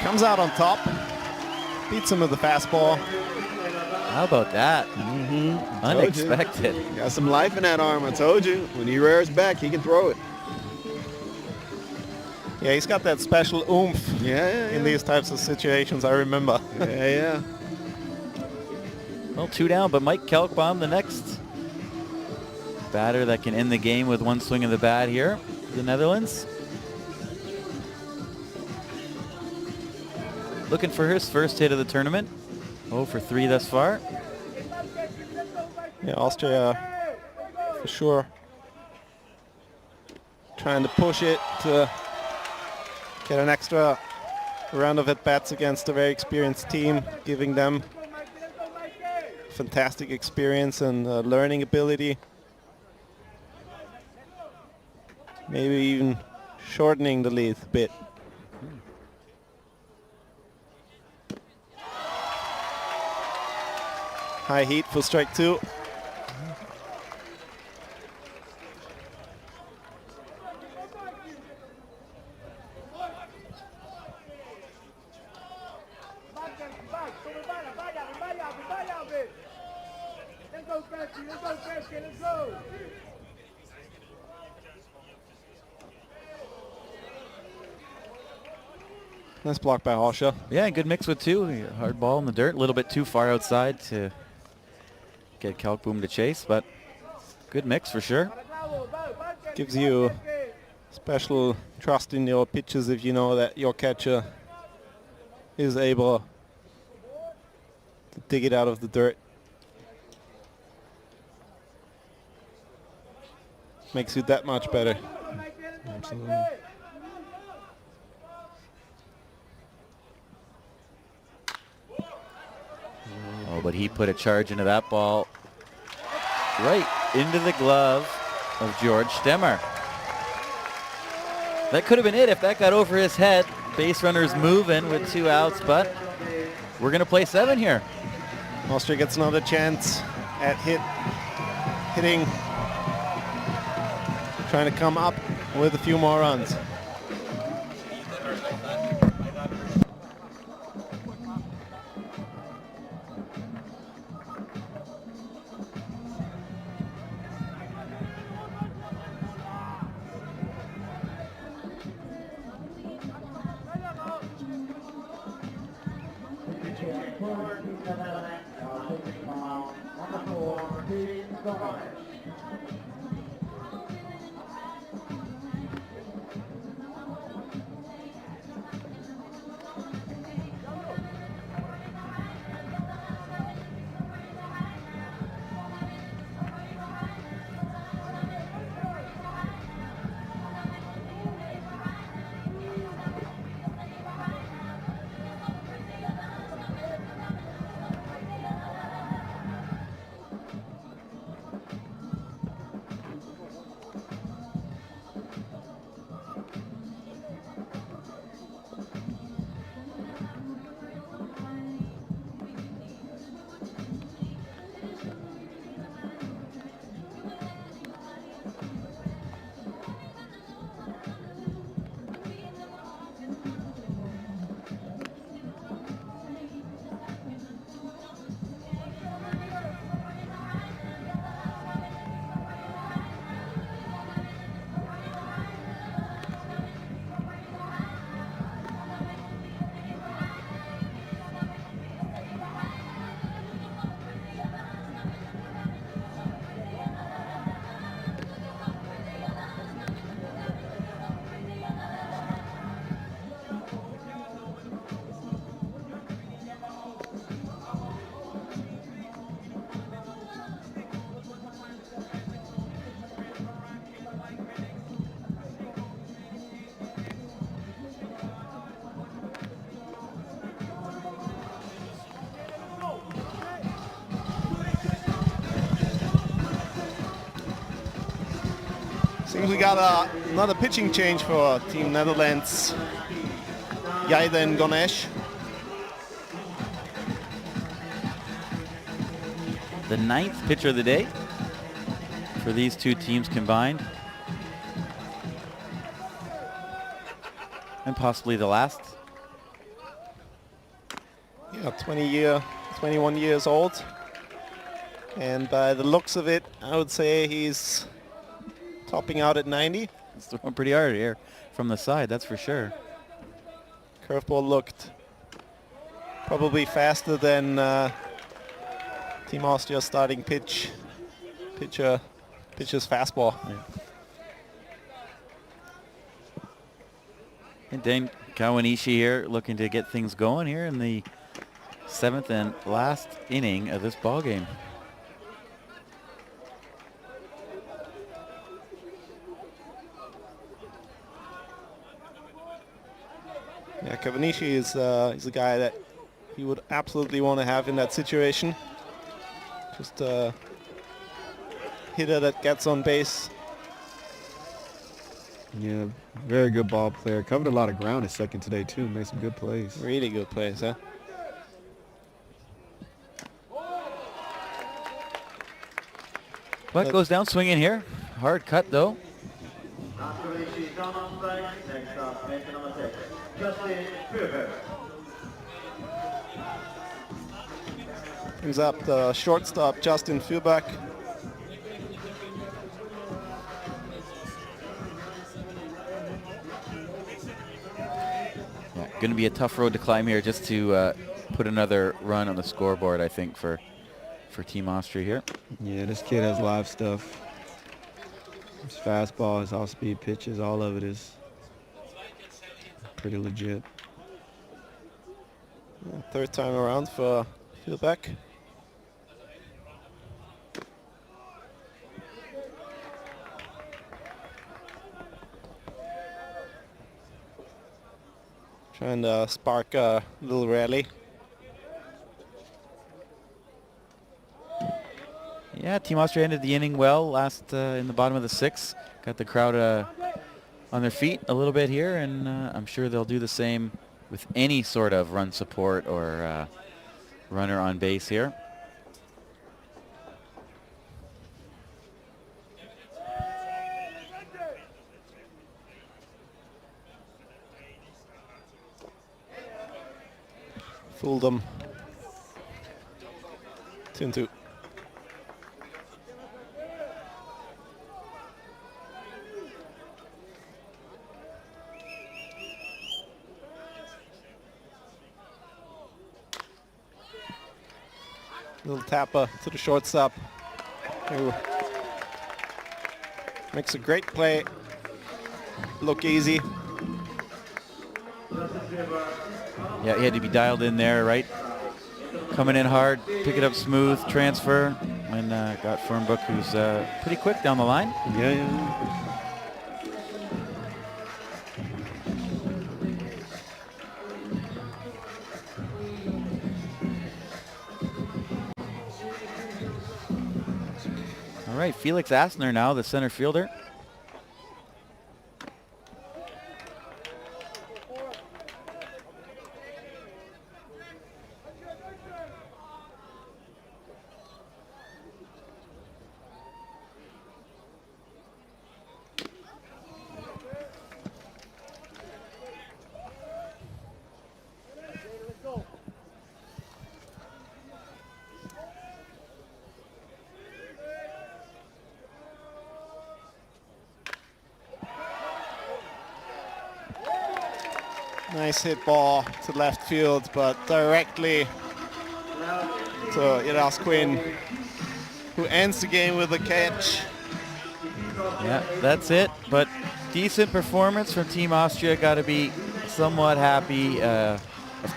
Comes out on top, beats him with the fastball. How about that? Unexpected. Got some life in that arm, I told you. When he rears back, he can throw it. Yeah, he's got that special oomph in these types of situations, I remember. Yeah. Well, 2 down, but Mike Kelkbaum, the next batter that can end the game with one swing of the bat here, the Netherlands. Looking for his first hit of the tournament. 0 for 3 thus far. Yeah, Austria for sure trying to push it to get an extra round of at-bats against a very experienced team, giving them fantastic experience and learning ability. Maybe even shortening the lead a bit. High heat for strike 2. Nice block by Horscher. Yeah, good mix with 2. Hard ball in the dirt, a little bit too far outside to get Kalkboom to chase, but good mix for sure. Gives you special trust in your pitches if you know that your catcher is able to dig it out of the dirt. Makes you that much better. Absolutely. Oh, but he put a charge into that ball right into the glove of George Stemmer. That could have been it if that got over his head. Base runners moving with 2 outs, but we're going to play 7 here. Austria gets another chance at hitting, trying to come up with a few more runs. Seems we got another pitching change for Team Netherlands. Jaiden Gonesh. The 9th pitcher of the day for these two teams combined. And possibly the last. Yeah, 21 years old. And by the looks of it, I would say he's topping out at 90. It's throwing pretty hard here from the side, that's for sure. Curveball looked probably faster than Team Austria's starting pitcher's fastball. Yeah. And then Kawanishi here looking to get things going here in the 7th and last inning of this ball game. Yeah, Kawanishi is a guy that you would absolutely want to have in that situation. Just a hitter that gets on base. Yeah, very good ball player. Covered a lot of ground at second today too. Made some good plays. Really good plays, huh? But goes down swinging here. Hard cut though. Brings up the shortstop, Justin Fürback. Yeah, going to be a tough road to climb here just to put another run on the scoreboard, I think, for Team Austria here. Yeah, this kid has live stuff. His fastball, his off-speed pitches, all of it is pretty legit. Yeah, third time around for Fürback. Trying to spark a little rally. Yeah, Team Austria ended the inning well last in the bottom of the 6th. Got the crowd on their feet a little bit here, and I'm sure they'll do the same with any sort of run support or runner on base here. Fooled them. 2-2. Little tapper to the shortstop, who makes a great play look easy. Yeah, he had to be dialed in there, right? Coming in hard, pick it up smooth, transfer, and got Fernbrook, who's pretty quick down the line. Yeah. All right, Felix Asner now, the center fielder. Nice hit ball to left field, but directly to Iras Quinn, who ends the game with a catch. Yeah, that's it. But decent performance from Team Austria. Got to be somewhat happy. Of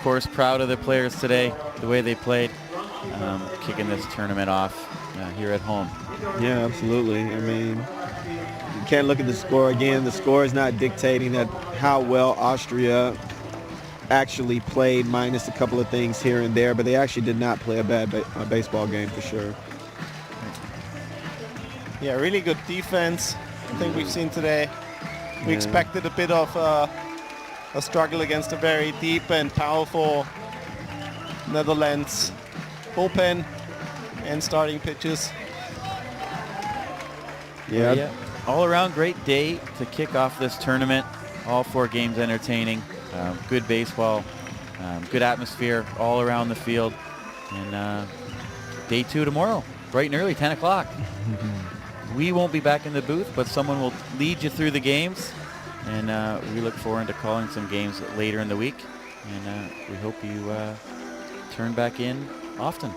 course, proud of the players today, the way they played, kicking this tournament off here at home. Yeah, absolutely. I mean, you can't look at the score again. The score is not dictating that how well Austria actually played, minus a couple of things here and there, but they actually did not play a bad baseball game for sure. Yeah, really good defense. I think we've seen today. We expected a bit of a struggle against a very deep and powerful Netherlands bullpen and starting pitches. Yeah. All around great day to kick off this tournament. All 4 games entertaining. Good baseball. Good atmosphere all around the field. And day 2 tomorrow, bright and early, 10 o'clock. We won't be back in the booth, but someone will lead you through the games. And we look forward to calling some games later in the week. And we hope you turn back in often.